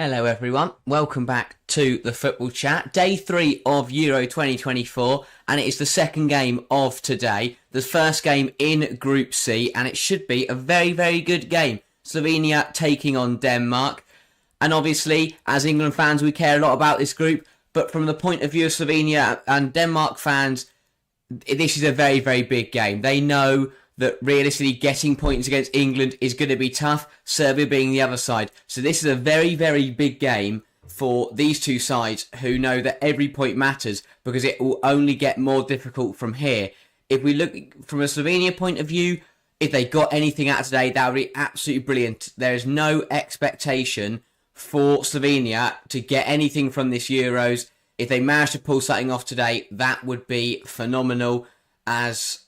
Hello everyone, welcome back to the Football Chat. Day 3 of Euro 2024, and it is the second game of today. The first game in Group C, and it should be a very, very good game. Slovenia taking on Denmark. And obviously, as England fans, we care a lot about this group. But from the point of view of Slovenia and Denmark fans, this is a very, very big game. They know that realistically getting points against England is going to be tough, Serbia being the other side. So this is a very, very big game for these two sides who know that every point matters because it will only get more difficult from here. If we look from a Slovenia point of view, if they got anything out today, that would be absolutely brilliant. There is no expectation for Slovenia to get anything from this Euros. If they manage to pull something off today, that would be phenomenal. As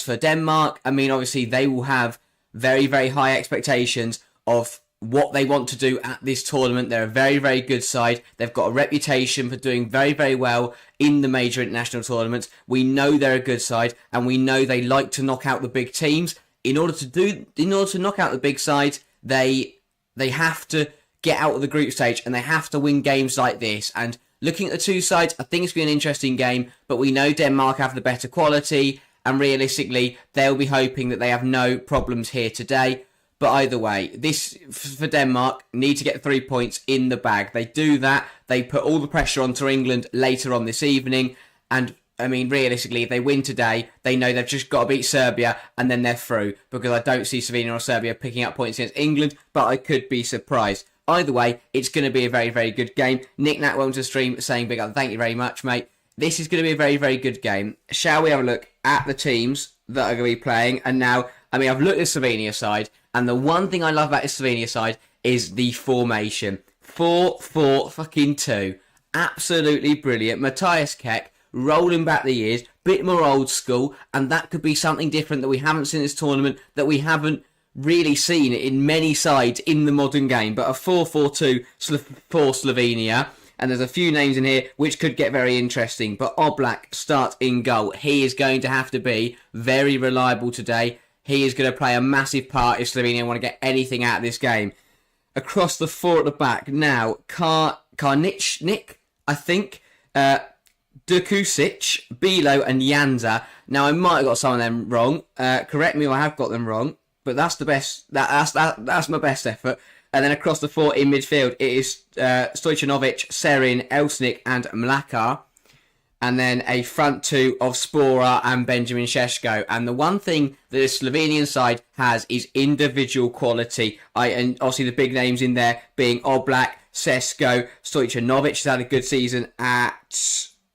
for Denmark, I mean, obviously they will have very, very high expectations of what they want to do at this tournament. They're a very, very good side. They've got a reputation for doing very, very well in the major international tournaments. We know they're a good side, and we know they like to knock out the big teams. In order to knock out the big sides, they have to get out of the group stage, and they have to win games like this. And looking at the two sides, I think it's been an interesting game, but we know Denmark have the better quality. And realistically, they'll be hoping that they have no problems here today. But either way, this, for Denmark, need to get 3 points in the bag. They do that. They put all the pressure onto England later on this evening. And, I mean, realistically, if they win today, they know they've just got to beat Serbia and then they're through. Because I don't see Slovenia or Serbia picking up points against England, but I could be surprised. Either way, it's going to be a very, very good game. Nick Nat went to stream saying big up, thank you very much, mate. This is going to be a very, very good game. Shall we have a look at the teams that are going to be playing? And now, I mean, I've looked at the Slovenia side, and the one thing I love about the Slovenia side is the formation. 4-4-2. Absolutely brilliant. Matthias Keck rolling back the years, bit more old school, and that could be something different that we haven't seen this tournament, that we haven't really seen in many sides in the modern game. But a 4-4-2 for Slovenia. And there's a few names in here which could get very interesting. But Oblak starts in goal. He is going to have to be very reliable today. He is going to play a massive part if Slovenia want to get anything out of this game. Across the four at the back now, Karničnik, I think, Dukusic, Bilo and Janza. Now, I might have got some of them wrong. Correct me if I have got them wrong. But that's the best. That's my best effort. And then across the four in midfield, it is Stojanovic, Serin, Elsnik and Mlakar. And then a front two of Spora and Benjamin Sesko. And the one thing that the Slovenian side has is individual quality. And obviously the big names in there being Oblak, Sesko, Stojanovic has had a good season at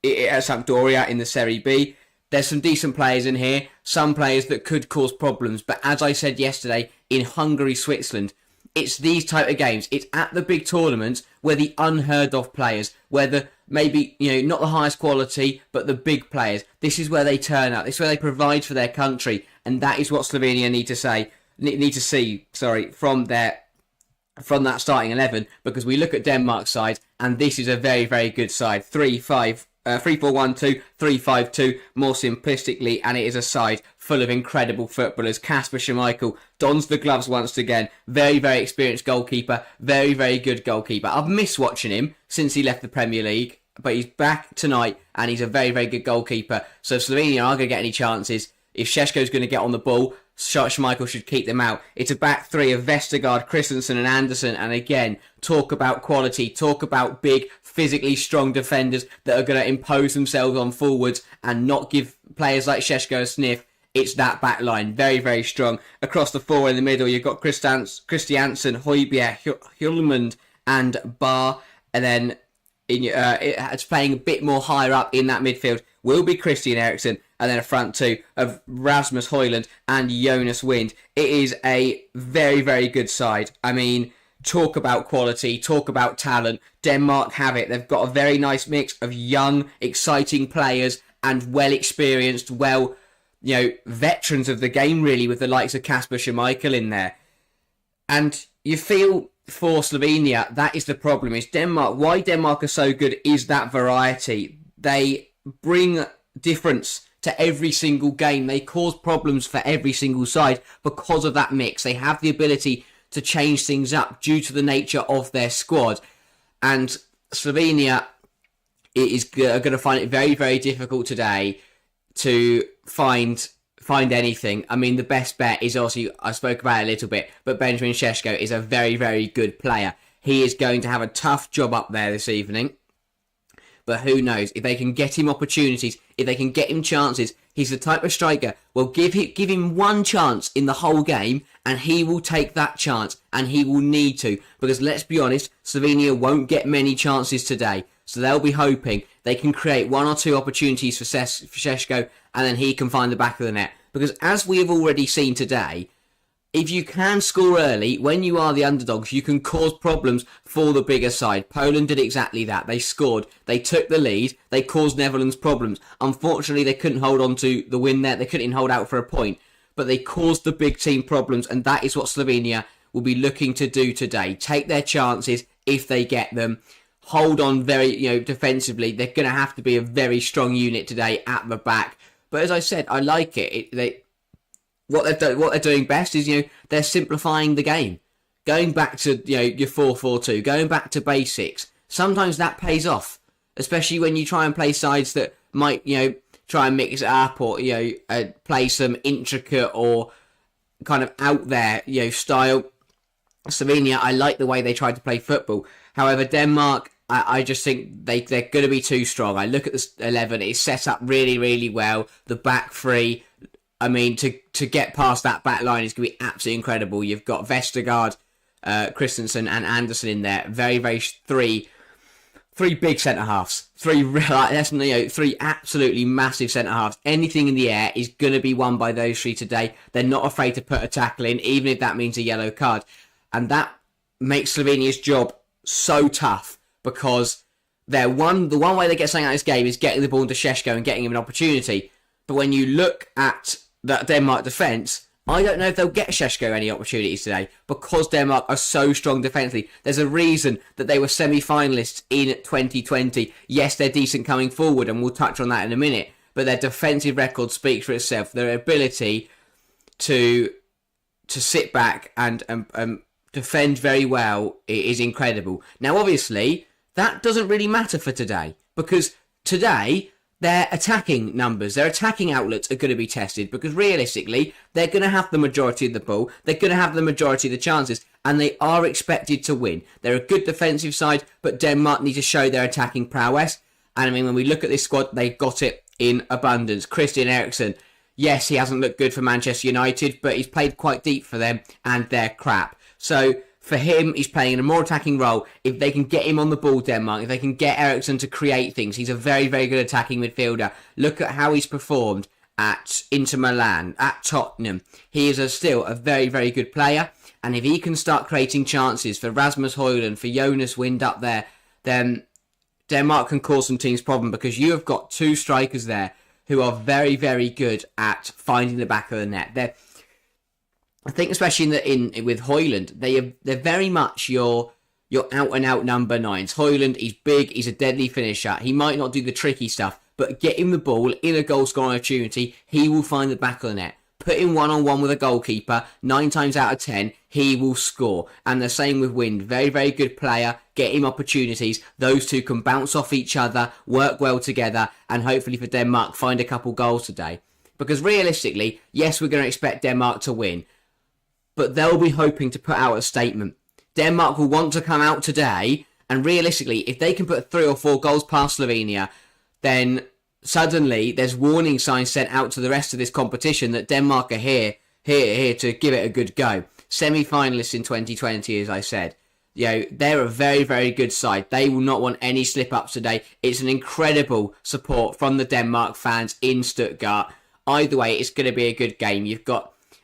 Sampdoria in the Serie B. There's some decent players in here. Some players that could cause problems. But as I said yesterday, in Hungary, Switzerland, it's these type of games. It's at the big tournaments where the unheard of players, where the maybe, not the highest quality, but the big players. This is where they turn up. This is where they provide for their country, and that is what Slovenia need to see from that starting 11. Because we look at Denmark's side, and this is a very, very good side. 3-4-1-2, 3-5-2, more simplistically, and it is a side full of incredible footballers. Kasper Schmeichel dons the gloves once again. Very, very experienced goalkeeper. Very, very good goalkeeper. I've missed watching him since he left the Premier League, but he's back tonight, and he's a very, very good goalkeeper. So if Slovenia aren't going to get any chances, if Sesko's going to get on the ball, Schmeichel should keep them out. It's a back three of Vestergaard, Christensen and Anderson. And again, talk about quality. Talk about big, physically strong defenders that are going to impose themselves on forwards and not give players like Sesko a sniff. It's that back line. Very, very strong. Across the four in the middle, you've got Christiansen, Højbjerg, Hjulmand and Bar. And then it's playing a bit more higher up in that midfield will be Christian Eriksen. And then a front two of Rasmus Højlund and Jonas Wind. It is a very, very good side. I mean, talk about quality, talk about talent. Denmark have it. They've got a very nice mix of young, exciting players and well-experienced, veterans of the game, really, with the likes of Kasper Schmeichel in there. And you feel for Slovenia, that is the problem. Is Denmark, why Denmark are so good is that variety. They bring difference to every single game. They cause problems for every single side because of that mix. They have the ability to change things up due to the nature of their squad. And Slovenia is going to find it very, very difficult today to find anything. I mean, the best bet is obviously, I spoke about it a little bit, but Benjamin Sesko is a very, very good player. He is going to have a tough job up there this evening. But who knows? If they can get him opportunities, if they can get him chances, he's the type of striker, well, give him one chance in the whole game, and he will take that chance, and he will need to. Because let's be honest, Slovenia won't get many chances today. So they'll be hoping they can create one or two opportunities for Sesko, and then he can find the back of the net. Because as we have already seen today, if you can score early, when you are the underdogs, you can cause problems for the bigger side. Poland did exactly that. They scored. They took the lead. They caused Netherlands problems. Unfortunately, they couldn't hold on to the win there. They couldn't even hold out for a point. But they caused the big team problems, and that is what Slovenia will be looking to do today. Take their chances if they get them. Hold on very, defensively. They're going to have to be a very strong unit today at the back. But as I said, I like it. What they're doing best is, they're simplifying the game. Going back to, your 4-4-2, going back to basics. Sometimes that pays off, especially when you try and play sides that might, try and mix it up or, play some intricate or kind of out there, style. Slovenia, I like the way they tried to play football. However, Denmark, I just think they're going to be too strong. I look at the 11, it's set up really, really well. The back three, I mean, to get past that back line is going to be absolutely incredible. You've got Vestergaard, Christensen and Anderson in there. Very, very three big centre-halves. Three absolutely massive centre-halves. Anything in the air is going to be won by those three today. They're not afraid to put a tackle in, even if that means a yellow card. And that makes Slovenia's job so tough because the one way they get something out of this game is getting the ball into Sesko and getting him an opportunity. But when you look at that Denmark defence, I don't know if they'll get Sesko any opportunities today because Denmark are so strong defensively. There's a reason that they were semi-finalists in 2020. Yes, they're decent coming forward, and we'll touch on that in a minute. But their defensive record speaks for itself. Their ability to sit back and defend very well is incredible. Now, obviously, that doesn't really matter for today because today their attacking numbers, their attacking outlets are going to be tested because realistically, they're going to have the majority of the ball, they're going to have the majority of the chances, and they are expected to win. They're a good defensive side, but Denmark need to show their attacking prowess. And I mean, when we look at this squad, they got it in abundance. Christian Eriksen, yes, he hasn't looked good for Manchester United, but he's played quite deep for them, and they're crap. So for him, he's playing in a more attacking role. If they can get him on the ball, Denmark, if they can get Eriksen to create things, he's a very, very good attacking midfielder. Look at how he's performed at Inter Milan, at Tottenham. He is still a very, very good player. And if he can start creating chances for Rasmus Højlund, for Jonas Wind up there, then Denmark can cause some teams problem because you have got two strikers there who are very, very good at finding the back of the net. I think especially with Højlund, they're very much your out and out number nines. Højlund, he's big, he's a deadly finisher. He might not do the tricky stuff, but get him the ball in a goal scoring opportunity, he will find the back of the net. Put him 1-on-1 with a goalkeeper, 9 times out of 10, he will score. And the same with Wind, very, very good player. Get him opportunities. Those two can bounce off each other, work well together, and hopefully for Denmark find a couple goals today. Because realistically, yes, we're going to expect Denmark to win, but they'll be hoping to put out a statement. Denmark will want to come out today, and realistically, if they can put 3 or 4 goals past Slovenia, then suddenly there's warning signs sent out to the rest of this competition that Denmark are here to give it a good go. Semi-finalists in 2020, as I said. They're a very, very good side. They will not want any slip-ups today. It's an incredible support from the Denmark fans in Stuttgart. Either way, it's going to be a good game.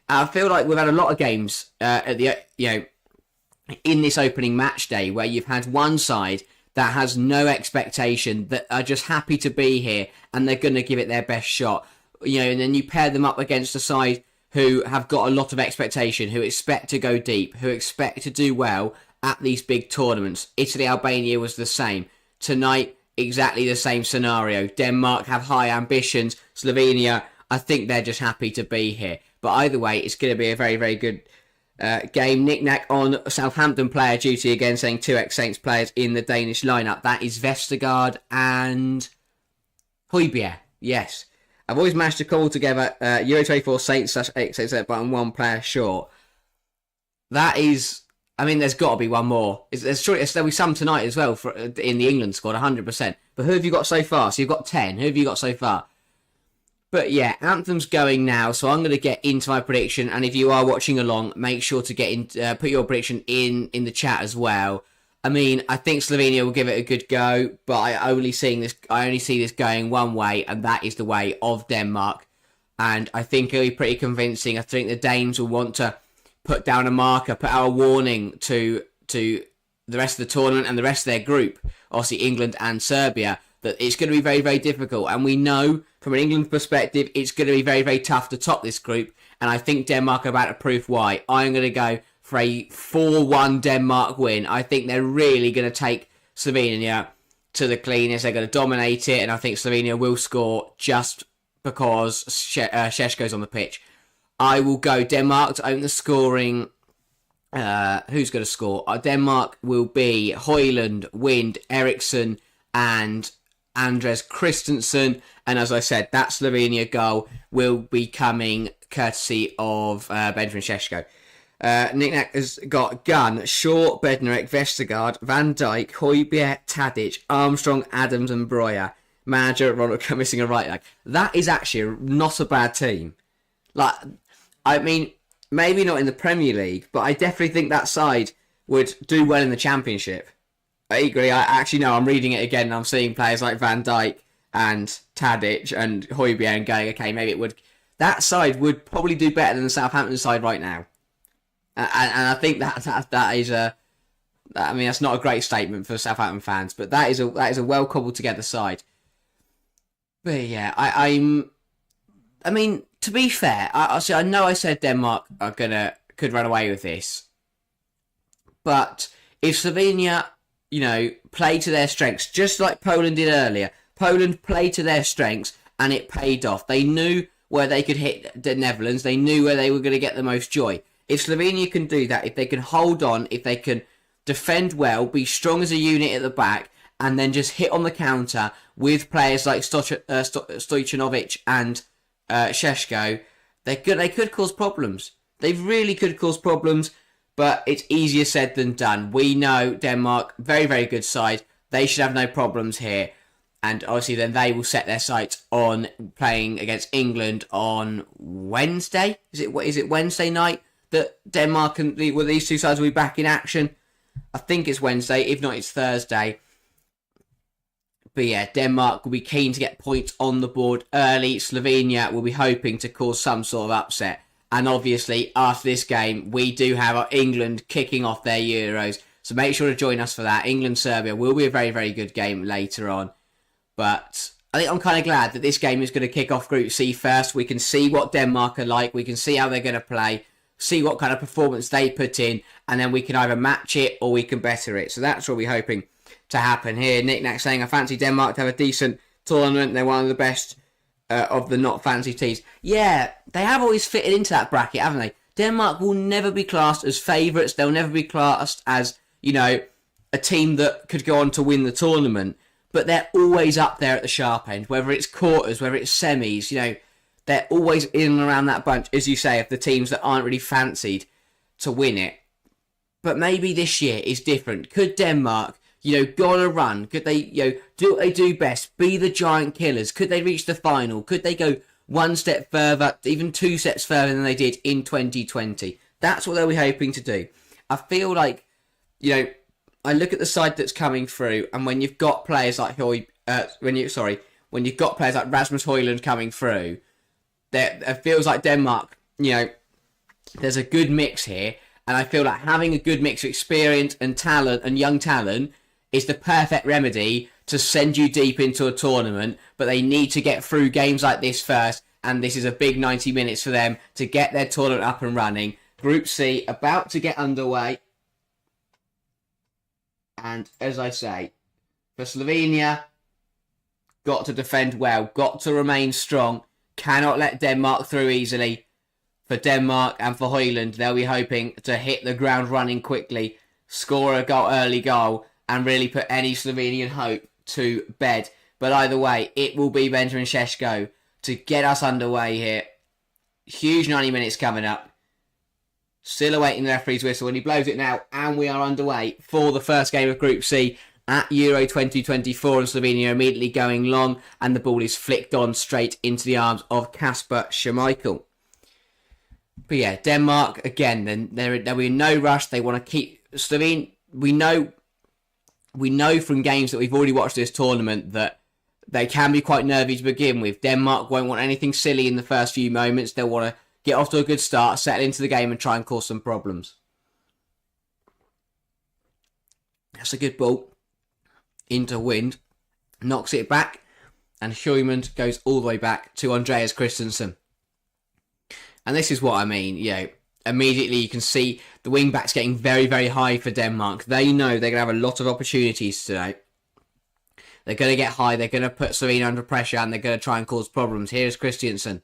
I feel like we've had a lot of games in this opening match day where you've had one side that has no expectation, that are just happy to be here and they're going to give it their best shot. And then you pair them up against a side who have got a lot of expectation, who expect to go deep, who expect to do well at these big tournaments. Italy, Albania was the same. Tonight, exactly the same scenario. Denmark have high ambitions. Slovenia, I think they're just happy to be here. But either way, it's going to be a very, very good game. Knick-knack on Southampton player duty again, saying 2 ex-Saints players in the Danish lineup. That is Vestergaard and Højbjerg. Yes. I've always managed to call together Euro 24 Saints / ex-Saints, but I'm one player short. That is... I mean, there's got to be one more. There'll be some tonight as well in the England squad, 100%. But who have you got so far? So you've got 10. Who have you got so far? But yeah, Anthem's going now, so I'm going to get into my prediction. And if you are watching along, make sure to get in, put your prediction in the chat as well. I mean, I think Slovenia will give it a good go, but I only see this going one way, and that is the way of Denmark. And I think it'll be pretty convincing. I think the Danes will want to put down a marker, put out a warning to the rest of the tournament and the rest of their group, obviously England and Serbia, that it's going to be very, very difficult. And we know from an England perspective, it's going to be very, very tough to top this group. And I think Denmark are about to prove why. I'm going to go for a 4-1 Denmark win. I think they're really going to take Slovenia to the cleanest. They're going to dominate it. And I think Slovenia will score just because Sesko's on the pitch. I will go Denmark to open the scoring. Who's going to score? Denmark will be Højlund, Wind, Eriksson, and Andres Christensen. And as I said, that Slovenia goal will be coming courtesy of Benjamin Sesko. Knick-knack has got Gunn, Shaw, Bednarek, Vestergaard, Van Dijk, Højbjerg, Tadic, Armstrong, Adams, and Breuer. Manager Ronald missing a right leg. That is actually not a bad team. Like, I mean, maybe not in the Premier League, but I definitely think that side would do well in the Championship. I agree. I'm reading it again and I'm seeing players like Van Dijk and Tadic and Højbjerg and going, okay, maybe it would... That side would probably do better than the Southampton side right now. And I think that is a... I mean, that's not a great statement for Southampton fans, but that is a well cobbled together side. But yeah, I mean, to be fair, I know I said Denmark could run away with this, but if Slovenia, play to their strengths, just like Poland did earlier, Poland played to their strengths and it paid off. They knew where they could hit the Netherlands. They knew where they were going to get the most joy. If Slovenia can do that, if they can hold on, if they can defend well, be strong as a unit at the back, and then just hit on the counter with players like Stojanovic and Sesko, they could cause problems. They really could cause problems, but it's easier said than done. We know Denmark, very, very good side. They should have no problems here. And obviously then they will set their sights on playing against England on Wednesday. Is it Wednesday night that Denmark and these two sides will be back in action? I think it's Wednesday. If not, it's Thursday. But yeah, Denmark will be keen to get points on the board early. Slovenia will be hoping to cause some sort of upset. And obviously, after this game, we do have England kicking off their Euros. So make sure to join us for that. England-Serbia will be a very, very good game later on. But I think I'm kind of glad that this game is going to kick off Group C first. We can see what Denmark are like. We can see how they're going to play. See what kind of performance they put in. And then we can either match it or we can better it. So that's what we're hoping to happen here. Knick-knack saying, I fancy Denmark to have a decent tournament. They're one of the best of the not fancy teams. Yeah, they have always fitted into that bracket, haven't they? Denmark will never be classed as favourites. They'll never be classed as, a team that could go on to win the tournament. But they're always up there at the sharp end, whether it's quarters, whether it's semis, they're always in and around that bunch, as you say, of the teams that aren't really fancied to win it. But maybe this year is different. Could Denmark, go on a run? Could they, do what they do best? Be the giant killers? Could they reach the final? Could they go one step further, even 2 steps further than they did in 2020? That's what they'll be hoping to do. I feel like, I look at the side that's coming through, and when you've got players like when you've got players like Rasmus Højlund coming through, it feels like Denmark, there's a good mix here, and I feel like having a good mix of experience and talent and young talent is the perfect remedy to send you deep into a tournament, but they need to get through games like this first, and this is a big 90 minutes for them to get their tournament up and running. Group C about to get underway. And as I say, for Slovenia, got to defend well, got to remain strong, cannot let Denmark through easily. for Denmark and for Højlund, they'll be hoping to hit the ground running quickly, score a early goal, and really put any Slovenian hope to bed. But either way, it will be Benjamin Sesko to get us underway here. Huge 90 minutes coming up. Still awaiting the referee's whistle, and he blows it now, and we are underway for the first game of Group C at Euro 2024, and Slovenia immediately going long, and the ball is flicked on straight into the arms of Kasper Schmeichel. But yeah, Denmark, again, then there'll be no rush. They want to keep Slovenia. We know from games that we've already watched this tournament that they can be quite nervy to begin with. Denmark won't want anything silly in the first few moments. They'll want to get off to a good start, settle into the game, and try and cause some problems. That's a good ball into wind. Knocks it back, and Højlund goes all the way back to Andreas Christensen. And this is what I mean, immediately you can see the wing-backs getting very, very high for Denmark. They know they're going to have a lot of opportunities today. They're going to get high, they're going to put Slovenia under pressure, and they're going to try and cause problems. Here's Christensen.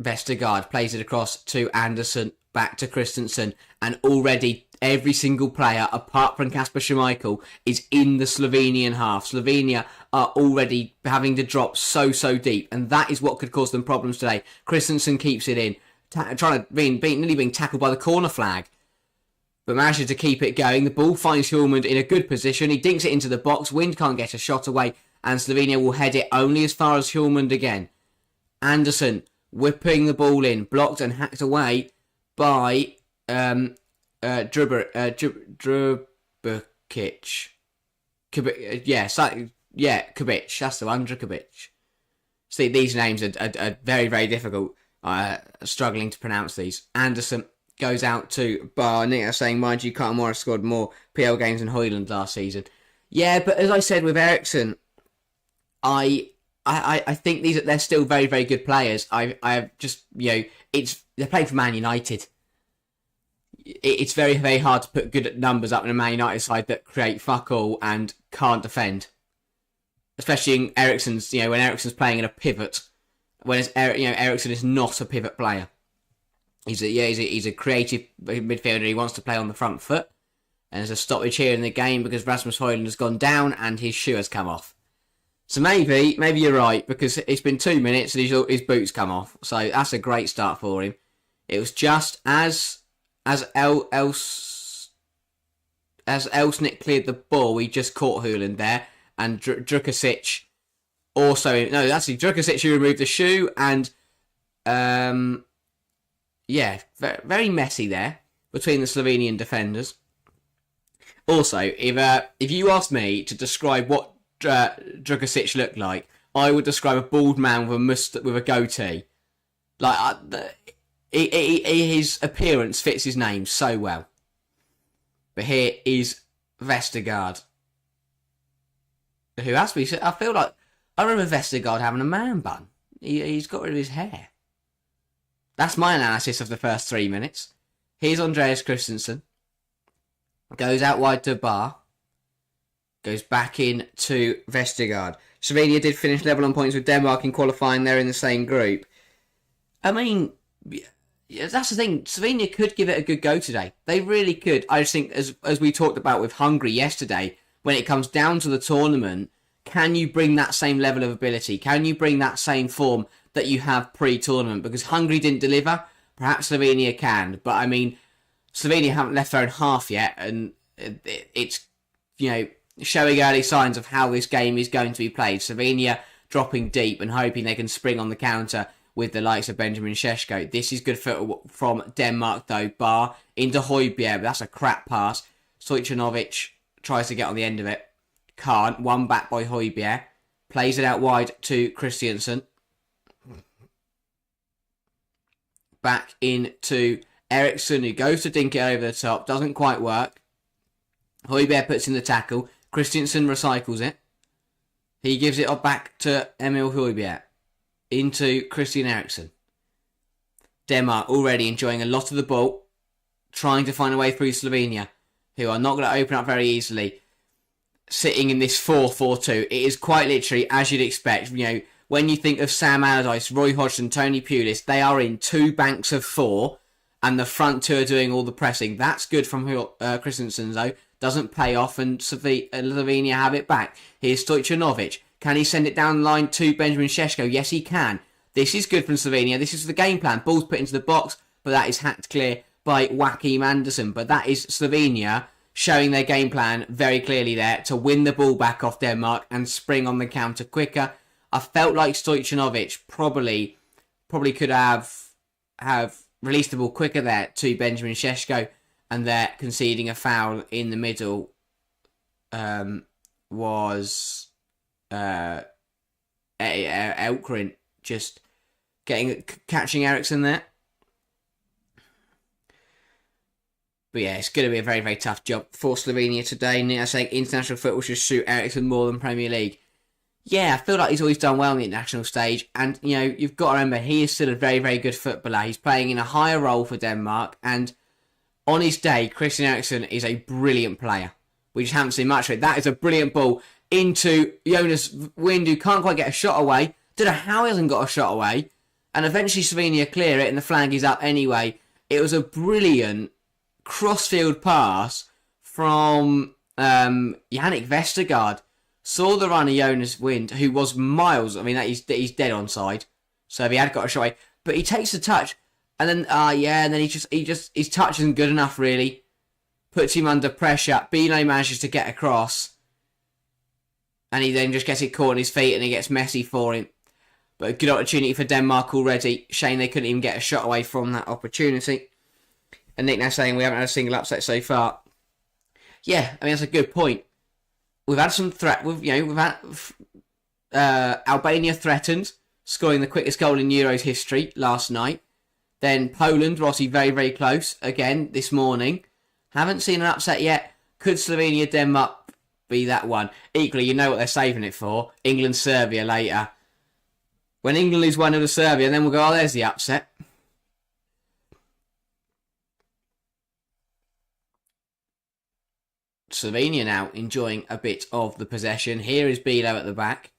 Vestergaard plays it across to Andersen, back to Christensen, and already every single player, apart from Kasper Schmeichel, is in the Slovenian half. Slovenia are already having to drop so deep, and that is what could cause them problems today. Christensen keeps it in, nearly being tackled by the corner flag, but manages to keep it going. The ball finds Højlund in a good position. He dinks it into the box. Wind can't get a shot away, and Slovenia will head it only as far as Højlund again. Andersen whipping the ball in, blocked and hacked away by Drubic. Kubic. That's the one, Drubic. See, these names are very, very difficult. Struggling to pronounce these. Andersen goes out to Bar. Nick are saying, mind you, Carter Morris scored more PL games than Højlund last season. Yeah, but as I said with Eriksson, I think they're still very, very good players. I just, they're playing for Man United. It's very, very hard to put good numbers up in a Man United side that create fuck all and can't defend. Especially in Eriksson's, when Eriksson's playing in a pivot. Whereas, Eriksson is not a pivot player. He's a creative midfielder. He wants to play on the front foot. And there's a stoppage here in the game because Rasmus Højlund has gone down and his shoe has come off. So maybe you're right, because it's been 2 minutes and his boots come off. So that's a great start for him. It was just as Elsnik cleared the ball, he just caught Højlund there, and Drukasic also. No, that's Drukasic who removed the shoe, and very messy there between the Slovenian defenders. Also, if you asked me to describe what Drukasic looked like, I would describe a bald man with a goatee. His appearance fits his name so well. But here is Vestergaard, who has to be. I feel like I remember Vestergaard having a man bun. He's got rid of his hair. That's my analysis of the first 3 minutes. Here's Andreas Christensen. Goes out wide to Bar. Goes back in to Vestergaard. Slovenia did finish level on points with Denmark in qualifying. They're in the same group. I mean, that's the thing. Slovenia could give it a good go today. They really could. I just think, as we talked about with Hungary yesterday, when it comes down to the tournament, can you bring that same level of ability? Can you bring that same form that you have pre-tournament? Because Hungary didn't deliver. Perhaps Slovenia can. But, I mean, Slovenia haven't left their own half yet. And it's, showing early signs of how this game is going to be played. Slovenia dropping deep and hoping they can spring on the counter with the likes of Benjamin Sesko. This is good from Denmark, though. Bar into Højbjerg, but that's a crap pass. Stojanovic tries to get on the end of it. Can't. One back by Højbjerg. Plays it out wide to Christensen. Back into Eriksson, who goes to dink it over the top. Doesn't quite work. Højbjerg puts in the tackle. Christensen recycles it. He gives it back to Emil Højbjerg. Into Christian Eriksen. Denmark already enjoying a lot of the ball. Trying to find a way through Slovenia, who are not going to open up very easily. Sitting in this 4-4-2. It is quite literally, as you'd expect, when you think of Sam Allardyce, Roy Hodgson, Tony Pulis, they are in 2 banks of 4, and the front 2 are doing all the pressing. That's good from Christensen, though. Doesn't pay off, and Slovenia have it back. Here's Stojanovic. Can he send it down the line to Benjamin Sesko? Yes, he can. This is good from Slovenia. This is the game plan. Ball's put into the box, but that is hacked clear by Joachim Andersen. But that is Slovenia showing their game plan very clearly there to win the ball back off Denmark and spring on the counter quicker. I felt like Stojanovic probably could have released the ball quicker there to Benjamin Sesko, and they're conceding a foul in the middle was Elkrin just catching Eriksson there. But yeah, it's going to be a very, very tough job for Slovenia today. Nick, I say international football should suit Eriksson more than Premier League. Yeah, I feel like he's always done well on the international stage. And, you know, you've got to remember, he is still a very, very good footballer. He's playing in a higher role for Denmark. And on his day, Christian Eriksen is a brilliant player. We just haven't seen much of it. That is a brilliant ball into Jonas Wind, who can't quite get a shot away. Don't know how he hasn't got a shot away. And eventually Slovenia clear it, and the flag is up anyway. It was a brilliant crossfield pass from Yannick Vestergaard. Saw the runner Jonas Wind, who was miles. I mean, he's dead onside. So if he had got a shot away, but he takes the touch, and then and then his touch isn't good enough really. Puts him under pressure. Bino manages to get across, and he then just gets it caught on his feet, and it gets messy for him. But a good opportunity for Denmark already. Shame they couldn't even get a shot away from that opportunity. And Nick now saying we haven't had a single upset so far. Yeah, I mean that's a good point. We've had some threat. We've had Albania threatened, scoring the quickest goal in Euros history last night. Then Poland were obviously very, very close again this morning. Haven't seen an upset yet. Could Slovenia, Denmark be that one? Equally, you know what they're saving it for. England, Serbia later. When England lose 1-0 to Serbia, then we'll go, oh, there's the upset. Slovenia now enjoying a bit of the possession. Here is Bilo at the back.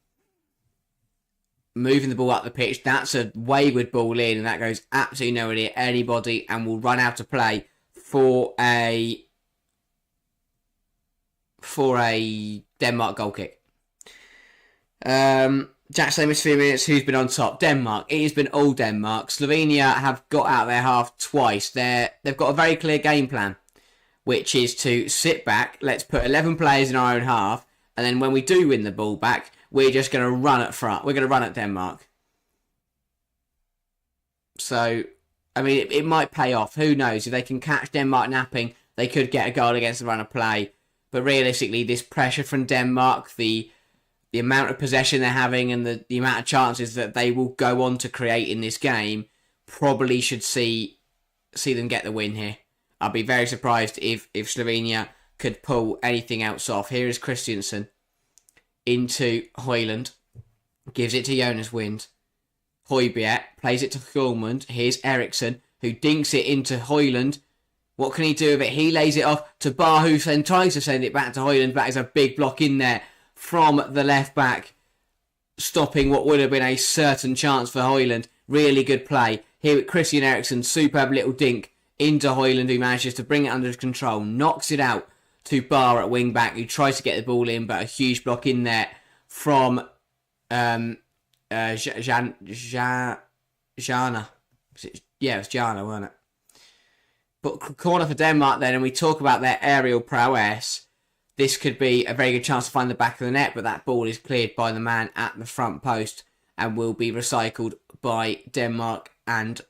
Moving the ball up the pitch. That's a wayward ball in, and that goes absolutely nowhere near anybody and will run out of play for a Denmark goal kick. Jack Slamus 3 minutes. Who's been on top? Denmark. It has been all Denmark. Slovenia have got out their half twice. They've got a very clear game plan, which is to sit back. Let's put 11 players in our own half, and then when we do win the ball back, we're just going to run at front. We're going to run at Denmark. So, I mean, it might pay off. Who knows? If they can catch Denmark napping, they could get a goal against the run of play. But realistically, this pressure from Denmark, the amount of possession they're having, and the amount of chances that they will go on to create in this game, probably should see them get the win here. I'll be very surprised if Slovenia could pull anything else off. Here is Christiansen into Højlund. Gives it to Jonas Wind. Højbjerg plays it to Hjulmand. Here's Eriksson, who dinks it into Højlund. What can he do with it? He lays it off to Bar, who then tries to send it back to Højlund. That is a big block in there from the left back, stopping what would have been a certain chance for Højlund. Really good play. Here with Christian Eriksen, superb little dink into Højlund, who manages to bring it under control. Knocks it out to Bar at wing back, who tries to get the ball in, but a huge block in there from Jana. Yeah, it was Jana, wasn't it? But corner for Denmark then, and we talk about their aerial prowess. This could be a very good chance to find the back of the net, but that ball is cleared by the man at the front post and will be recycled by Denmark and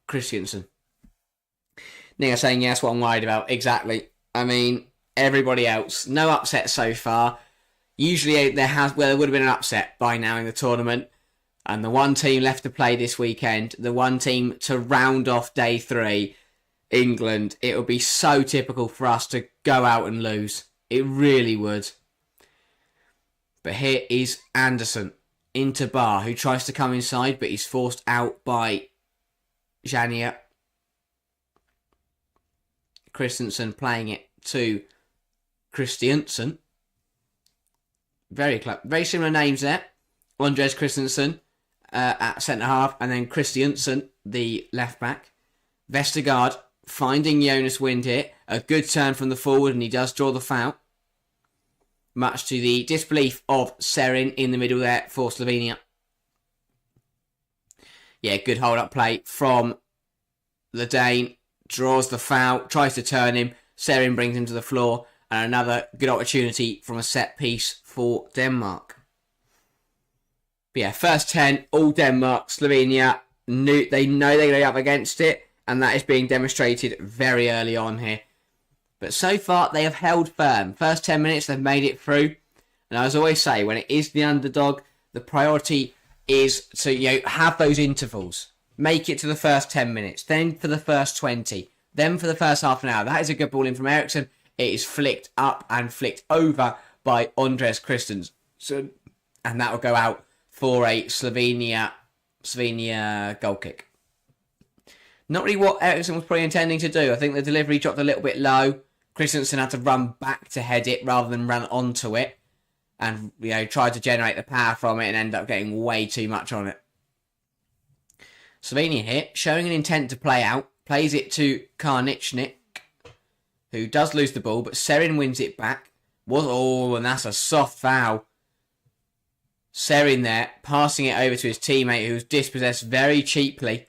Christiansen. Nick saying, yes, what I'm worried about. Exactly. I mean, everybody else, no upset so far. Usually there would have been an upset by now in the tournament. And the one team left to play this weekend, the one team to round off day 3, England, it would be so typical for us to go out and lose. It really would. But here is Andersen into Bar, who tries to come inside, but he's forced out by Jania. Christensen playing it to Christiansen. Very close. Very similar names there. Andres Christensen at centre-half, and then Christiansen, the left-back. Vestergaard finding Jonas Wind here. A good turn from the forward, and he does draw the foul. Much to the disbelief of Serin in the middle there for Slovenia. Yeah, good hold-up play from the Dane. Draws the foul, tries to turn him. Serin brings him to the floor. And another good opportunity from a set piece for Denmark. But yeah, first 10, all Denmark. Slovenia, they know they're going to be up against it. And that is being demonstrated very early on here. But so far, they have held firm. First 10 minutes, they've made it through. And as I always say, when it is the underdog, the priority is to have those intervals. Make it to the first 10 minutes. Then for the first 20. Then for the first half an hour. That is a good ball in from Eriksson. It is flicked up and flicked over by Andres Christensen. And that will go out for a Slovenia goal kick. Not really what Eriksson was probably intending to do. I think the delivery dropped a little bit low. Christensen had to run back to head it rather than run onto it. And, tried to generate the power from it and end up getting way too much on it. Slovenia here, showing an intent to play out. Plays it to Karnichnik, who does lose the ball, but Serin wins it back. And that's a soft foul. Serin there, passing it over to his teammate, who was dispossessed very cheaply.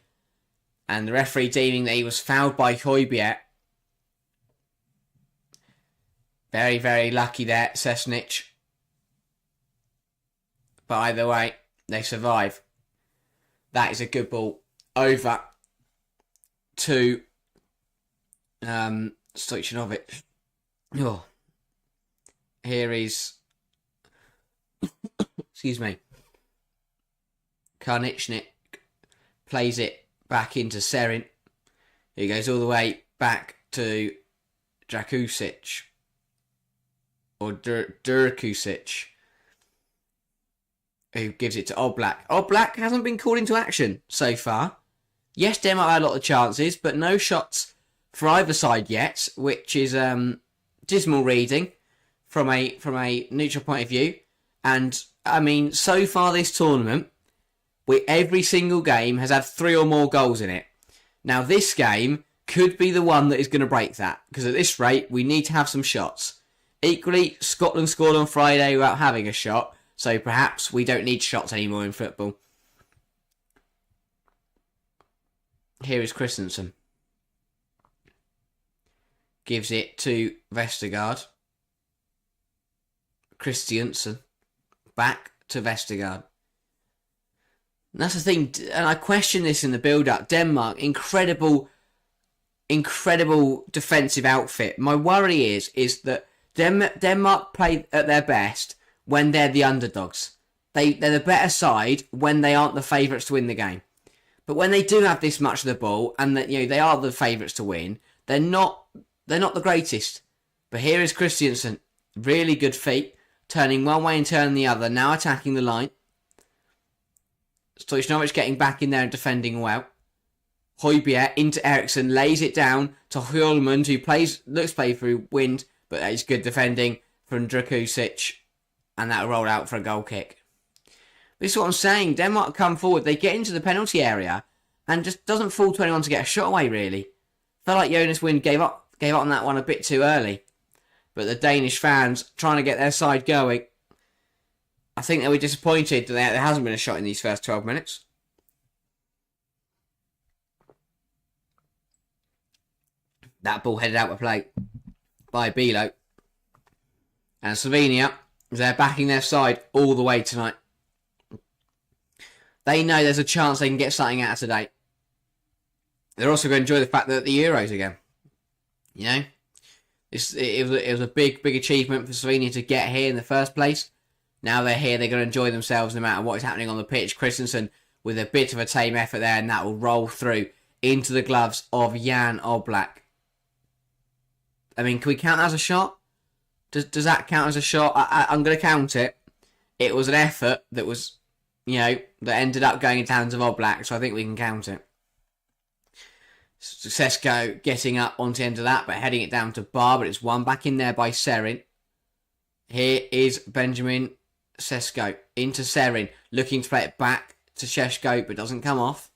And the referee deeming that he was fouled by Højbjerg. Very, very lucky there, Sesnich. But either way, they survive. That is a good ball over to Stojanovic. Oh. Here is excuse me. Karnichnik plays it back into Serin. He goes all the way back to Drakusic. Or Durkusic. Who gives it to Oblak. Oblak hasn't been called into action so far. Yes, Denmark had a lot of chances, but no shots for either side yet, which is dismal reading from a neutral point of view. And I mean, so far this tournament, every single game has had 3 or more goals in it. Now, this game could be the one that is going to break that, because at this rate, we need to have some shots. Equally, Scotland scored on Friday without having a shot, so perhaps we don't need shots anymore in football. Here is Christensen. Gives it to Vestergaard. Christiansen. Back to Vestergaard. And that's the thing, and I question this in the build-up. Denmark, incredible defensive outfit. My worry is that Denmark play at their best when they're the underdogs. They're the better side when they aren't the favourites to win the game. But when they do have this much of the ball and that they are the favourites to win, they're not the greatest. But here is Christiansen, really good feet, turning one way and turning the other, now attacking the line. Stojanovic getting back in there and defending well. Højbjerg into Eriksson, lays it down to Hjulmand, who looks play through wind, but it's good defending from Drakusic, and that'll roll out for a goal kick. This is what I'm saying. Denmark come forward, they get into the penalty area, and just doesn't fall to anyone to get a shot away, really. Felt like Jonas Wind gave up on that one a bit too early. But the Danish fans trying to get their side going, I think they'll be disappointed that there hasn't been a shot in these first 12 minutes. That ball headed out of play by Bilo. And Slovenia, they're backing their side all the way tonight. They know there's a chance they can get something out of today. They're also going to enjoy the fact that the Euros again. It was a big achievement for Slovenia to get here in the first place. Now they're here, they're going to enjoy themselves no matter what is happening on the pitch. Christensen with a bit of a tame effort there, and that will roll through into the gloves of Jan Oblak. I mean, can we count that as a shot? Does that count as a shot? I'm going to count it. It was an effort that was, that ended up going into hands of Oblak, so I think we can count it. Sesko getting up onto the end of that, but heading it down to Bar, but it's won back in there by Serin. Here is Benjamin Sesko into Serin, looking to play it back to Sesko, but doesn't come off.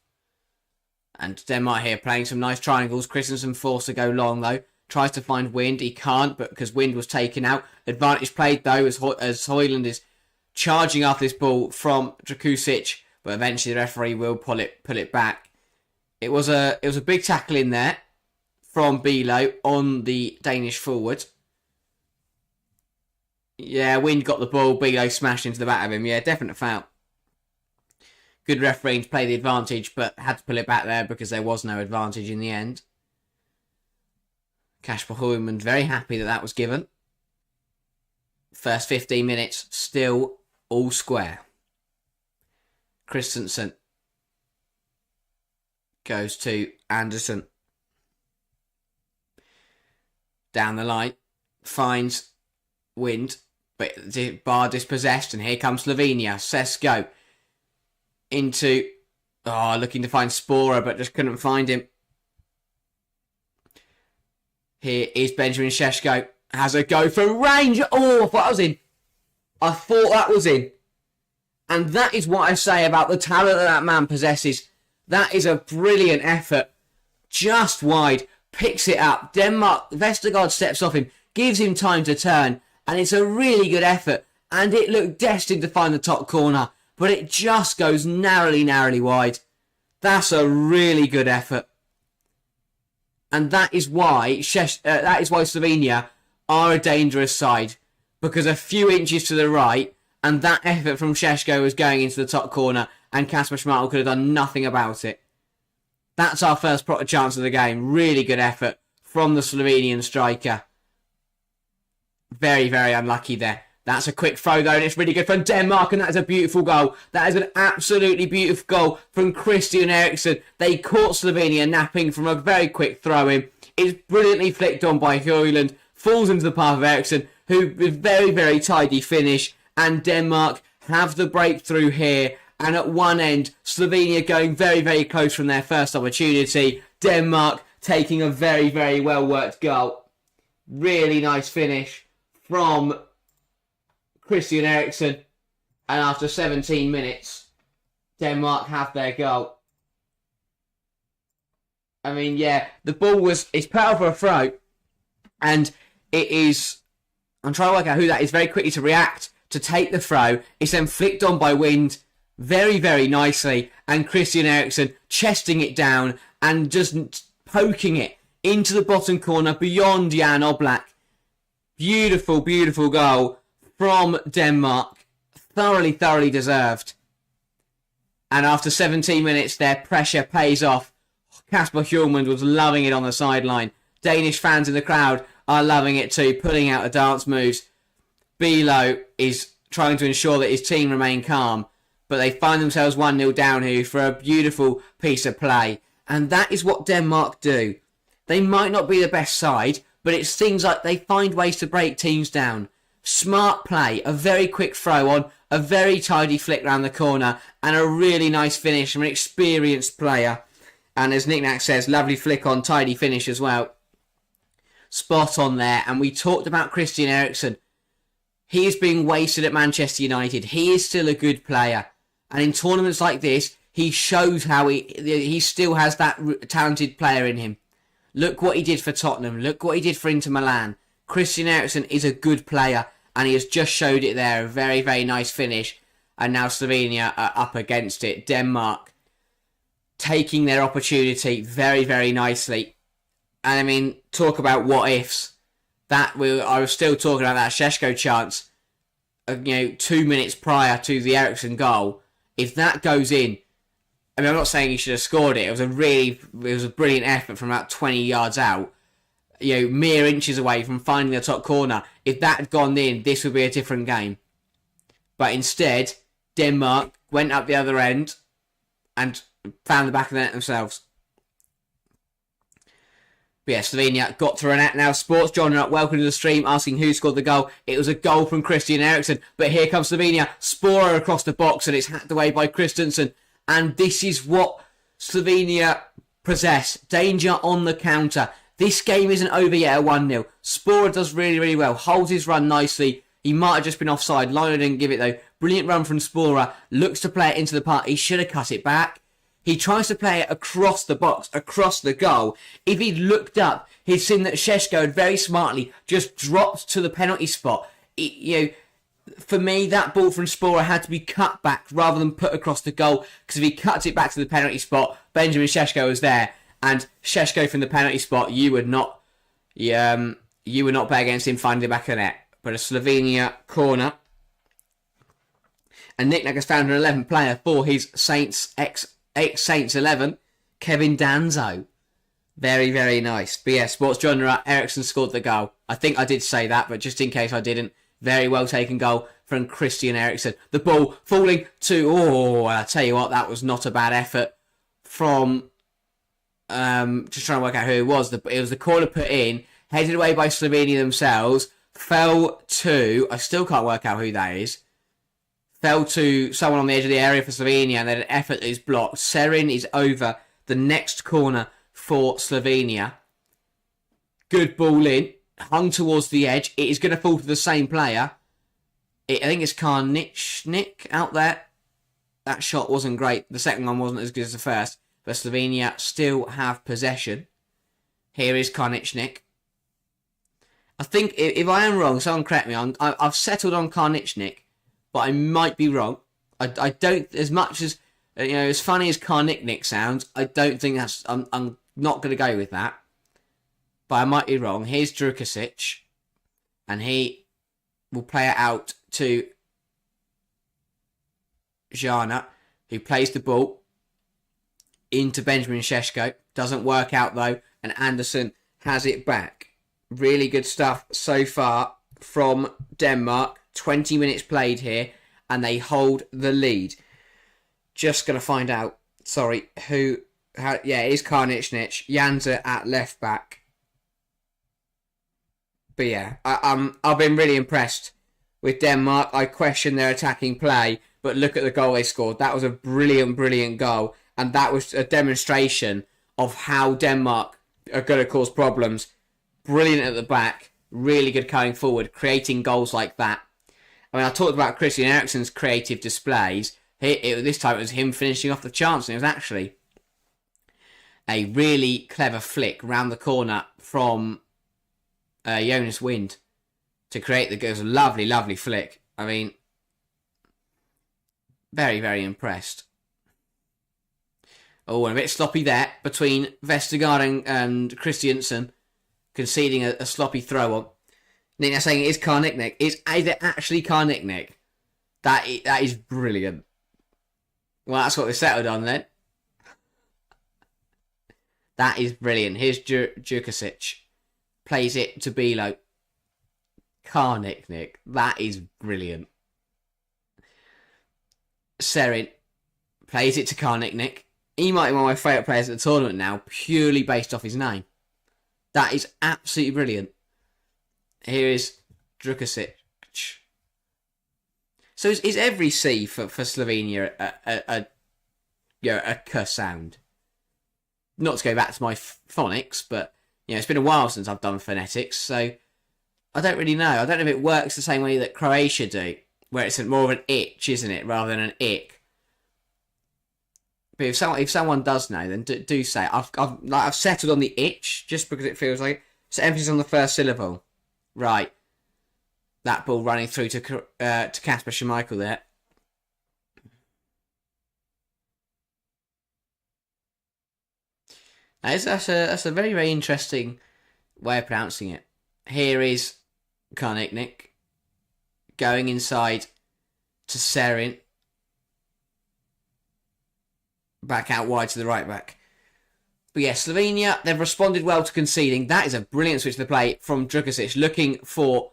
And Denmark here playing some nice triangles. Christensen forced to go long, though. Tries to find Wind. He can't, but because Wind was taken out. Advantage played, though, as Højlund is charging after this ball from Drakusic. But eventually the referee will pull it back. It was a big tackle in there from Bilo on the Danish forward. Yeah, Wind got the ball. Bilo smashed into the back of him. Yeah, definite foul. Good refereeing to play the advantage, but had to pull it back there because there was no advantage in the end. Kasper Højlund very happy that was given. First 15 minutes, still all square. Christensen goes to Andersen. Down the line, finds Wind, but bar dispossessed, and here comes Slovenia. Sesko into, looking to find Spora, but just couldn't find him. Here is Benjamin Sesko. Has a go from range. Oh, I thought that was in. I thought that was in. And that is what I say about the talent that man possesses. That is a brilliant effort. Just wide. Picks it up. Denmark, Vestergaard steps off him. Gives him time to turn. And it's a really good effort. And it looked destined to find the top corner. But it just goes narrowly wide. That's a really good effort. And that is why Slovenia are a dangerous side. Because a few inches to the right, and that effort from Sesko was going into the top corner, and Kasper Schmeichel could have done nothing about it. That's our first proper chance of the game. Really good effort from the Slovenian striker. Very unlucky there. That's a quick throw though, and it's really good from Denmark, and that is a beautiful goal. That is an absolutely beautiful goal from Christian Eriksen. They caught Slovenia napping from a very quick throw-in. It's brilliantly flicked on by Højlund, falls into the path of Eriksen, who with very tidy finish, and Denmark have the breakthrough here. And at one end, Slovenia going very close from their first opportunity. Denmark taking a very well-worked goal. Really nice finish from Christian Eriksen, and after 17 minutes, Denmark have their goal. I mean, yeah, the ball it's put out for a throw, and it is, I'm trying to work out who that is very quickly to react, to take the throw. It's then flicked on by Wind very nicely, and Christian Eriksen chesting it down and just poking it into the bottom corner beyond Jan Oblak. Beautiful goal from Denmark. Thoroughly deserved. And after 17 minutes, their pressure pays off. Kasper Højlund was loving it on the sideline. Danish fans in the crowd are loving it too, pulling out the dance moves. Bilo is trying to ensure that his team remain calm, but they find themselves 1-0 down here for a beautiful piece of play. And that is what Denmark do. They might not be the best side, but it's things like they find ways to break teams down. Smart play, a very quick throw on, a very tidy flick round the corner, and a really nice finish from an experienced player. And as Nick Nack says, lovely flick on, tidy finish as well. Spot on there. And we talked about Christian Eriksen. He is being wasted at Manchester United. He is still a good player. And in tournaments like this, he shows how he still has that talented player in him. Look what he did for Tottenham. Look what he did for Inter Milan. Christian Eriksen is a good player, and he has just showed it there. A very nice finish. And now Slovenia are up against it. Denmark taking their opportunity very nicely. And I mean, talk about what ifs. I was still talking about that Sesko chance, 2 minutes prior to the Eriksen goal. If that goes in, I mean, I'm not saying he should have scored it. It was a brilliant effort from about 20 yards out. Mere inches away from finding the top corner. If that had gone in, this would be a different game. But instead, Denmark went up the other end and found the back of the net themselves. But yeah, Slovenia got to a net now. Sports John up, welcome to the stream, asking who scored the goal. It was a goal from Christian Eriksen. But here comes Slovenia. Spora across the box, and it's hacked away by Christensen. And this is what Slovenia possess. Danger on the counter. This game isn't over yet at 1-0. Spora does really well. Holds his run nicely. He might have just been offside. Lionel didn't give it though. Brilliant run from Sporer. Looks to play it into the park. He should have cut it back. He tries to play it across the box, across the goal. If he'd looked up, he'd seen that Sesko had very smartly just dropped to the penalty spot. For me, that ball from Sporer had to be cut back rather than put across the goal, because if he cuts it back to the penalty spot, Benjamin Sesko was there, and Sesko from the penalty spot, you would not bet against him finding the back of the net. But a Slovenia corner, and Nick has found an 11th player for his ex-Saints 11, Kevin Danzo. Very, very nice. But yeah, sports genre, Eriksson scored the goal. I think I did say that, but just in case I didn't, very well taken goal from Christian Eriksen. The ball falling to... I tell you what, that was not a bad effort from... just trying to work out who it was. It was the corner put in, headed away by Slovenia themselves, fell to... I still can't work out who that is. Fell to someone on the edge of the area for Slovenia, and then an effort is blocked. Serin is over the next corner for Slovenia. Good ball in. Hung towards the edge. It is going to fall to the same player. I think it's Karničnik out there. That shot wasn't great. The second one wasn't as good as the first. But Slovenia still have possession. Here is Karničnik. I think, if I am wrong, someone correct me. I've settled on Karničnik, but I might be wrong. I don't, as much as, as funny as Karničnik sounds, I don't think that's, I'm not going to go with that. But I might be wrong. Here's Drukasic, and he will play it out to Jana, who plays the ball into Benjamin Sesko. Doesn't work out though, and Anderson has it back. Really good stuff so far from Denmark. 20 minutes played here, and they hold the lead. Just going to find out, it is Karničnik. Janza at left back. But yeah, I've been really impressed with Denmark. I question their attacking play, but look at the goal they scored. That was a brilliant, brilliant goal. And that was a demonstration of how Denmark are going to cause problems. Brilliant at the back. Really good going forward, creating goals like that. I mean, I talked about Christian Eriksen's creative displays. This time it was him finishing off the chance, and it was actually a really clever flick round the corner from Jonas Wind to create the goal. It was a lovely, lovely flick. I mean, very, very impressed. Oh, and a bit sloppy there between Vestergaard and Christiansen, conceding a sloppy throw on. Nick now saying it is Karničnik. Is it actually Karničnik? That is brilliant. Well, that's what we settled on then. That is brilliant. Here's Drukasic. Plays it to Bilo. Karničnik. That is brilliant. Serin plays it to Karničnik. He might be one of my favourite players at the tournament now, purely based off his name. That is absolutely brilliant. Here is Drukasic. So is every C for Slovenia a K sound? Not to go back to my phonics, but it's been a while since I've done phonetics, so I don't really know. I don't know if it works the same way that Croatia do, where it's more of an itch, isn't it, rather than an ick. But if someone does know, then do say it. I've settled on the itch just because it feels like it's emphasis on the first syllable. Right, that ball running through to Kasper Schmeichel there. That's a very, very interesting way of pronouncing it. Here is Karničnik going inside to Serin. Back out wide to the right back. But yeah, Slovenia, they've responded well to conceding. That is a brilliant switch to the play from Drukasic. Looking for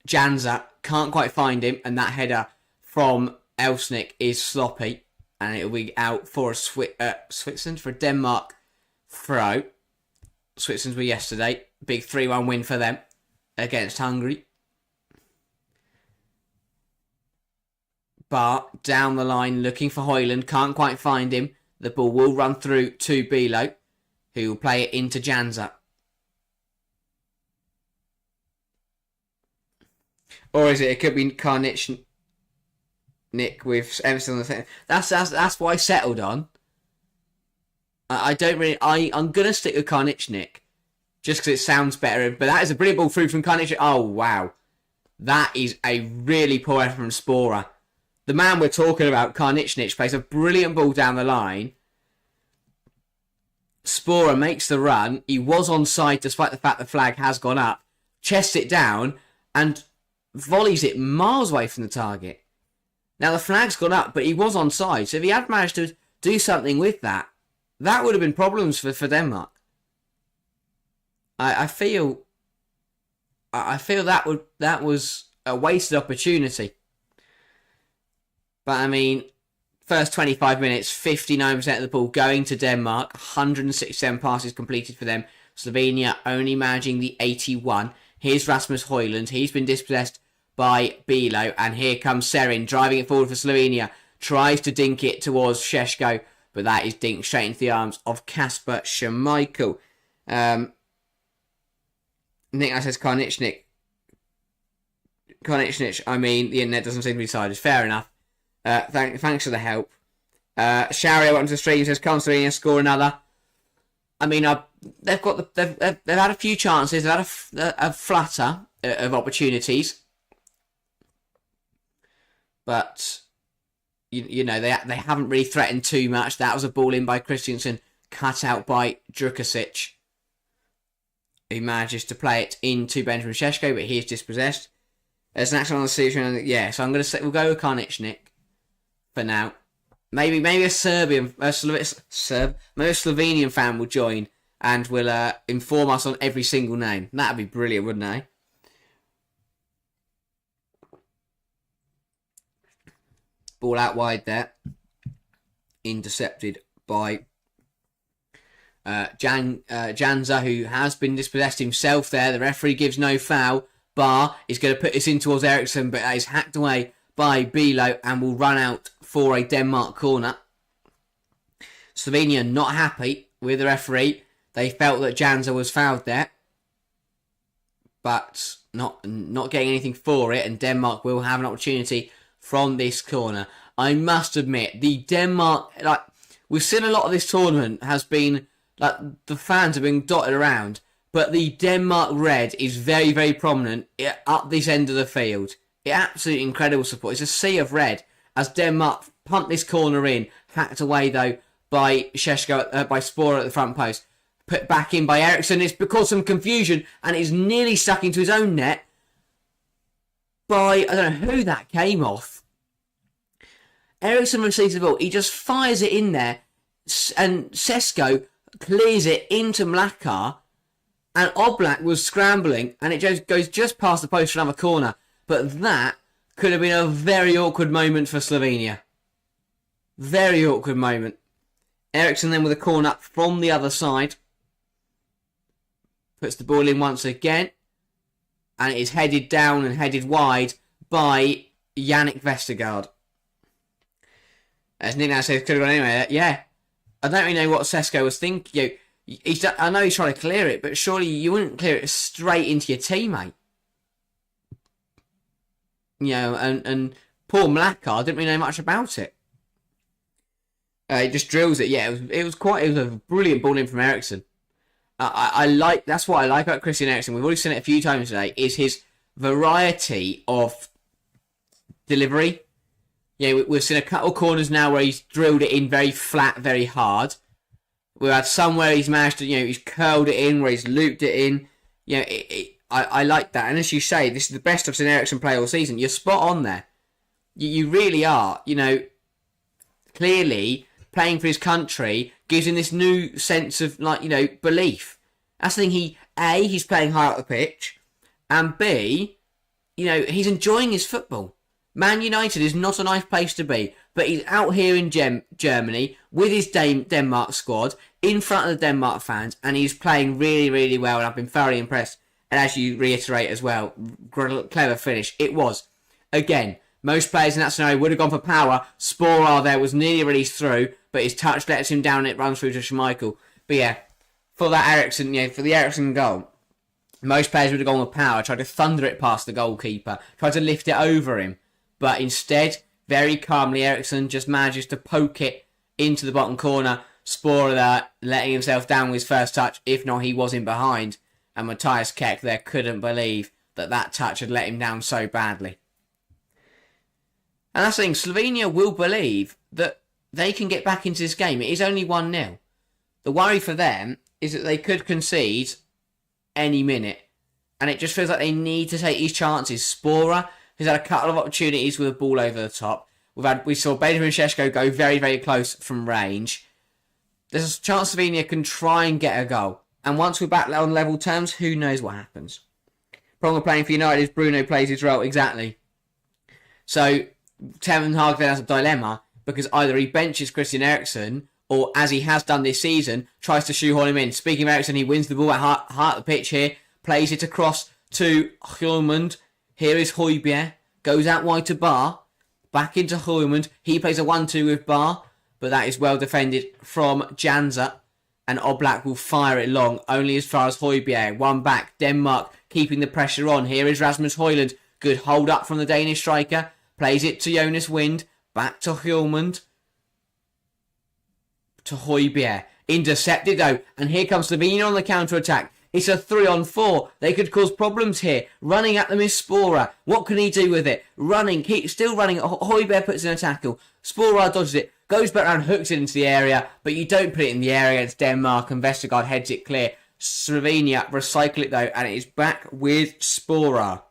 Janza. Can't quite find him. And that header from Elsnik is sloppy. And it'll be out for Switzerland, for a Denmark throw. Switzerland were yesterday. Big 3-1 win for them against Hungary. Bart down the line looking for Højlund. Can't quite find him. The ball will run through to Bilo, who will play it into Janza. Or is it? It could be Karnich Nick with emphasis on the thing. That's what I settled on. I don't really. I'm gonna stick with Karnichnik just because it sounds better. But that is a brilliant ball through from Karnichnik. Oh wow, that is a really poor effort from Spora. The man we're talking about, Karnichnik, plays a brilliant ball down the line. Spora makes the run. He was onside despite the fact the flag has gone up. Chests it down and volleys it miles away from the target. Now the flag's gone up, but he was onside. So if he had managed to do something with that, that would have been problems for Denmark. I feel that was a wasted opportunity. But I mean, first 25 minutes, 59% of the ball going to Denmark, 167 passes completed for them. Slovenia only managing the 81. Here's Rasmus Højlund. He's been dispossessed by Bilo, and here comes Serin driving it forward for Slovenia. Tries to dink it towards Sesko, but that is dinked straight into the arms of Kasper Schmeichel. Nick says Karnichnik. I mean, the internet doesn't seem to be decided. Fair enough. Thanks for the help. Shario onto the stream says, "Can't Slovenia score another?" I mean, they've had a few chances. They've had a flutter of opportunities, but you know they haven't really threatened too much. That was a ball in by Christiansen, cut out by Drukasic, who manages to play it into Benjamin Sesko, but he is dispossessed. There's an action on the solution. Yeah, so I'm going to say we'll go with Karnichnik for now. Maybe a maybe a Slovenian fan will join and will inform us on every single name. That'd be brilliant, wouldn't it? Ball out wide there, intercepted by Janza, who has been dispossessed himself there. The referee gives no foul. Bar is going to put this in towards Eriksson, but that is hacked away by Bilo and will run out for a Denmark corner. Slovenia not happy with the referee. They felt that Janza was fouled there, but not getting anything for it, and Denmark will have an opportunity from this corner. I must admit, the Denmark, we've seen a lot of this tournament has been, the fans have been dotted around, but the Denmark red is very, very prominent up this end of the field. Absolutely incredible support. It's a sea of red as Denmark punt this corner in. Hacked away, though, by Sesko, by Spora at the front post. Put back in by Eriksson. It's caused some confusion and is nearly stuck into his own net by, I don't know who that came off. Eriksson receives the ball. He just fires it in there and Sesko clears it into Mlakar. And Oblak was scrambling, and it just goes just past the post for another corner. But that could have been a very awkward moment for Slovenia. Very awkward moment. Eriksson then with a corner from the other side. Puts the ball in once again. And it is headed down and headed wide by Yannick Vestergaard. As Nick now says, could have gone anywhere. Yeah. I don't really know what Sesko was thinking. I know he's trying to clear it, but surely you wouldn't clear it straight into your teammate. And poor Mlakar didn't really know much about it. He just drills it. Yeah, it was a brilliant ball in from Eriksson. That's what I like about Christian Eriksson. We've already seen it a few times today. Is his variety of delivery. Yeah, we've seen a couple of corners now where he's drilled it in very flat, very hard. We've had some where he's managed to, he's curled it in, where he's looped it in. I like that. And as you say, this is the best I've seen Eriksson play all season. You're spot on there. You really are. Clearly, playing for his country gives him this new sense of, belief. That's the thing. He's playing high up the pitch. And B, he's enjoying his football. Man United is not a nice place to be, but he's out here in Germany with his Denmark squad in front of the Denmark fans, and he's playing really, really well, and I've been thoroughly impressed. And as you reiterate as well, clever finish. It was. Again, most players in that scenario would have gone for power. Spora there was nearly released through, but his touch lets him down and it runs through to Schmeichel. But yeah, for that Eriksson, for the Eriksson goal, Most players would have gone with power, tried to thunder it past the goalkeeper, tried to lift it over him. But instead, very calmly, Eriksson just manages to poke it into the bottom corner. Spora letting himself down with his first touch. If not, he was in behind. And Matthias Keck there couldn't believe that touch had let him down so badly. And that's the thing, Slovenia will believe that they can get back into this game. It is only 1-0. The worry for them is that they could concede any minute. And it just feels like they need to take these chances. Spora has had a couple of opportunities with a ball over the top. We saw Benjamin Sesko go very, very close from range. There's a chance Slovenia can try and get a goal. And once we're back on level terms, who knows what happens. Problem with playing for United is Bruno plays his role exactly. So Ten Hag then has a dilemma because either he benches Christian Eriksen or, as he has done this season, tries to shoehorn him in. Speaking of Eriksen, he wins the ball at heart of the pitch here, plays it across to Hjulmand. Here is Højbjerg, goes out wide to Bar, back into Hjulmand. He plays a 1-2 with Bar, but that is well defended from Janza, and Oblak will fire it long, only as far as Højbjerg. One back, Denmark keeping the pressure on. Here is Rasmus Højlund, good hold up from the Danish striker, plays it to Jonas Wind, back to Hjulmand, to Højbjerg. Intercepted though, and here comes Slovenia on the counter-attack. It's a 3-on-4. They could cause problems here. Running at them is Spora. What can he do with it? Running, still running. Højbjerg puts in a tackle. Spora dodges it, goes back around, hooks it into the area, but you don't put it in the area against Denmark, and Vestergaard heads it clear. Slovenia recycle it though, and it is back with Spora.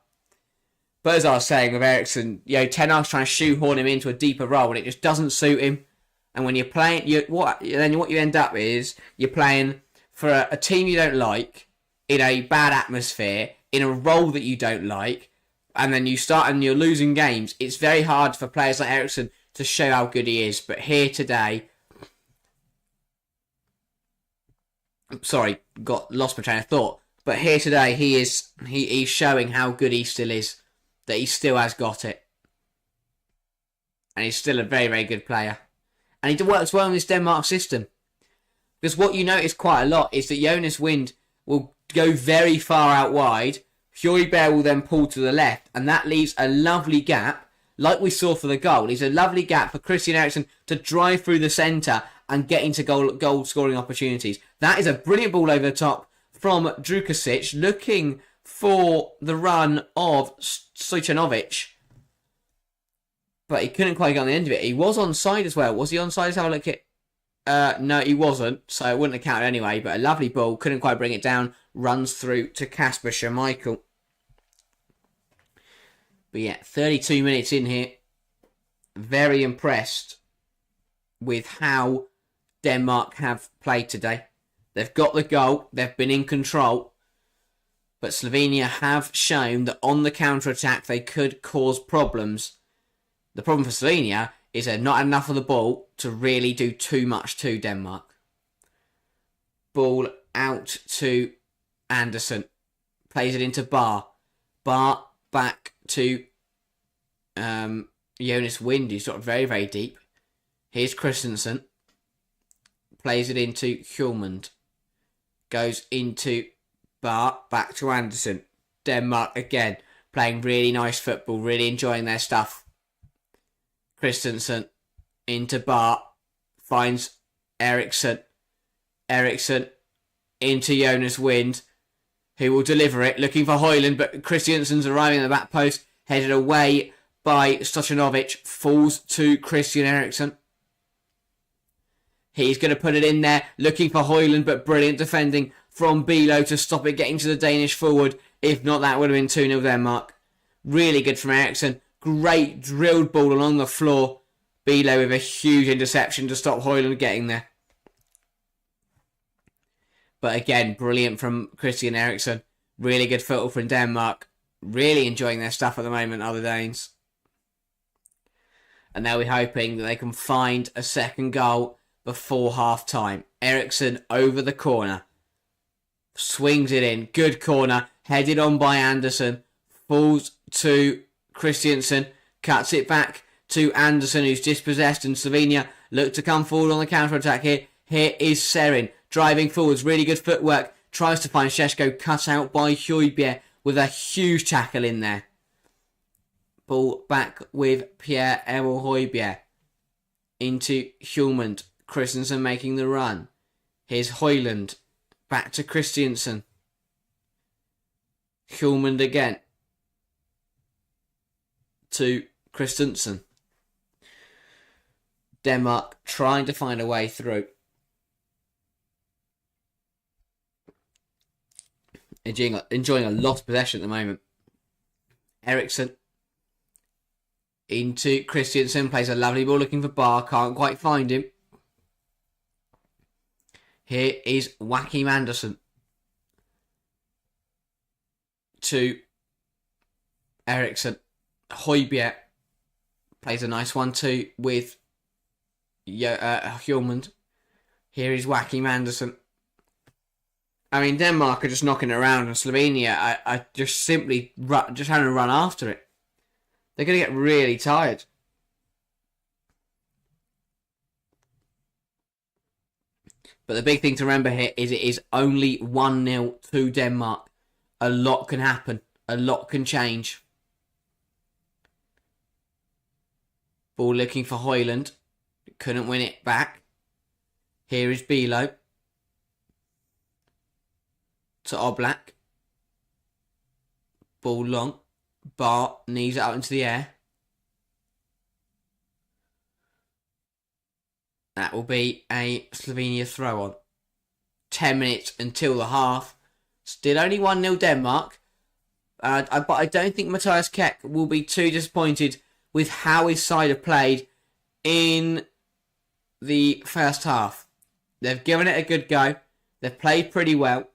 But as I was saying with Eriksson, Ten Hag's trying to shoehorn him into a deeper role, and it just doesn't suit him. And when you're playing, what you end up is you're playing for a team you don't like, in a bad atmosphere, in a role that you don't like, and then you start and you're losing games. It's very hard for players like Eriksson to show how good he is. But here today, lost my train of thought. But here today, he's showing how good he still is, that he still has got it, and he's still a very, very good player. And he works well in this Denmark system. Because what you notice quite a lot is that Jonas Wind will go very far out wide. Højbjerg will then pull to the left. And that leaves a lovely gap, like we saw for the goal. It's a lovely gap for Christian Eriksen to drive through the centre and get into goal scoring opportunities. That is a brilliant ball over the top from Drukasic, looking for the run of Stojanovic. But he couldn't quite get on the end of it. He was onside as well. Was he onside? Let's have a look at. No, he wasn't. So it wouldn't have counted anyway. But a lovely ball. Couldn't quite bring it down. Runs through to Kasper Schmeichel. But yeah, 32 minutes in here. Very impressed with how Denmark have played today. They've got the goal. They've been in control. But Slovenia have shown that on the counter-attack they could cause problems. The problem for Slovenia is they're not had enough of the ball to really do too much to Denmark. Ball out to Anderson. Plays it into Bar. Bar back to Jonas Wind, who's sort of very, very deep. Here's Christensen. Plays it into Hjulmand. Goes into Bar. Back to Anderson. Denmark again. Playing really nice football. Really enjoying their stuff. Christensen into Bar, finds Eriksson. Eriksson into Jonas Wind, who will deliver it, looking for Højlund, but Christiansen's arriving at the back post, headed away by Stojanovic, falls to Christian Eriksen. He's going to put it in there, looking for Højlund, but brilliant defending from Bilo to stop it getting to the Danish forward. If not, that would have been 2-0 Denmark. Really good from Eriksen. Great drilled ball along the floor. Bilo with a huge interception to stop Højlund getting there. But again, brilliant from Christian Eriksen. Really good football from Denmark. Really enjoying their stuff at the moment, are the Danes. And they'll be hoping that they can find a second goal before half time. Eriksen over the corner. Swings it in. Good corner. Headed on by Anderson. Falls to Christiansen, cuts it back to Anderson, who's dispossessed, and Slovenia look to come forward on the counter-attack here. Here is Serin, driving forwards, really good footwork, tries to find Sesko, cut out by Højbjerg with a huge tackle in there. Ball back with Pierre-Emil Højbjerg into Hjulmand. Christensen making the run. Here's Højlund. Back to Christiansen. Hjulmand again. To Christensen. Denmark trying to find a way through. Enjoying a lot of possession at the moment. Eriksson into Christiansen. Plays a lovely ball looking for Barr. Can't quite find him. Here is Joachim Andersen. To Eriksson. Højbjerg plays a nice 1-2 with Hjulmand. Here is Joachim Andersen. I mean, Denmark are just knocking it around, and Slovenia are just simply just having to run after it. They're going to get really tired. But the big thing to remember here is it is only 1-0 to Denmark. A lot can happen. A lot can change. Ball looking for Højlund. Couldn't win it back. Here is Bilo. To Oblak. Ball long. Barr knees it out into the air. That will be a Slovenia throw on. 10 minutes until the half. Still only 1-0 Denmark. But I don't think Matthias Keck will be too disappointed with how his side have played in the first half. They've given it a good go. They've played pretty well.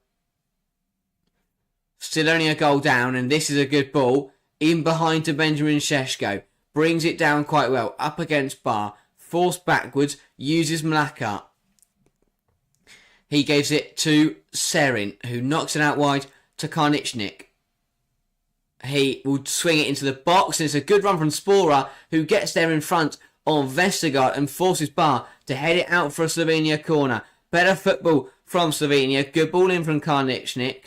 Still only a goal down, and this is a good ball. In behind to Benjamin Sesko. Brings it down quite well. Up against Barr. Forced backwards. Uses Mlaka. He gives it to Serin, who knocks it out wide to Karnichnik. He will swing it into the box, and it's a good run from Spora, who gets there in front of Vestergaard and forces Barr to head it out for a Slovenia corner. Better football from Slovenia. Good ball in from Karnichnik.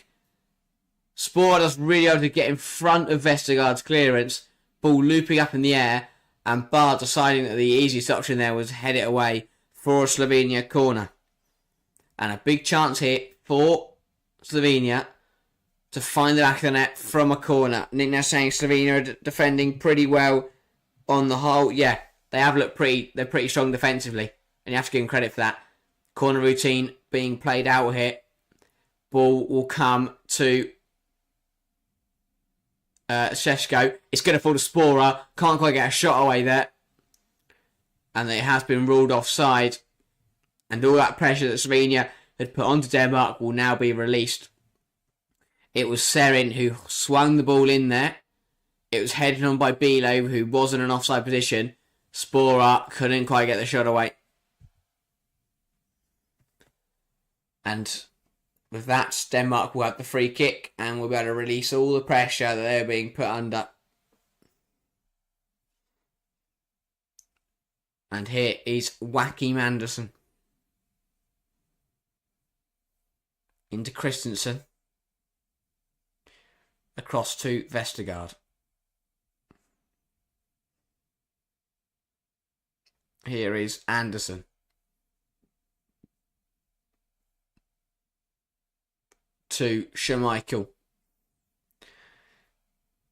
Spora does really able to get in front of Vestergaard's clearance. Ball looping up in the air, and Barr deciding that the easiest option there was head it away for a Slovenia corner. And a big chance here for Slovenia to find the back of the net from a corner. Nick now saying Slovenia are defending pretty well on the whole. Yeah, they have looked they're pretty strong defensively, and you have to give them credit for that. Corner routine being played out here. Ball will come to Sesko. It's going to fall to Spora. Can't quite get a shot away there. And it has been ruled offside. And all that pressure that Slovenia had put onto Denmark will now be released. It was Serin who swung the ball in there. It was headed on by Bilo, who was in an offside position. Spora couldn't quite get the shot away. And with that, Denmark will have the free kick and will be able to release all the pressure that they're being put under. And here is Joachim Andersen. Into Christensen. Across to Vestergaard. Here is Andersen. To Schmeichel.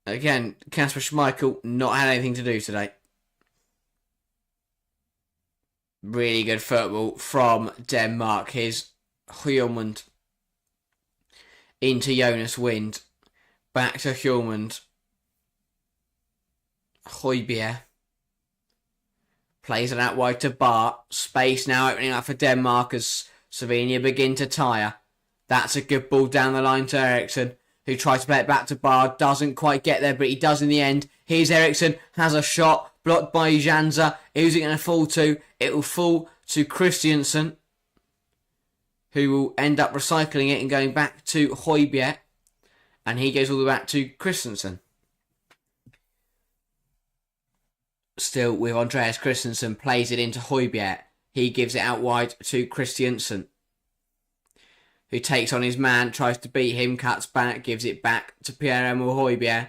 Again, Kasper Schmeichel not had anything to do today. Really good football from Denmark. Here's Hjulmand. Into Jonas Wind. Back to Hjulmand. Højbjerg. Plays it out wide to Barr. Space now opening up for Denmark as Slovenia begin to tire. That's a good ball down the line to Eriksson, who tries to play it back to Barr. Doesn't quite get there, but he does in the end. Here's Eriksson. Has a shot. Blocked by Janza. Who's it going to fall to? It will fall to Christiansen, who will end up recycling it and going back to Højbjerg. And he goes all the way back to Christensen. Still with Andreas Christensen, plays it into Højbjerg. He gives it out wide to Christiansen, who takes on his man, tries to beat him, cuts back, gives it back to Pierre-Emile Højbjerg.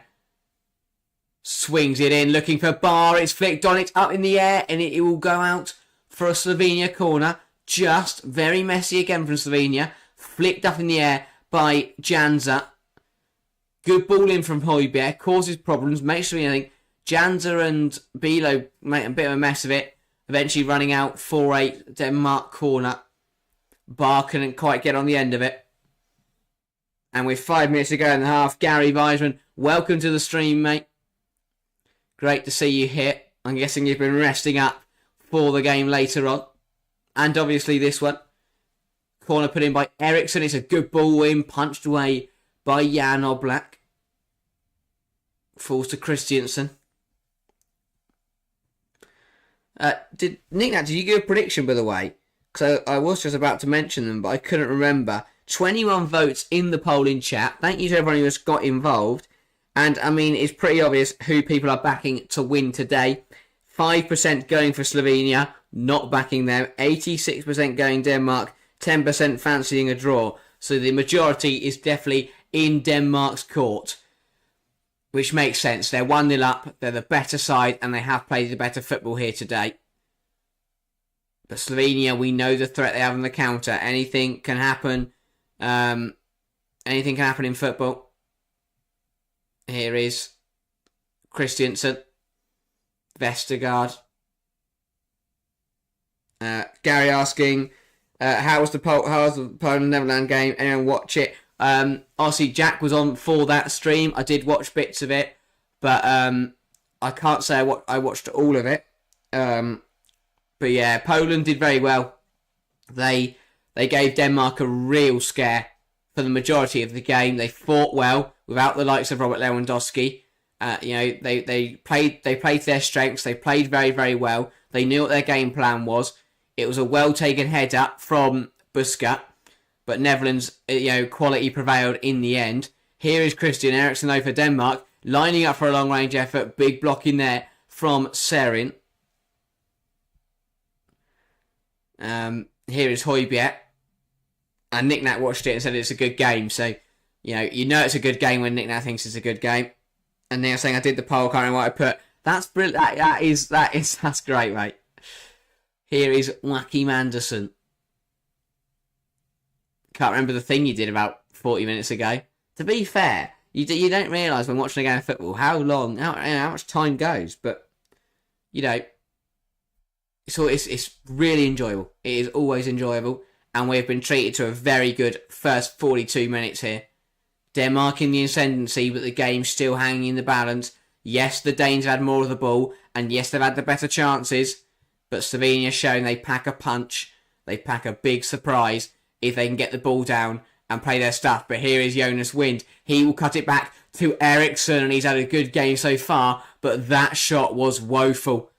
Swings it in, looking for Bar. It's flicked on, it's up in the air, and it will go out for a Slovenia corner. Just very messy again from Slovenia. Flicked up in the air by Janza. Good ball in from Højbjerg. Causes problems. Makes Slovenia think Janza and Bilo make a bit of a mess of it. Eventually running out 4-8 Denmark corner. Bar couldn't quite get on the end of it. And with 5 minutes to go in the half, Gary Weisman, welcome to the stream, mate. Great to see you here. I'm guessing you've been resting up for the game later on. And obviously this one. Corner put in by Eriksson. It's a good ball in. Punched away by Jan Oblak. Falls to Christiansen. Did you give a prediction, by the way? Because I was just about to mention them, but I couldn't remember. 21 votes in the polling chat. Thank you to everyone who has got involved. And, I mean, it's pretty obvious who people are backing to win today. 5% going for Slovenia, not backing them. 86% going Denmark. 10% fancying a draw. So the majority is definitely in Denmark's court. Which makes sense. They're 1-0 up. They're the better side. And they have played the better football here today. But Slovenia, we know the threat they have on the counter. Anything can happen. Anything can happen in football. Here is Christiansen, Vestergaard. Gary asking, how was the Poland-Netherlands game? Anyone watch it? Obviously, Jack was on for that stream. I did watch bits of it, but I can't say I watched all of it. But yeah, Poland did very well. They gave Denmark a real scare for the majority of the game. They fought well without the likes of Robert Lewandowski. They played to their strengths. They played very, very well. They knew what their game plan was. It was a well taken head up from Busquets, but Netherlands, quality prevailed in the end. Here is Christian Eriksen though for Denmark, lining up for a long range effort. Big block in there from Serin. Here is Højbjerg. And Nick Nat watched it and said it's a good game. So, you know it's a good game when Nick Nat thinks it's a good game. And they're saying I did the poll, can't remember what I put. That's brilliant. That's great, mate. Here is Joachim Andersen. Can't remember the thing you did about 40 minutes ago. To be fair, you don't realise when watching a game of football how much time goes. But, it's really enjoyable. It is always enjoyable. And we've been treated to a very good first 42 minutes here. Denmark in the ascendancy, but the game's still hanging in the balance. Yes, the Danes have had more of the ball, and yes, they've had the better chances, but Slovenia showing they pack a punch, they pack a big surprise if they can get the ball down and play their stuff. But here is Jonas Wind. He will cut it back to Eriksson, and he's had a good game so far, but that shot was woeful.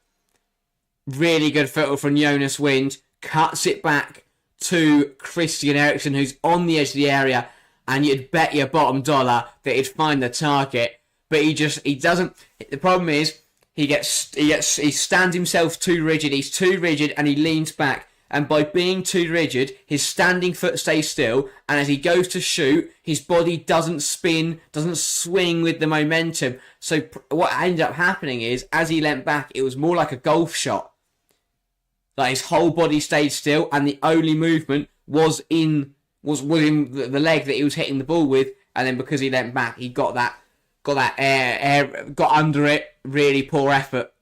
Really good football from Jonas Wind. Cuts it back to Christian Eriksen, who's on the edge of the area, and you'd bet your bottom dollar that he'd find the target, but he doesn't. The problem is he stands himself too rigid. He's too rigid, and he leans back. And by being too rigid, his standing foot stays still, and as he goes to shoot, his body doesn't spin, doesn't swing with the momentum. So what ended up happening is, as he leant back, it was more like a golf shot. Like his whole body stayed still, and the only movement was in the leg that he was hitting the ball with, and then because he leant back, he got under it. Really poor effort,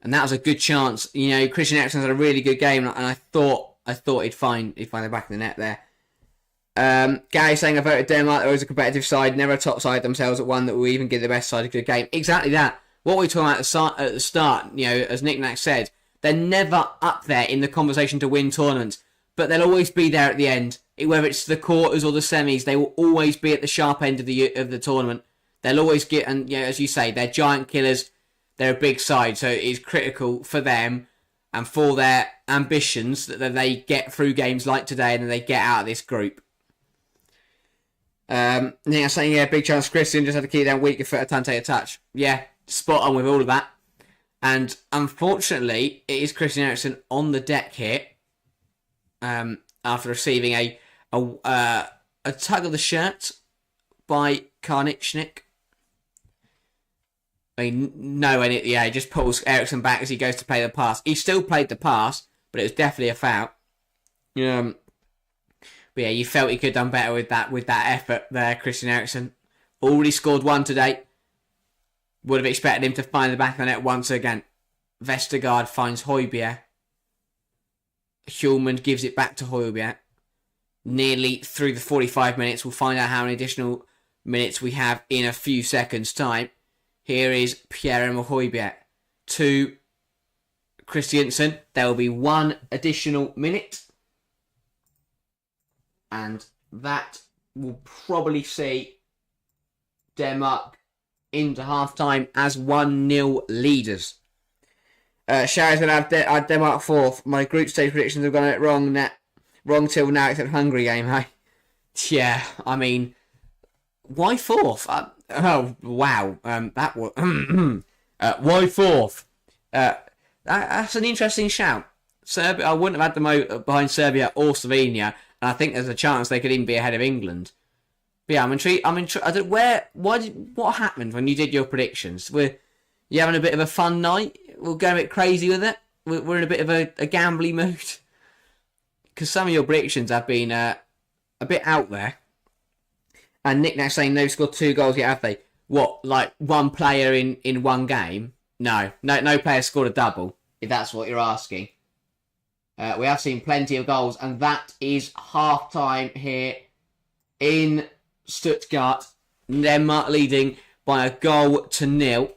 and that was a good chance. Christian Eriksen had a really good game, and I thought he'd find the back of the net there. Gary saying I voted Denmark. They're always a competitive side, never a top side themselves, at one that will even give the best side a good game. Exactly that. What we were talking about at the start, as Nick Nack said, they're never up there in the conversation to win tournaments, but they'll always be there at the end. Whether it's the quarters or the semis, they will always be at the sharp end of the tournament. They'll always get, and as you say, they're giant killers. They're a big side, so it is critical for them and for their ambitions that they get through games like today and then they get out of this group. Saying, big chance Christian just had to keep down weaker foot, a take a touch. Yeah, spot on with all of that. And unfortunately, it is Christian Eriksen on the deck here after receiving a tug of the shirt by Karnichnik. I mean, no, and he just pulls Eriksson back as he goes to play the pass. He still played the pass, but it was definitely a foul. But yeah, you felt he could have done better with that effort there, Christian Eriksson. Already scored one today. Would have expected him to find the back of the net once again. Vestergaard finds Højbjerg. Hjulmand gives it back to Højbjerg. Nearly through the 45 minutes. We'll find out how many additional minutes we have in a few seconds' time. Here is Pierre-Emil Højbjerg to Christiansen. There will be one additional minute. And that will probably see Denmark into half-time as 1-0 leaders. Sharry's going to have Denmark fourth. My group stage predictions have gone it wrong till now, except Hungary game, hey? Yeah, I mean, why fourth? Oh, wow. That was... why fourth? That's an interesting shout. Serbia, I wouldn't have had them behind Serbia or Slovenia, and I think there's a chance they could even be ahead of England. But yeah, I'm intrigued. I don't, what happened when you did your predictions? Were you having a bit of a fun night? We'll go a bit crazy with it. We're in a bit of a gambly mood. Because some of your predictions have been a bit out there. And Nick now saying they've scored 2 goals yet, have they? What, like one player in one game? No player scored a double, if that's what you're asking. We have seen plenty of goals, and that is half-time here in Stuttgart. Denmark leading by 1-0.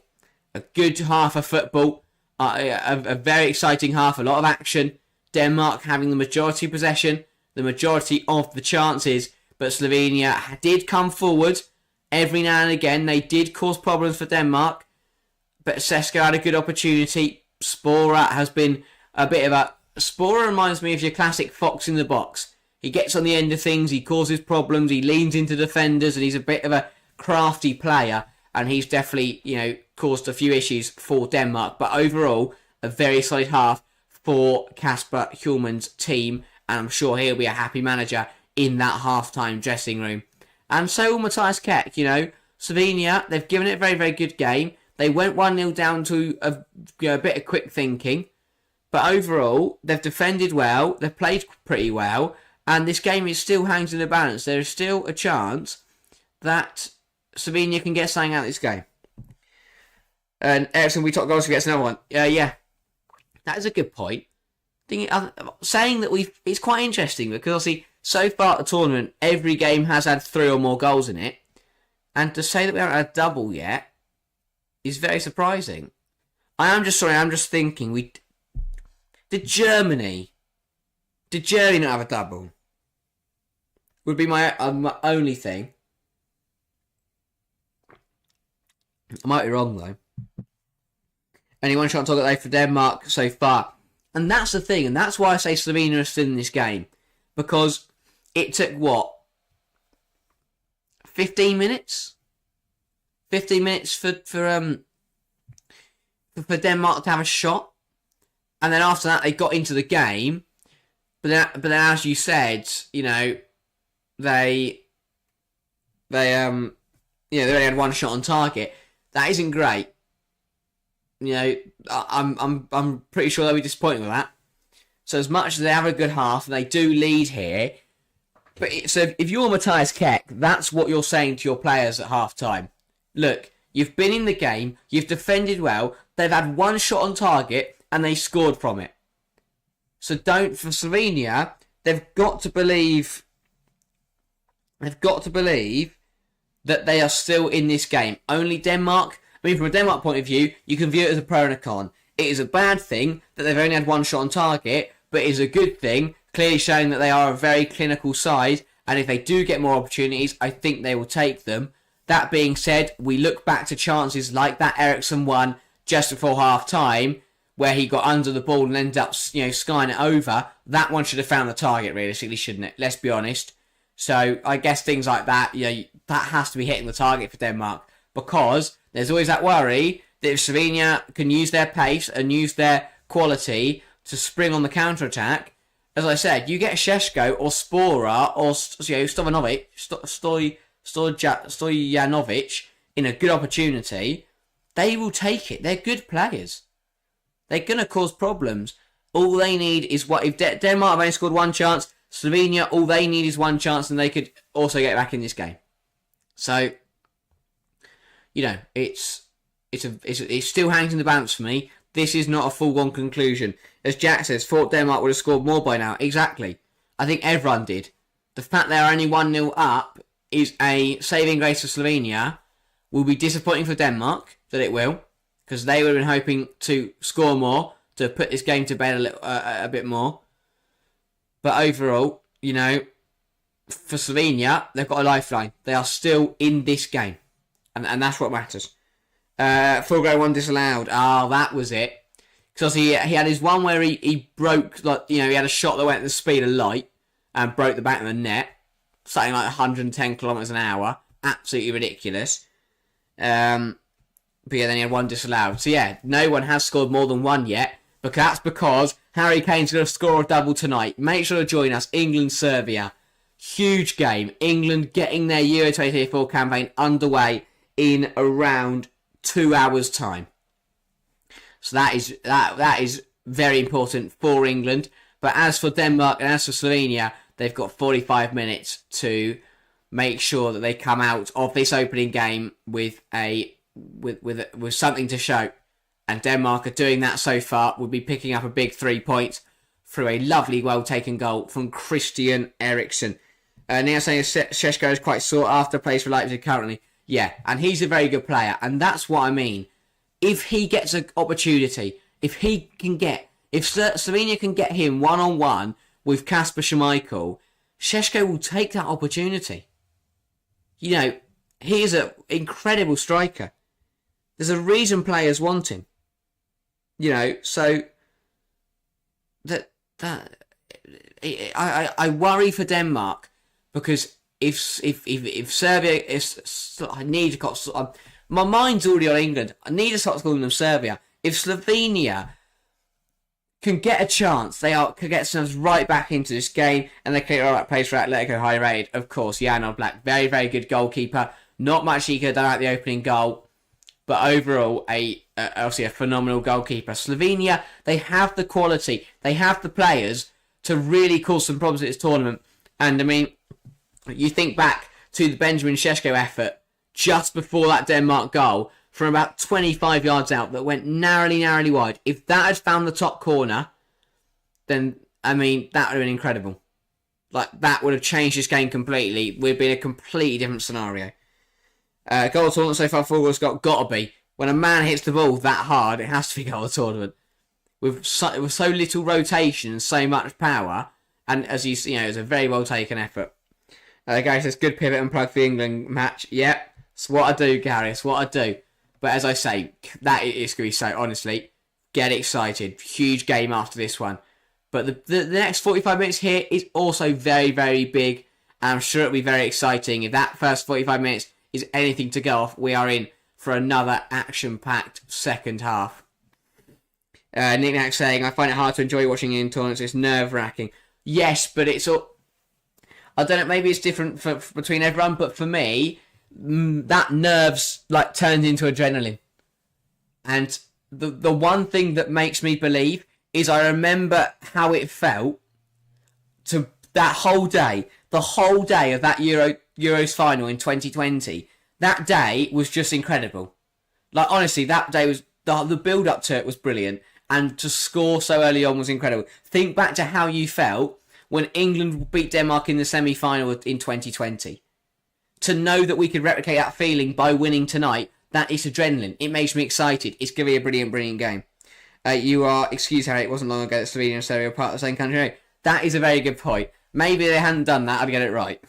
A good half of football. A very exciting half. A lot of action. Denmark having the majority possession. The majority of the chances. But Slovenia did come forward. Every now and again, they did cause problems for Denmark. But Sesko had a good opportunity. Spora has been a bit of a... Spora reminds me of your classic fox in the box. He gets on the end of things, he causes problems, he leans into defenders, and he's a bit of a crafty player. And he's definitely, caused a few issues for Denmark. But overall, a very solid half for Kasper Hjulmand's team. And I'm sure he'll be a happy manager in that half-time dressing room. And so will Matthias Keck, Slovenia, they've given it a very, very good game. They went 1-0 down to a bit of quick thinking. But overall, they've defended well, they've played pretty well, and this game is still hangs in the balance. There is still a chance that Slovenia can get something out of this game. And Eriksson, we talk goals, he gets another one. Yeah, that is a good point. Saying that it's quite interesting because obviously so far at the tournament, every game has had 3 or more goals in it, and to say that we haven't had a double yet is very surprising. I'm just thinking Did Germany not have a double? Would be my only thing. I might be wrong though. Anyone trying to talk about for Denmark so far? And that's the thing, and that's why I say Slovenia is still in this game. Because it took, 15 minutes? 15 minutes for Denmark to have a shot. And then after that, they got into the game. But then as you said, they only had one shot on target. That isn't great. I'm pretty sure they'll be disappointed with that. So as much as they have a good half, and they do lead here. So if you're Matthias Keck, that's what you're saying to your players at half time. Look, you've been in the game, you've defended well, they've had one shot on target, and they scored from it. So for Slovenia, they've got to believe that they are still in this game. Only Denmark, from a Denmark point of view, you can view it as a pro and a con. It is a bad thing that they've only had one shot on target, but it is a good thing, clearly showing that they are a very clinical side, and if they do get more opportunities, I think they will take them. That being said, we look back to chances like that Eriksson one just before half-time, where he got under the ball and ended up, skying it over. That one should have found the target, realistically, shouldn't it? Let's be honest. So I guess things like that, that has to be hitting the target for Denmark, because there's always that worry that if Slovenia can use their pace and use their quality to spring on the counter-attack, as I said, you get Sesko or Spora or Stojanovic in a good opportunity, they will take it. They're good players. They're going to cause problems. All they need is what if Denmark have only scored one chance, Slovenia, all they need is one chance, and they could also get back in this game. So, it still hangs in the balance for me. This is not a full-on conclusion. As Jack says, thought Denmark would have scored more by now. Exactly. I think everyone did. The fact they're only 1-0 up is a saving grace for Slovenia. Will be disappointing for Denmark, that it will, because they would have been hoping to score more, to put this game to bed a bit more. But overall, for Slovenia, they've got a lifeline. They are still in this game. And that's what matters. Full goal, one disallowed. Oh, that was it. Because he had his one where he broke, he had a shot that went at the speed of light and broke the back of the net. Something like 110 kilometres an hour. Absolutely ridiculous. But yeah, then he had one disallowed. So yeah, no one has scored more than one yet. But that's because Harry Kane's going to score a double tonight. Make sure to join us. England-Serbia. Huge game. England getting their Euro 2024 campaign underway in around 2 hours' time. So that is very important for England. But as for Denmark and as for Slovenia, they've got 45 minutes to make sure that they come out of this opening game with something to show. And Denmark are doing that so far. Will be picking up a big 3 points through a lovely, well-taken goal from Christian Eriksen. Now saying Sesko is quite sought after, plays for Leipzig currently. Yeah, and he's a very good player. And that's what I mean. If he gets an opportunity, if Slovenia can get him one-on-one with Kasper Schmeichel, Sesko will take that opportunity. He is an incredible striker. There's a reason players want him. So I worry for Denmark because if Serbia my mind's already on England. I need to start calling them Serbia. If Slovenia can get a chance, can get themselves right back into this game, and they clear all that place for Atletico high rated. Of course, Jan Oblak, very, very good goalkeeper. Not much he could have done at the opening goal, but overall, obviously a phenomenal goalkeeper. Slovenia, they have the quality, they have the players to really cause some problems at this tournament. And I mean, you think back to the Benjamin Sesko effort just before that Denmark goal from about 25 yards out that went narrowly wide. If that had found the top corner, then, I mean, that would have been incredible. That would have changed this game completely. It would have been a completely different scenario. Goal of the tournament so far, 4 goals got to be. When a man hits the ball that hard, it has to be goal of the tournament. With so little rotation and so much power, and as you see, it was a very well taken effort. Gary says, good pivot and plug for the England match. Yep, it's what I do, Gary. It's what I do. But as I say, that is going to be so, honestly, get excited. Huge game after this one. But the next 45 minutes here is also very, very big. And I'm sure it'll be very exciting. If that first 45 minutes is anything to go off, we are in for another action-packed second half. Nick Nack saying, I find it hard to enjoy watching in tournaments. It's nerve-wracking. Yes, but it's all... I don't know, maybe it's different between everyone, but for me, that nerves turned into adrenaline. And the one thing that makes me believe is I remember how it felt to that whole day, the whole day of that Euros final in 2020. That day was just incredible. Honestly, that day was the build up to it was brilliant, and to score so early on was incredible. Think back to how you felt when England beat Denmark in the semi-final in 2020. To know that we could replicate that feeling by winning tonight, that is adrenaline. It makes me excited. It's going to be a brilliant, brilliant game. Excuse Harry, it wasn't long ago that Slovenia and Serbia were part of the same country. That is a very good point. Maybe they hadn't done that, I'd get it right.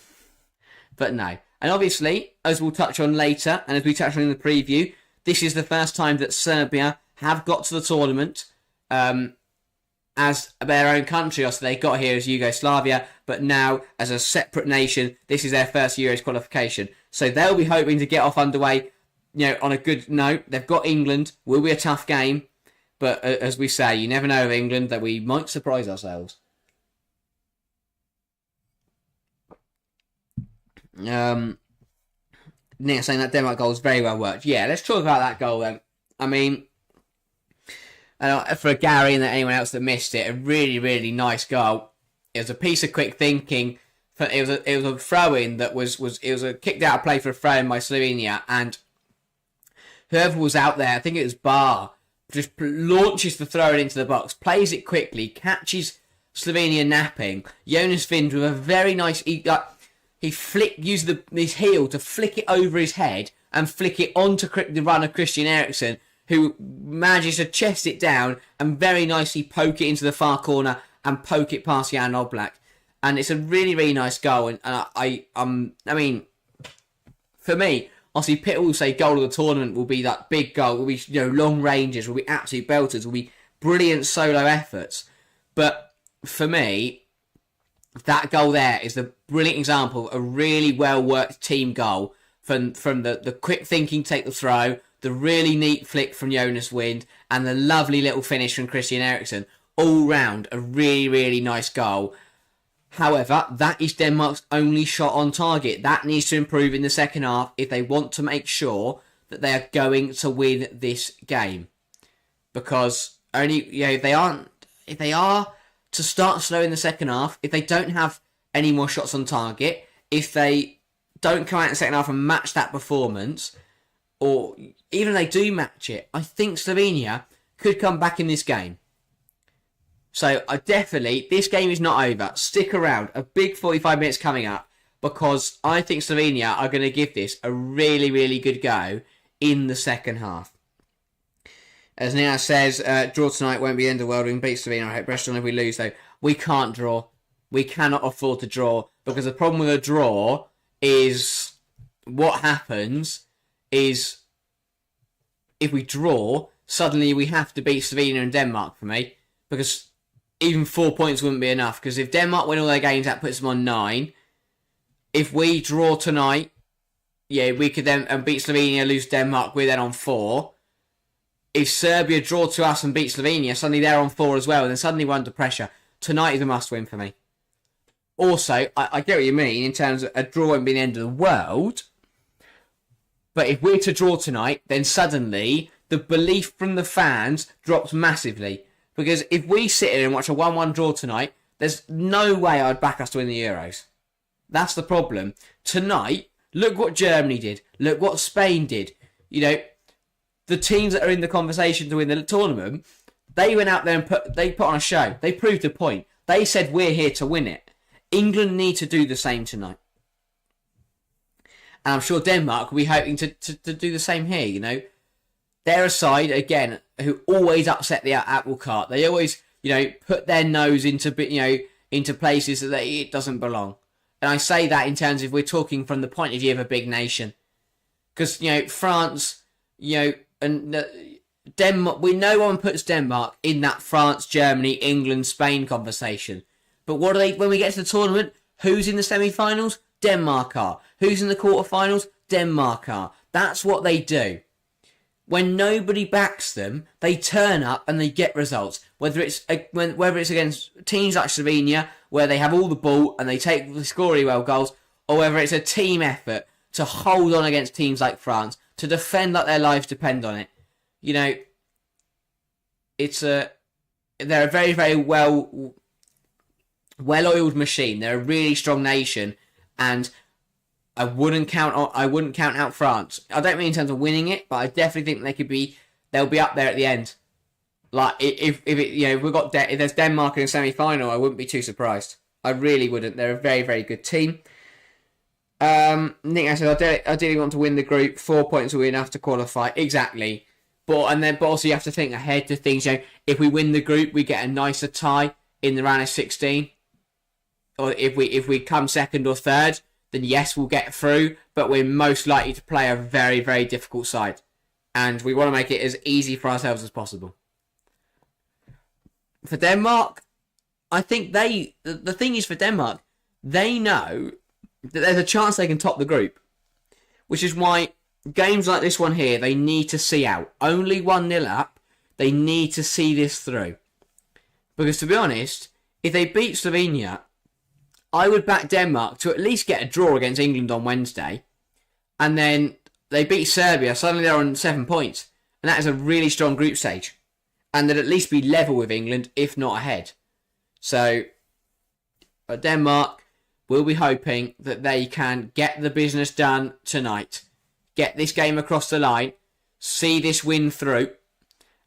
But no. And obviously, as we'll touch on later, and as we touched on in the preview, this is the first time that Serbia have got to the tournament as their own country. So they got here as Yugoslavia, but now as a separate nation, this is their first Euros qualification. So they'll be hoping to get off underway, on a good note. They've got England. Will be a tough game, but as we say, you never know with England that we might surprise ourselves. Nick saying that Denmark goal was very well worked. Yeah, let's talk about that goal then. I mean, for Gary and anyone else that missed it, a really, really nice goal. It was a piece of quick thinking. It was a throw-in that was a kicked out play for a throw-in by Slovenia, and whoever was out there, I think it was Barr, just launches the throw-in into the box, plays it quickly, catches Slovenia napping. Jonas Vind with a very nice... He used his heel to flick it over his head and flick it onto the runner Christian Eriksen, who manages to chest it down and very nicely poke it into the far corner and poke it past Jan Oblak. And it's a really, really nice goal. And I mean, for me, obviously, Pitt will say goal of the tournament will be that big goal, will be long ranges, will be absolute belters, will be brilliant solo efforts. But for me, that goal there is the brilliant example of a really well worked team goal from the quick thinking, take the throw, the really neat flick from Jonas Wind, and the lovely little finish from Christian Eriksen. All round, a really, really nice goal. However, that is Denmark's only shot on target. That needs to improve in the second half if they want to make sure that they are going to win this game. Because if they are to start slow in the second half, if they don't have any more shots on target, if they don't come out in the second half and match that performance, or even if they do match it, I think Slovenia could come back in this game. So this game is not over. Stick around. A big 45 minutes coming up, because I think Slovenia are going to give this a really, really good go in the second half. As Nia says, draw tonight won't be the end of the world. We can beat Slovenia. I hope Brestol, if we lose, though. We can't draw. We cannot afford to draw, because the problem with a draw is what happens is if we draw, suddenly we have to beat Slovenia and Denmark for me, because even 4 points wouldn't be enough, because if Denmark win all their games, that puts them on 9. If we draw tonight, we could then beat Slovenia, lose Denmark, we're then on 4. If Serbia draw to us and beat Slovenia, suddenly they're on 4 as well, and then suddenly we're under pressure. Tonight is a must-win for me. Also, I get what you mean in terms of a draw won't be the end of the world, but if we're to draw tonight, then suddenly the belief from the fans drops massively. Because if we sit here and watch a 1-1 draw tonight, there's no way I'd back us to win the Euros. That's the problem. Tonight, look what Germany did. Look what Spain did. The teams that are in the conversation to win the tournament, they went out there and put on a show. They proved a point. They said, we're here to win it. England need to do the same tonight. And I'm sure Denmark will be hoping to do the same here, They're a side, again, who always upset the apple cart. They always, put their nose into places that it doesn't belong. And I say that in terms of we're talking from the point of view of a big nation. Because, France, and Denmark, no one puts Denmark in that France, Germany, England, Spain conversation. But what do they, when we get to the tournament, who's in the semi-finals? Denmark are. Who's in the quarter-finals? Denmark are. That's what they do. When nobody backs them, they turn up and they get results. Whether it's against teams like Slovenia, where they have all the ball and they score really well goals, or whether it's a team effort to hold on against teams like France, to defend like their lives depend on it. They're a very, very well-oiled machine. They're a really strong nation, and I wouldn't count out France. I don't mean in terms of winning it, but I definitely think they'll be up there at the end. Like if there's Denmark in a semi-final, I wouldn't be too surprised. I really wouldn't. They're a very, very good team. Nick, I said I ideally want to win the group. 4 points will be enough to qualify. Exactly. But also you have to think ahead to things. If we win the group, we get a nicer tie in the round of 16. Or if we come second or third, then yes, we'll get through, but we're most likely to play a very, very difficult side. And we want to make it as easy for ourselves as possible. For Denmark, I think the thing is for Denmark, they know that there's a chance they can top the group. Which is why games like this one here, they need to see out. Only 1-0 up, they need to see this through. Because to be honest, if they beat Slovenia, I would back Denmark to at least get a draw against England on Wednesday. And then they beat Serbia. Suddenly they're on 7 points. And that is a really strong group stage. And they'd at least be level with England, if not ahead. So, Denmark will be hoping that they can get the business done tonight. Get this game across the line. See this win through.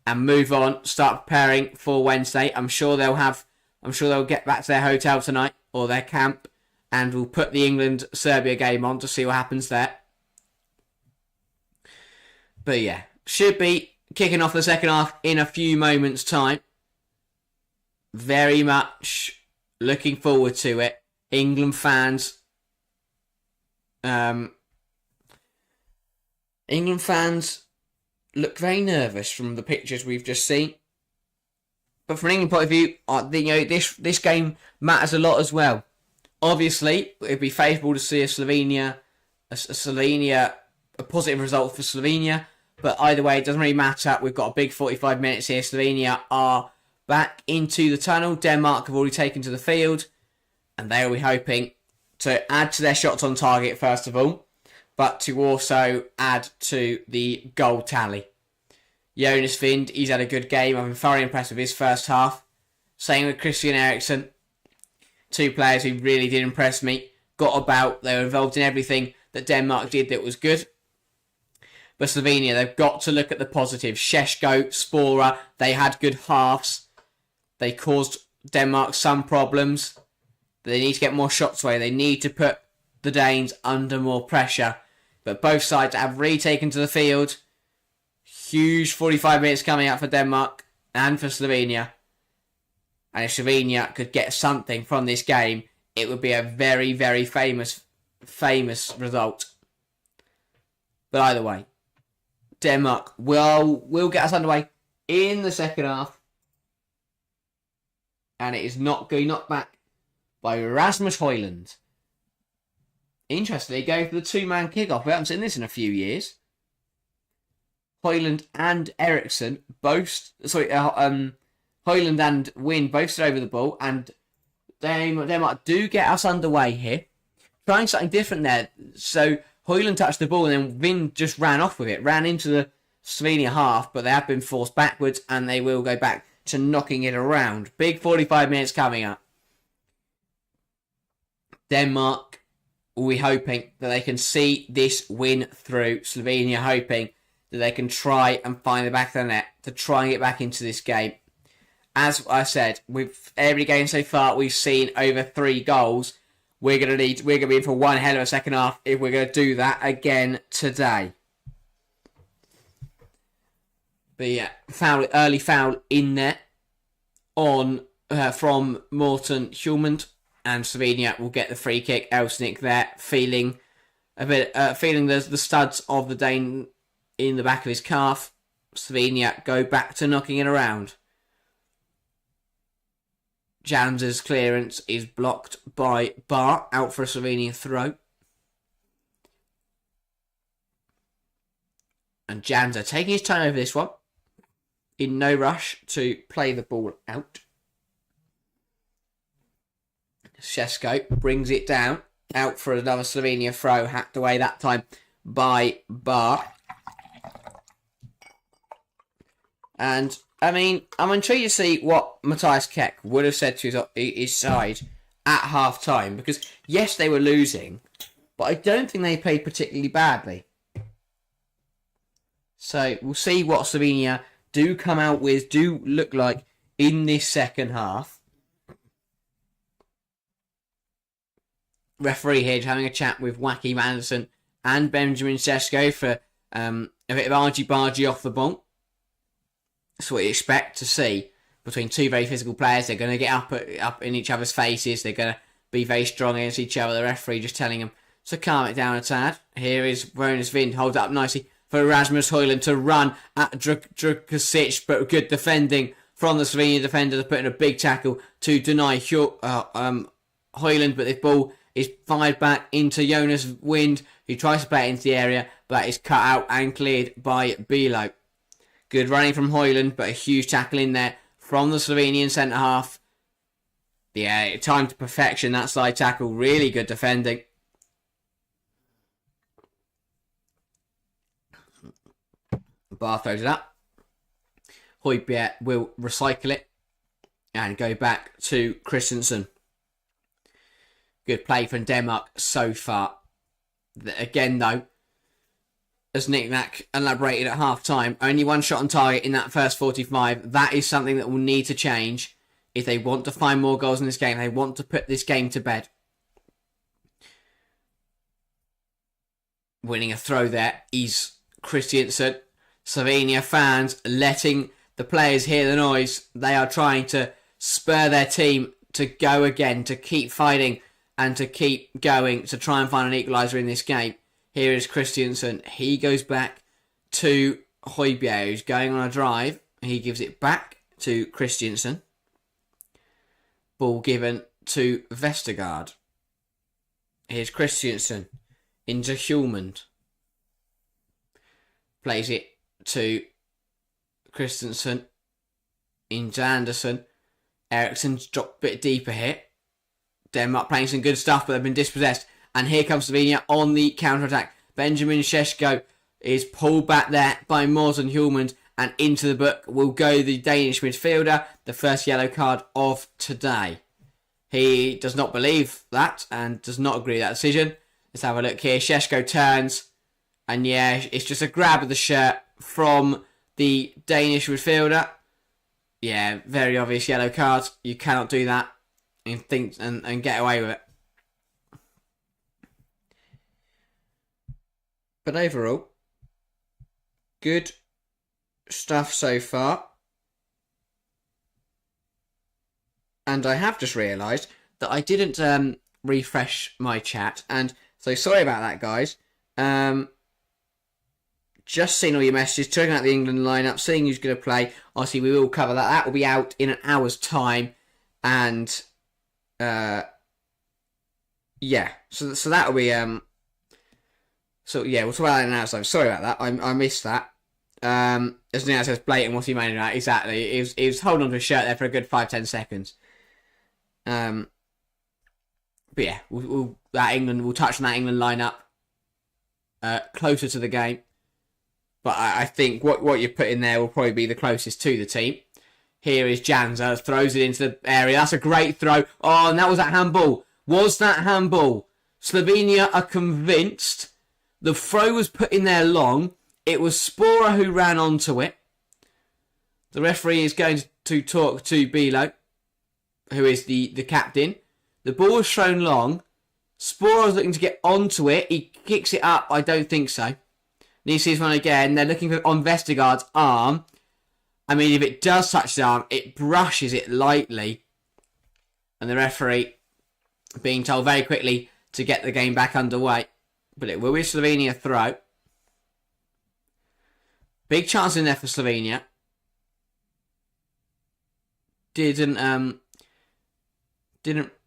And move on. Start preparing for Wednesday. I'm sure they'll get back to their hotel tonight. Or their camp. And we'll put the England-Serbia game on to see what happens there. But yeah, should be kicking off the second half in a few moments' time. Very much looking forward to it. England fans look very nervous from the pictures we've just seen. But from an England point of view, I think this game matters a lot as well. Obviously, it'd be favourable to see a positive result for Slovenia. But either way, it doesn't really matter. We've got a big 45 minutes here. Slovenia are back into the tunnel. Denmark have already taken to the field. And they will be hoping to add to their shots on target, first of all. But to also add to the goal tally. Jonas Wind, he's had a good game. I've been thoroughly impressed with his first half. Same with Christian Eriksen. 2 players who really did impress me. Got about. They were involved in everything that Denmark did that was good. But Slovenia, they've got to look at the positives. Sesko, Spora, they had good halves. They caused Denmark some problems. They need to get more shots away. They need to put the Danes under more pressure. But both sides have really taken to the field. Huge 45 minutes coming up for Denmark and for Slovenia. And if Slovenia could get something from this game, it would be a very, very famous result. But either way, Denmark will get us underway in the second half. And it is not going knocked back by Rasmus Højlund. Interestingly, going for the 2-man kickoff. We haven't seen this in a few years. Højlund and Eriksen Højlund and Wind both stood over the ball. And Denmark do get us underway here. Trying something different there. So Højlund touched the ball and then Wind just ran off with it. Ran into the Slovenia half, but they have been forced backwards and they will go back to knocking it around. Big 45 minutes coming up. Denmark will be hoping that they can see this win through. Slovenia hoping that they can try and find the back of the net to try and get back into this game. As I said, with every game so far, we've seen over 3 goals. We're gonna be in for one hell of a second half if we're gonna do that again today. But yeah, early foul in there on from Morten Hjulmand, and Slovenia will get the free kick. Elsnik there, feeling the studs of the Dane in the back of his calf. Slovenia go back to knocking it around. Jansa's clearance is blocked by Bar, out for a Slovenian throw. And Jansa taking his time over this one. In no rush to play the ball out. Sesko brings it down. Out for another Slovenia throw. Hacked away that time by Bar. And I mean, I'm intrigued to see what Matthias Keck would have said to his side at half time. Because, yes, they were losing, but I don't think they played particularly badly. So, we'll see what Slovenia do come out with, do look like in this second half. Referee here having a chat with Wacky Anderson and Benjamin Sesko for a bit of argy-bargy off the ball. That's what you expect to see between 2 very physical players. They're going to get up in each other's faces. They're going to be very strong against each other. The referee just telling them to calm it down a tad. Here is Jonas Wind, holds it up nicely for Rasmus Højlund to run at Drukasic, but good defending from the Slovenian defender to put in a big tackle to deny Højlund, but this ball is fired back into Jonas Wind, who tries to play it into the area, but is cut out and cleared by Bilo. Good running from Højlund, but a huge tackle in there from the Slovenian centre-half. Yeah, time to perfection, that side tackle. Really good defending. Bar throws it up. Højbjerg will recycle it and go back to Christensen. Good play from Denmark so far. Again, though, as Nick Nack elaborated at half-time, only one shot on target in that first 45. That is something that will need to change if they want to find more goals in this game. They want to put this game to bed. Winning a throw there is Christiansen. Slovenia fans letting the players hear the noise. They are trying to spur their team to go again, to keep fighting and to keep going, to try and find an equaliser in this game. Here is Christiansen. He goes back to Højbjerg, who's going on a drive. He gives it back to Christiansen. Ball given to Vestergaard. Here's Christiansen into Hjulmand. Plays it to Christensen into Andersen. Eriksen's dropped a bit deeper here. Denmark playing some good stuff, but they've been dispossessed. And here comes Slovenia on the counter-attack. Benjamin Sesko is pulled back there by Morten Hjulmand, and into the book will go the Danish midfielder, the first yellow card of today. He does not believe that and does not agree with that decision. Let's have a look here. Sesko turns, and yeah, it's just a grab of the shirt from the Danish midfielder. Yeah, very obvious yellow card. You cannot do that and get away with it. But overall, good stuff so far. And I have just realised that I didn't refresh my chat. And so sorry about that, guys. Just seeing all your messages, checking out the England lineup, seeing who's going to play. Obviously, we will cover that. That will be out in an hour's time. And yeah, so that will be so yeah, we'll talk about that in an hour's time. Sorry about that. I missed that. As Nick says, blatant. What's he meaning about? Exactly. He was holding onto his shirt there for a good 5-10 seconds. But yeah, we'll touch on that England lineup closer to the game. But I think what you put in there will probably be the closest to the team. Here is Janza, throws it into the area. That's a great throw. Oh, and that was that handball. Was that handball? Slovenia are convinced. The throw was put in there long. It was Spora who ran onto it. The referee is going to talk to Bilo, who is the captain. The ball was thrown long. Spora was looking to get onto it. He kicks it up. I don't think so. Needs to see this one again. They're looking for on Vestergaard's arm. I mean, if it does touch the arm, it brushes it lightly. And the referee being told very quickly to get the game back underway. But it will be a Slovenia throw. Big chance in there for Slovenia. Didn't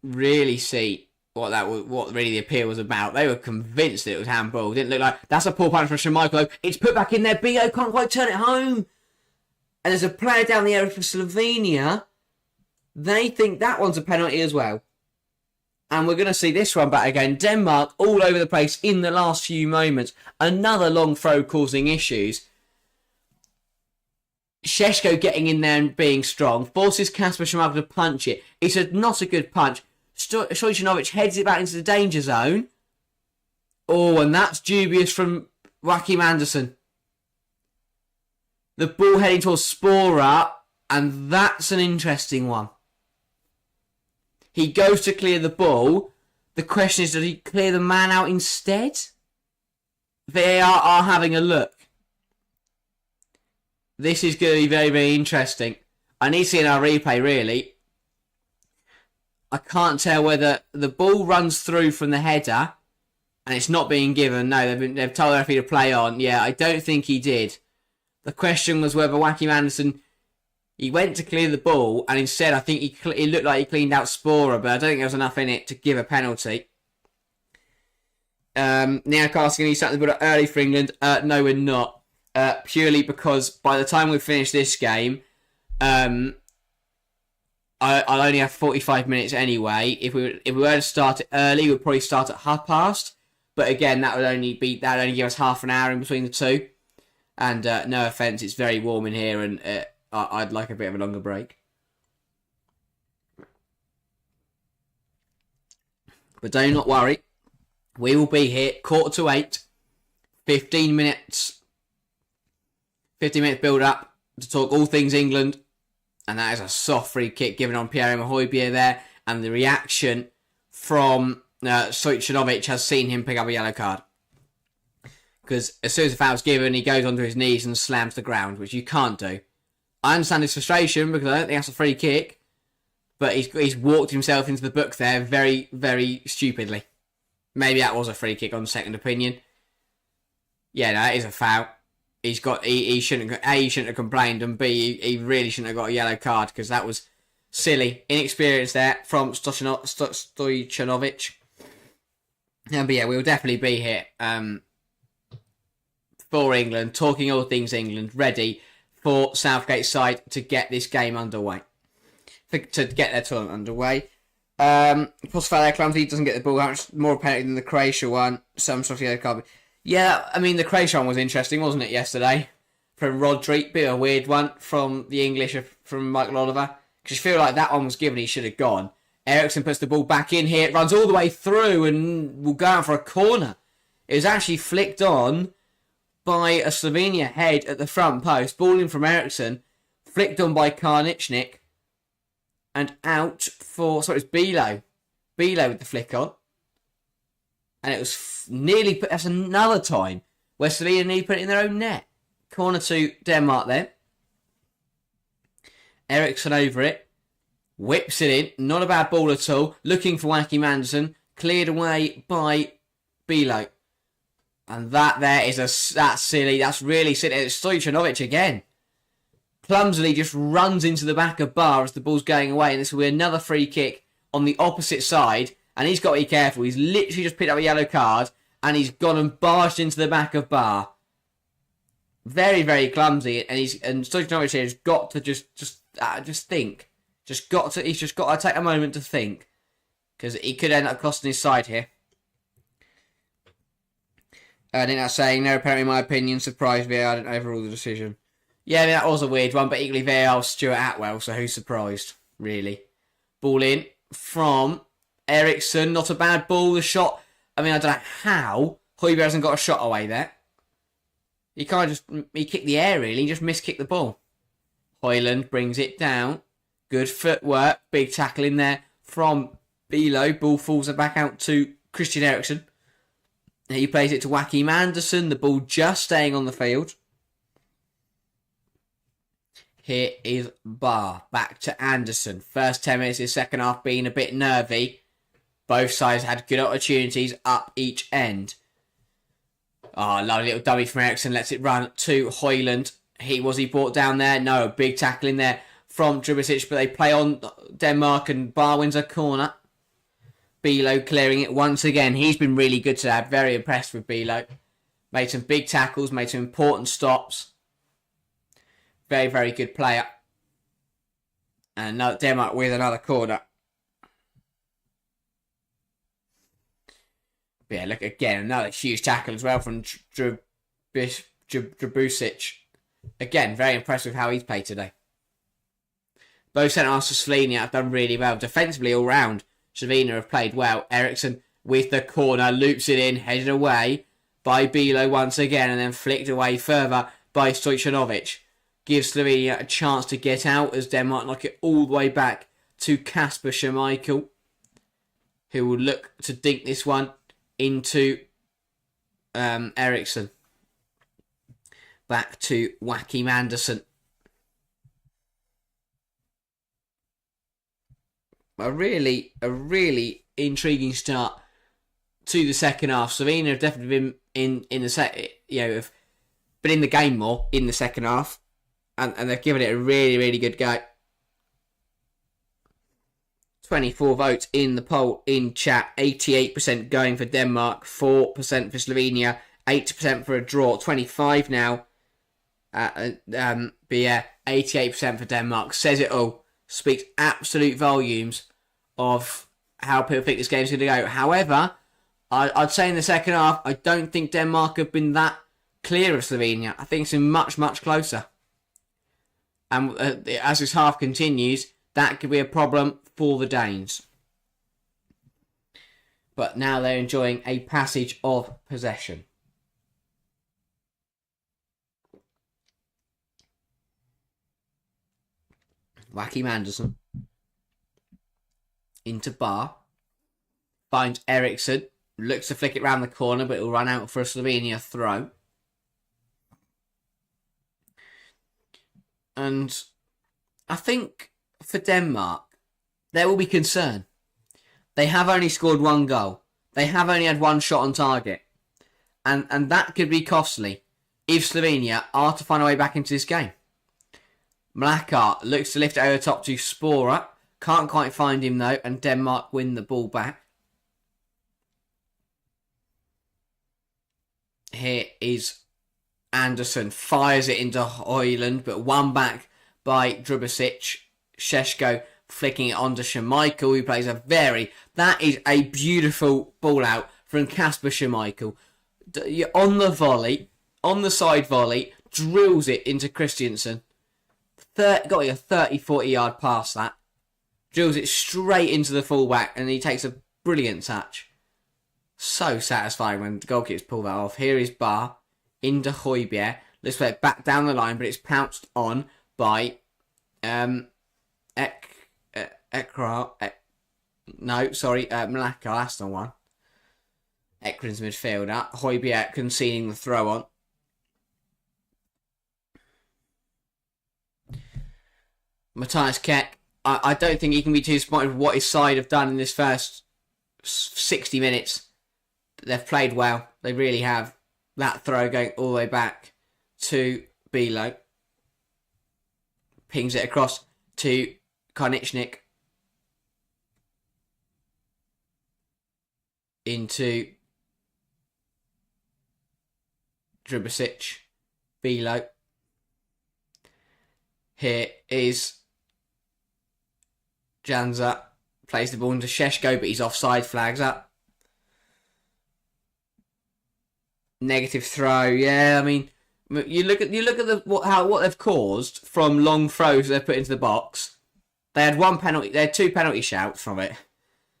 really see what really the appeal was about. They were convinced that it was handball. Didn't look like that's a poor punch from Schmeichel. It's put back in there. Bio can't quite turn it home. And there's a player down the area for Slovenia. They think that one's a penalty as well. And we're going to see this one back again. Denmark all over the place in the last few moments. Another long throw causing issues. Sesko getting in there and being strong. Forces Kasper Schmeichel to punch it. It's not a good punch. Stojanovic heads it back into the danger zone. Oh, and that's dubious from Joachim Andersen. The ball heading towards Spora, and that's an interesting one. He goes to clear the ball. The question is, does he clear the man out instead? They are having a look. This is going to be very, very interesting. I need to see in our replay, really. I can't tell whether the ball runs through from the header and it's not being given. No, they've told the referee to play on. Yeah, I don't think he did. The question was whether Joachim Andersen, he went to clear the ball and instead I think it looked like he cleaned out Spora, but I don't think there was enough in it to give a penalty. Now casting he's starting to put it early for England. No, we're not. Purely because by the time we finish this game, I'll only have 45 minutes anyway. If we were to start it early, we'd probably start at past. But again, that would only give us half an hour in between the two. And no offence, it's very warm in here, and I'd like a bit of a longer break. But do not worry, we will be here 7:45. 15 minutes build up to talk all things England. And that is a soft free kick given on Pierre Højbjerg there. And the reaction from Stojanovic has seen him pick up a yellow card. Because as soon as the foul's given, he goes onto his knees and slams the ground, which you can't do. I understand his frustration because I don't think that's a free kick. But he's walked himself into the book there very, very stupidly. Maybe that was a free kick on second opinion. Yeah, no, that is a foul. He shouldn't have complained, and B, he really shouldn't have got a yellow card because that was silly, inexperience there from Stojanovic. But yeah, we'll definitely be here for England, talking all things England, ready for Southgate's side to get this game underway, to get their tournament underway. Postfala clumsy, doesn't get the ball out, more penalty than the Croatia one. Some sort of yellow card. Yeah, I mean, the Croatia one was interesting, wasn't it, yesterday? From Rodri, bit of a weird one from the English, from Michael Oliver. Because you feel like that one was given, he should have gone. Ericsson puts the ball back in here, it runs all the way through and will go out for a corner. It was actually flicked on by a Slovenia head at the front post. Ball in from Ericsson, flicked on by Karničnik, and out for, sorry, it's Bilo. Bilo with the flick on. And it was nearly put, that's another time where Slovenia nearly put it in their own net. Corner to Denmark then. Ericsson over it. Whips it in. Not a bad ball at all. Looking for Wacky Manderson. Cleared away by Bilo. And that there is that's silly. That's really silly. It's Stojanovic again. Clumsily just runs into the back of bar as the ball's going away. And this will be another free kick on the opposite side. And he's got to be careful. He's literally just picked up a yellow card. And he's gone and barged into the back of bar. Very, very clumsy. And Stojanovic here has got to just think. He's just got to take a moment to think. Because he could end up costing his side here. I think that's saying, no penalty in my opinion, surprised me. I didn't overrule the decision. Yeah, I mean, that was a weird one, but equally VAR was Stuart Atwell, so who's surprised, really? Ball in from Ericsson, not a bad ball, the shot. I mean, I don't know how Højbjerg hasn't got a shot away there. He kicked the air really, he just miskicked the ball. Højlund brings it down. Good footwork, big tackle in there from Bilo. Ball falls back out to Christian Eriksen. He plays it to Wacky Manderson, the ball just staying on the field. Here is Bar, back to Anderson. First 10 minutes of the second half being a bit nervy. Both sides had good opportunities up each end. Oh, lovely little dummy from Ericsson. Lets it run to Højlund. Was he brought down there? No, big tackle in there from Dribicic, but they play on Denmark and Bar wins a corner. Bilo clearing it once again. He's been really good today. I'm very impressed with Bilo. Made some big tackles, made some important stops. Very, very good player. And now Denmark with another corner. But yeah, look again, another huge tackle as well from Dribicic. Again, very impressed with how he's played today. Both centre-halves for Slovenia have done really well. Defensively all round, Slovenia have played well. Ericsson with the corner, loops it in, headed away by Bilo once again, and then flicked away further by Stojanovic. Gives Slovenia a chance to get out as Denmark knock it all the way back to Kasper Schmeichel, who will look to dink this one into Ericsson. Back to Wacky Manderson. A really intriguing start to the second half. Slovenia have definitely been in the have been in the game more in the second half, and they've given it a really good go. 24 votes in the poll in chat. 88% going for Denmark, 4% for Slovenia, 8% for a draw. 25 now. But yeah, 88% for Denmark. Says it all. speaks absolute volumes of how people think this game's going to go. However, I'd say in the second half, I don't think Denmark have been that clear of Slovenia. I think it's been much, much closer. And as this half continues, that could be a problem for the Danes. But now they're enjoying a passage of possession. Joachim Andersen into Bar. Finds Eriksson. Looks to flick it round the corner, but it'll run out for a Slovenia throw. And I think for Denmark, there will be concern. They have only scored 1 goal. They have only had 1 shot on target. And that could be costly if Slovenia are to find a way back into this game. Mlakar looks to lift it over the top to Spora. Can't quite find him though, and Denmark win the ball back. Here is Anderson. Fires it into Højlund, but won back by Drubicic. Sesko flicking it onto Schmeichel, who plays that is a beautiful ball out from Kasper Schmeichel. On the volley, on the side volley, drills it into Christiansen. Got a 30-40 yard pass that. Drills it straight into the fullback, and he takes a brilliant touch. So satisfying when the goalkeeper's pull that off. Here is Bar into Højbjerg. Let's play it back down the line, but it's pounced on by Mlakar. That's the one. Ekren's midfielder. Højbjerg conceding the throw on. Matthias Keck, I don't think he can be too disappointed with what his side have done in this first 60 minutes. They've played well. They really have. That throw going all the way back to Bilo. Pings it across to Karnichnik. Into Drubicic. Bilo. Here is Janza. Plays the ball into Sesko, but he's offside, flags up. Negative throw, yeah. I mean, you look at what they've caused from long throws they've put into the box. They had 1 penalty. They had 2 penalty shouts from it,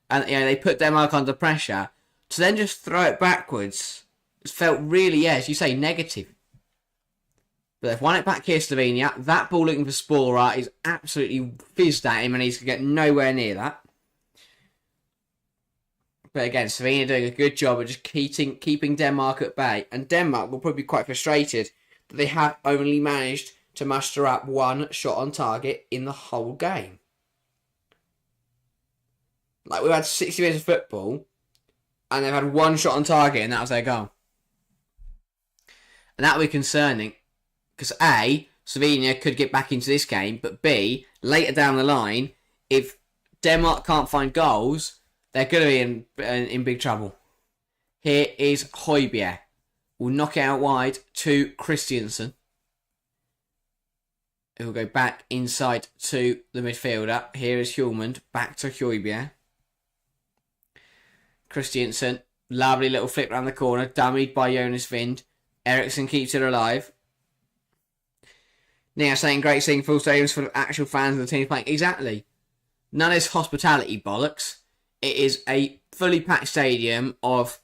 and they put Denmark under pressure. To then just throw it backwards, it felt really, as you say, negative. But they've won it back here, Slovenia. That ball looking for Spora is absolutely fizzed at him, and he's going to get nowhere near that. But again, Slovenia doing a good job of just keeping Denmark at bay. And Denmark will probably be quite frustrated that they have only managed to muster up 1 shot on target in the whole game. Like, we've had 60 minutes of football, and they've had 1 shot on target, and that was their goal. And that will be concerning, because A, Slovenia could get back into this game, but B, later down the line, if Denmark can't find goals, they're going to be in big trouble. Here is Højbjerg. Will knock it out wide to Christiansen. It will go back inside to the midfielder. Here is Hjulmand. Back to Højbjerg. Christiansen. Lovely little flip around the corner. Dummied by Jonas Vind. Eriksson keeps it alive. Now saying great seeing full stadiums full of actual fans of the team playing. Exactly. None of this hospitality bollocks. It is a fully packed stadium of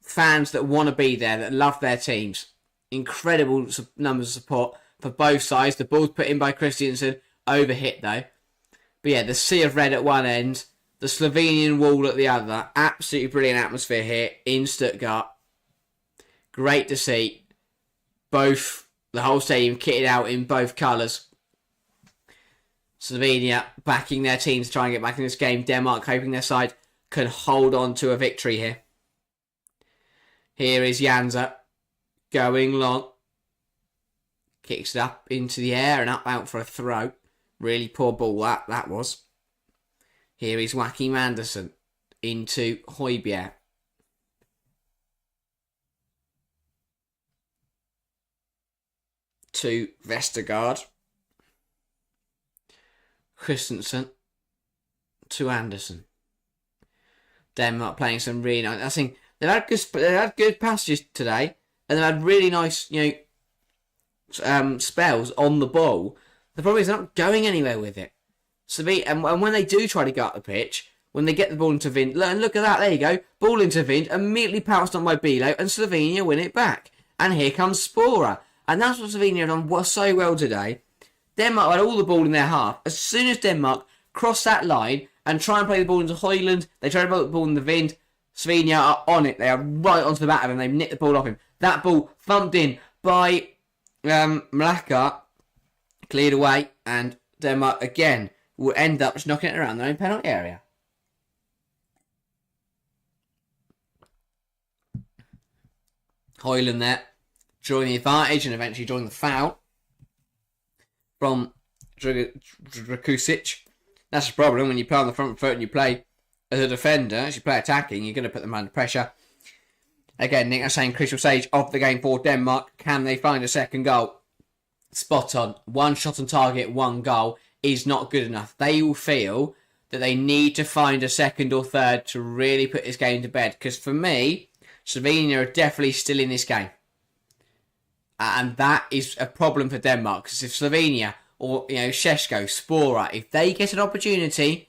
fans that want to be there, that love their teams. Incredible numbers of support for both sides. The ball's put in by Christiansen. Overhit though. But yeah, the sea of red at one end. The Slovenian wall at the other. Absolutely brilliant atmosphere here in Stuttgart. Great to see. Both, the whole stadium kitted out in both colours. Slovenia backing their team to try and get back in this game. Denmark hoping their side can hold on to a victory here. Here is Janza going long. Kicks it up into the air and up out for a throw. Really poor ball that was. Here is Joachim Andersen into Højbjerg. To Vestergaard. Christensen to Anderson. Denmark playing some really nice. I think they've had good passages today, and they've had really nice, spells on the ball. The problem is they're not going anywhere with it. And when they do try to go up the pitch, when they get the ball into Vind, and look at that, there you go, ball into Vind, immediately pounced on by Bilo, and Slovenia win it back. And here comes Spora. And that's what Slovenia have done so well today. Denmark had all the ball in their half. As soon as Denmark cross that line and try and play the ball into Højlund, they try to play the ball in the Vind, Slovenia are on it. They are right onto the back of him. They've nicked the ball off him. That ball thumped in by Mlaka, cleared away, and Denmark again will end up just knocking it around their own penalty area. Højlund there, drawing the advantage and eventually drawing the foul from Drakusic. That's the problem when you play on the front foot and you play as a defender, as you play attacking, you're going to put them under pressure. Again, Nick is saying crucial stage of the game for Denmark. Can they find a second goal? Spot on. One shot on target, one goal is not good enough. They will feel that they need to find a second or third to really put this game to bed. Because for me, Slovenia are definitely still in this game. And that is a problem for Denmark. Because if Slovenia or Sesko, Spora, if they get an opportunity,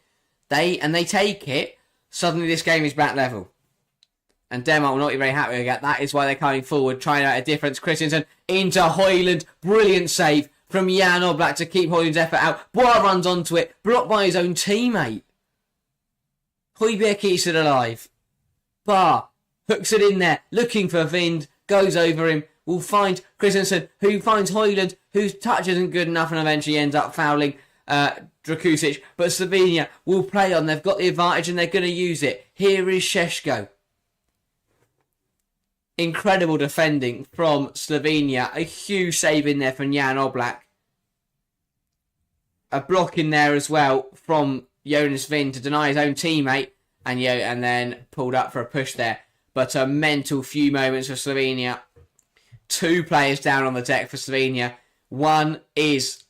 they take it, suddenly this game is back level. And Denmark will not be very happy with that. That is why they're coming forward, trying out a difference. Christensen into Højlund. Brilliant save from Jan Oblak to keep Højlund's effort out. Bois runs onto it, blocked by his own teammate. Højbjerg keeps it alive. Bar hooks it in there, looking for Vind, goes over him. Will find Christensen, who finds Højlund, whose touch isn't good enough and eventually ends up fouling Drakusic. But Slovenia will play on. They've got the advantage and they're going to use it. Here is Sesko. Incredible defending from Slovenia. A huge save in there from Jan Oblak. A block in there as well from Jonas Vind to deny his own teammate. And then pulled up for a push there. But a mental few moments for Slovenia. Two players down on the deck for Slovenia. One is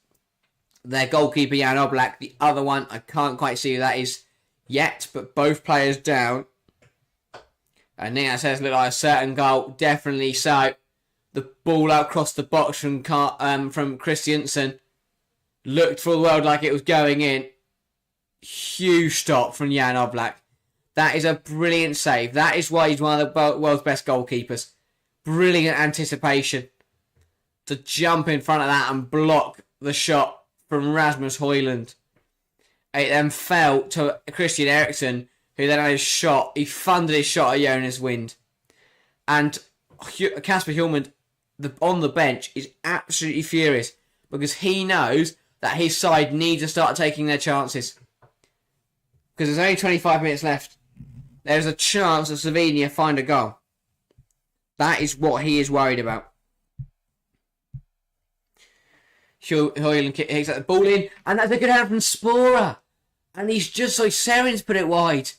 their goalkeeper Jan Oblak. The other one, I can't quite see who that is yet. But both players down. I think that says look like a certain goal. Definitely so. The ball out across the box from Christiansen. Looked for the world like it was going in. Huge stop from Jan Oblak. That is a brilliant save. That is why he's one of the world's best goalkeepers. Brilliant anticipation. To jump in front of that and block the shot from Rasmus Højlund. It then fell to Christian Eriksen, who then had his shot. He funded his shot at Jonas Vind. And Kasper Hjulmand, on the bench, is absolutely furious because he knows that his side need to start taking their chances. Because there's only 25 minutes left. There's a chance that Slovenia find a goal. That is what he is worried about. Højlund kicks the ball in, and that's a good hand from Spora. And he's just so Seren's put it wide.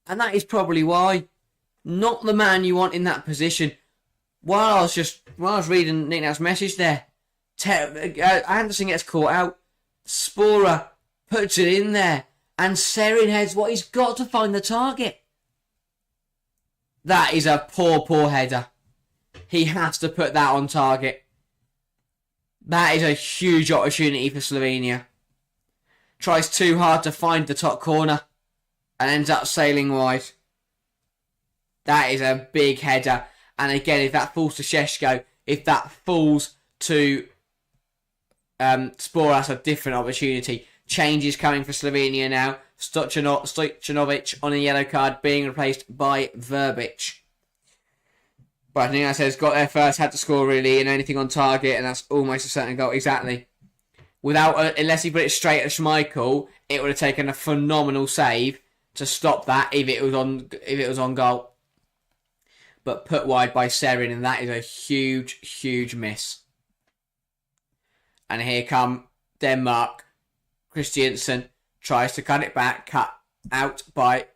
And that is probably why. Not the man you want in that position. While I was reading Nick Now's message there, Anderson gets caught out. Spora puts it in there. And Seren heads what he's got to find the target. That is a poor header. He has to put that on target. That is a huge opportunity for Slovenia. Tries too hard to find the top corner and ends up sailing wide. That is a big header. And again, if that falls to Sesko, if that falls to Spora, that's a different opportunity. Changes coming for Slovenia now. Stojanovic on a yellow card being replaced by Verbic. But I think that says got there first, had to score really, and anything on target, and that's almost a certain goal. Exactly. Unless he put it straight at Schmeichel, it would have taken a phenomenal save to stop that if it was on goal. But put wide by Seren, and that is a huge miss. And here come Denmark. Christiansen tries to cut it back, cut out by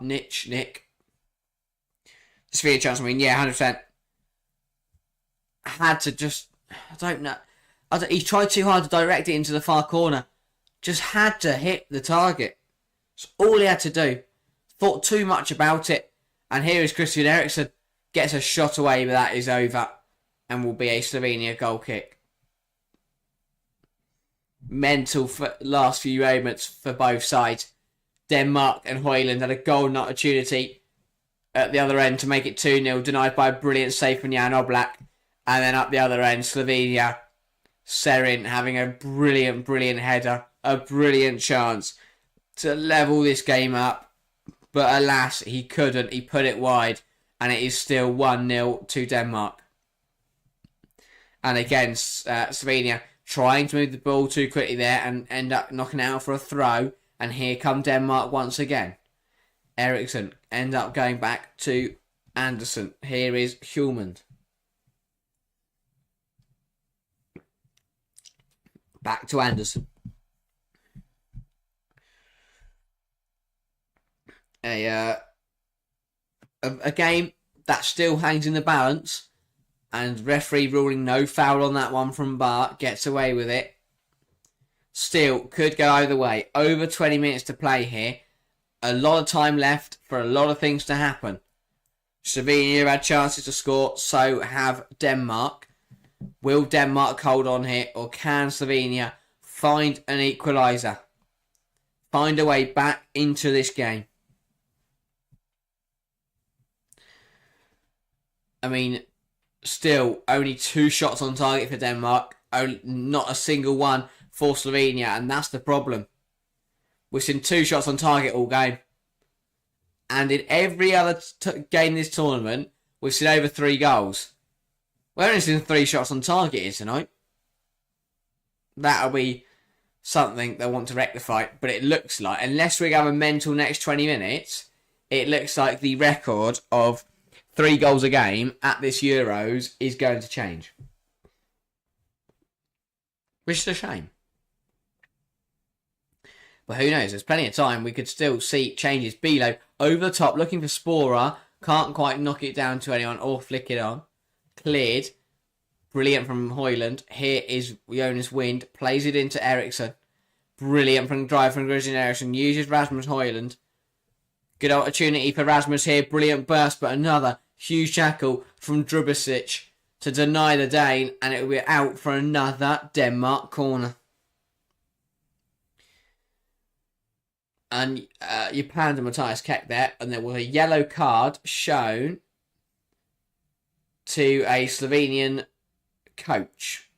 Nick. Just for a chance, 100%. Had to just, I don't know. He tried too hard to direct it into the far corner. Just had to hit the target. That's all he had to do. Thought too much about it. And here is Christian Eriksen. Gets a shot away, but that is over. And will be a Slovenia goal kick. Mental for last few moments for both sides. Denmark and Højlund had a golden opportunity at the other end to make it 2-0. Denied by a brilliant save from Jan Oblak. And then up the other end, Slovenia. Serin having a brilliant header. A brilliant chance to level this game up. But alas, he couldn't. He put it wide. And it is still 1-0 to Denmark. And again, Slovenia trying to move the ball too quickly there and end up knocking it out for a throw. And here come Denmark once again. Eriksen end up going back to Andersen. Here is Hjulmand. Back to Andersen. A game that still hangs in the balance, and referee ruling no foul on that one from Bar, gets away with it. Still could go either way. Over 20 minutes to play here. A lot of time left for a lot of things to happen. Slovenia have had chances to score, so have Denmark. Will Denmark hold on here, or can Slovenia find an equaliser? Find a way back into this game. I mean, still only 2 shots on target for Denmark. Not a single one for Slovenia, and that's the problem. We've seen 2 shots on target all game. And in every other game this tournament, we've seen over 3 goals. We're only seeing 3 shots on target here tonight. That'll be something they want to rectify. But it looks like, unless we have a mental next 20 minutes, it looks like the record of 3 goals a game at this Euros is going to change. Which is a shame. But who knows? There's plenty of time. We could still see changes. Bilo over the top, looking for Spora. Can't quite knock it down to anyone or flick it on. Cleared. Brilliant from Højlund. Here is Jonas Wind. Plays it into Eriksen. Brilliant from drive from Christian Eriksen. Uses Rasmus Højlund. Good opportunity for Rasmus here. Brilliant burst, but another huge tackle from Drubicic to deny the Dane, and it will be out for another Denmark corner. And Japan and Matthias Keck there, and there was a yellow card shown to a Slovenian coach.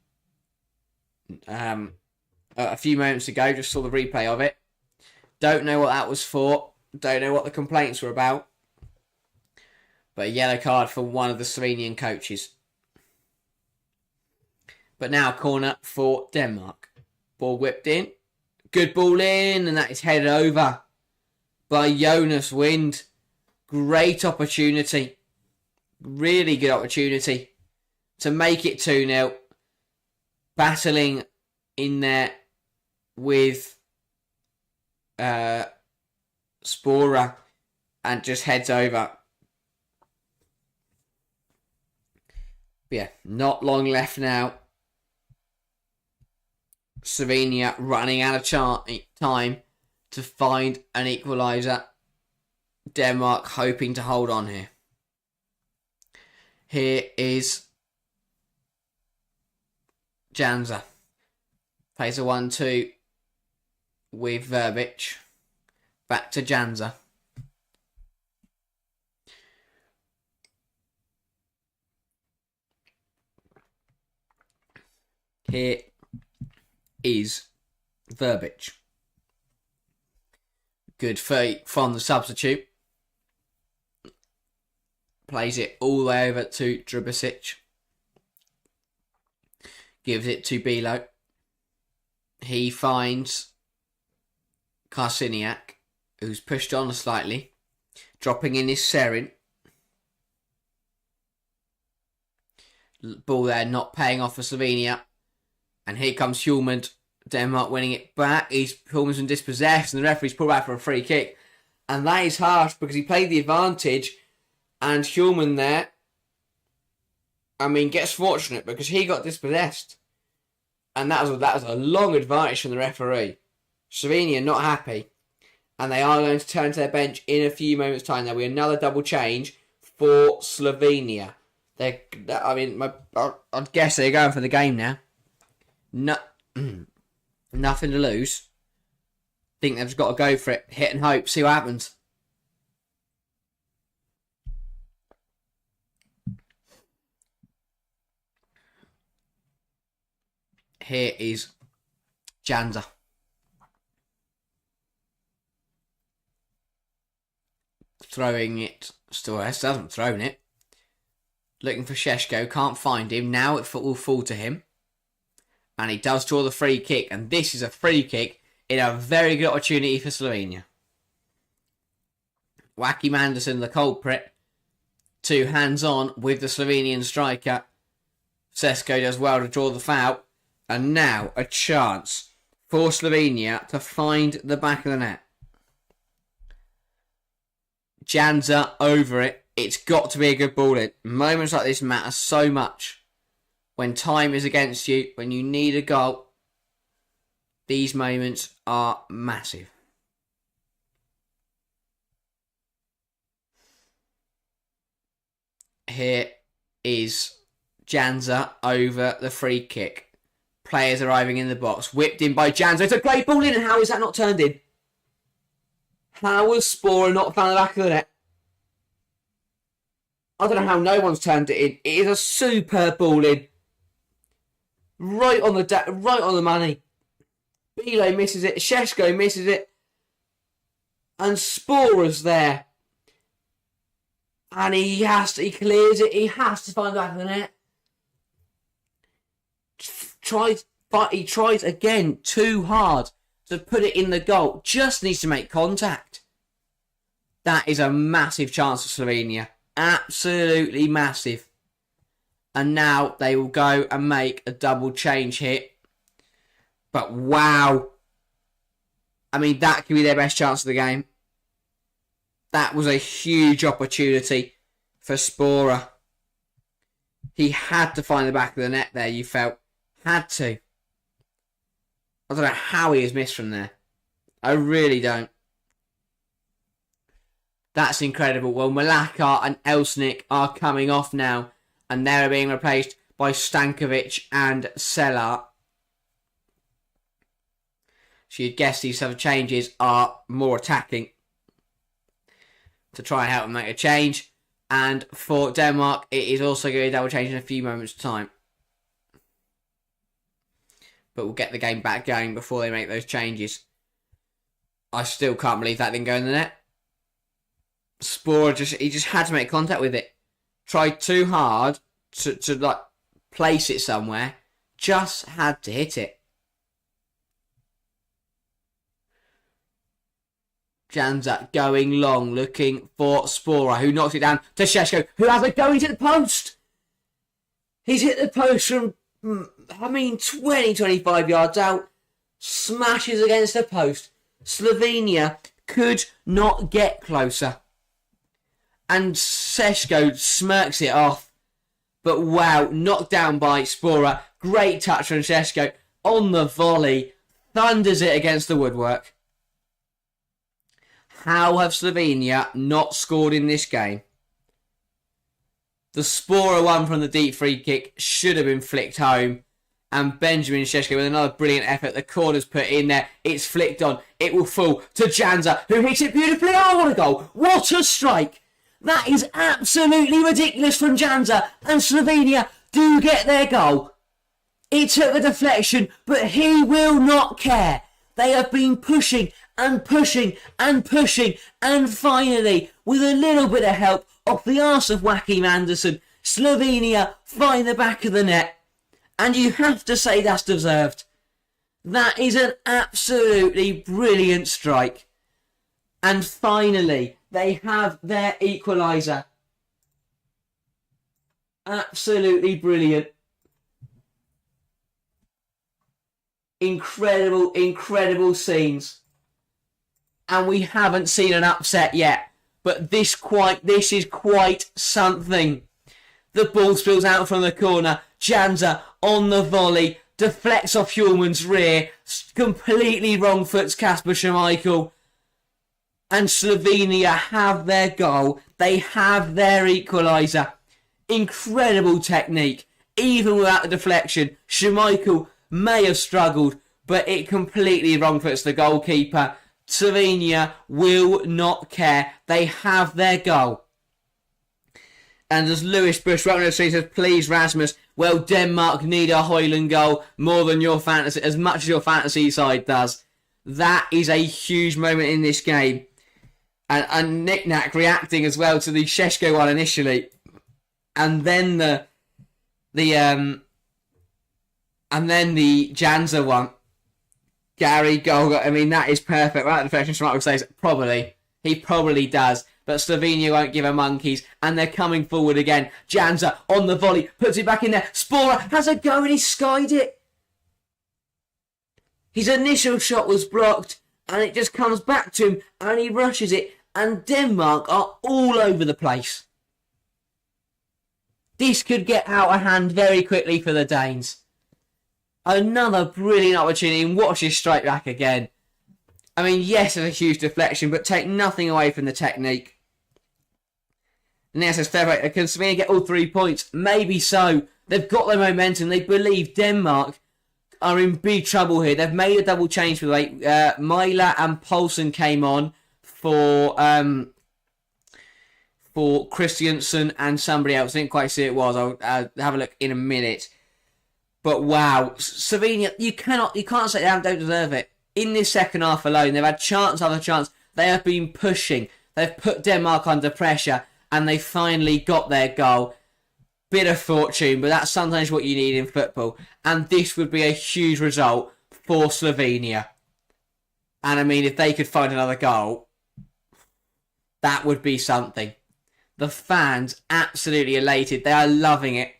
A few moments ago, just saw the replay of it. Don't know what that was for. Don't know what the complaints were about. But a yellow card for one of the Slovenian coaches. But now corner for Denmark. Ball whipped in. Good ball in, and that is headed over by Jonas Wind. Great opportunity. Really good opportunity to make it 2-0. Battling in there with Spora, and just heads over. But yeah, not long left now. Slovenia running out of time to find an equaliser. Denmark hoping to hold on here. Here is Janza. Plays a 1-2 with Verbic. Back to Janza. Here is Verbic. Good feet from the substitute. Plays it all the way over to Drubicic. Gives it to Bilo. He finds Karsiniak, who's pushed on slightly. Dropping in is Serin. Ball there not paying off for Slovenia. And here comes Hjulmand. Denmark winning it back. Hjulmand's been dispossessed, and the referee's pulled back for a free kick. And that is harsh because he played the advantage. And Hjulmand there, gets fortunate because he got dispossessed. And that was a long advantage from the referee. Slovenia not happy. And they are going to turn to their bench in a few moments' time. There'll be another double change for Slovenia. I'd guess they're going for the game now. No, nothing to lose. Think they've just got to go for it. Hit and hope. See what happens. Here is Janza. Throwing it. Still hasn't thrown it. Looking for Sesko. Can't find him. Now it will fall to him. And he does draw the free kick. And this is a free kick in a very good opportunity for Slovenia. Wacky Manderson, the culprit. 2 hands on with the Slovenian striker. Sesko does well to draw the foul. And now a chance for Slovenia to find the back of the net. Janza over it. It's got to be a good ball in. Moments like this matter so much. When time is against you, when you need a goal, these moments are massive. Here is Janza over the free kick. Players arriving in the box. Whipped in by Janza. It's a great ball in. And how is that not turned in? How was Spora not found the back of the net? I don't know how no one's turned it in. It is a superb ball in. Right on the money. Bilo misses it. Sesko misses it. And Spora's there. And he clears it. He has to find the back of the net. He tries again too hard to put it in the goal. Just needs to make contact. That is a massive chance for Slovenia. Absolutely massive. And now they will go and make a double change hit. But wow. I mean, that could be their best chance of the game. That was a huge opportunity for Spora. He had to find the back of the net there, you felt. Had to. I don't know how he has missed from there. I really don't. That's incredible. Well, Malaka and Elsnik are coming off now. And they're being replaced by Stankovic and Selar. So you'd guess these other changes are more attacking. To try and help them make a change. And for Denmark, it is also going to be a double change in a few moments' time. But we'll get the game back going before they make those changes. I still can't believe that didn't go in the net. Spora just had to make contact with it. Tried too hard to like place it somewhere. Just had to hit it. Janza going long, looking for Spora, who knocks it down to Sesko, who has a go. He's hit the post. He's hit the post from 20, 25 yards out. Smashes against the post. Slovenia could not get closer. And Sesko smirks it off. But wow, knocked down by Spora. Great touch from Sesko on the volley. Thunders it against the woodwork. How have Slovenia not scored in this game? The Spora one from the deep free kick should have been flicked home. And Benjamin Sesko with another brilliant effort. The corner's put in there. It's flicked on. It will fall to Janza, who hits it beautifully. Oh, what a goal. What a strike. That is absolutely ridiculous from Janza. And Slovenia do get their goal. It took a deflection, but he will not care. They have been pushing and pushing and pushing. And finally, with a little bit of help off the arse of Wacky Manderson, Slovenia find the back of the net. And you have to say that's deserved. That is an absolutely brilliant strike. And finally, they have their equaliser. Absolutely brilliant. Incredible, incredible scenes. And we haven't seen an upset yet. But this is quite something. The ball spills out from the corner. Janza on the volley. deflects off Hjulmand's rear, completely wrong foots Kasper Schmeichel, and Slovenia have their goal. They have their equaliser. Incredible technique. Even without the deflection, Schmeichel may have struggled, but it completely wrong foots the goalkeeper. Slovenia will not care. They have their goal. And as Lewis Bush wrote in the street says, please Rasmus, well, Denmark need a Højlund goal more than your fantasy, as much as your fantasy side does. That is a huge moment in this game. And Nick Nack reacting as well to the Sesko one initially. And then the Janza one. Gary goal. I mean, that is perfect. Right, the deflection, Schmeichel says probably. He probably does. But Slovenia won't give a monkeys. And they're coming forward again. Janza on the volley. Puts it back in there. Spora has a go and he skied it. His initial shot was blocked. And it just comes back to him. And he rushes it. And Denmark are all over the place. This could get out of hand very quickly for the Danes. Another brilliant opportunity, and watch this straight back again. I mean, yes, it's a huge deflection, but take nothing away from the technique. And now it says, fair play. Can Slovenia get all 3 points? Maybe so. They've got their momentum. They believe Denmark are in big trouble here. They've made a double change for late. Myla and Poulsen came on for Christiansen and somebody else. I didn't quite see who it was. I'll have a look in a minute. But wow, Slovenia, you can't say they don't deserve it. In this second half alone, they've had chance after chance. They have been pushing. They've put Denmark under pressure, and they finally got their goal. Bit of fortune, but that's sometimes what you need in football. And this would be a huge result for Slovenia. And I mean, if they could find another goal, that would be something. The fans absolutely elated. They are loving it.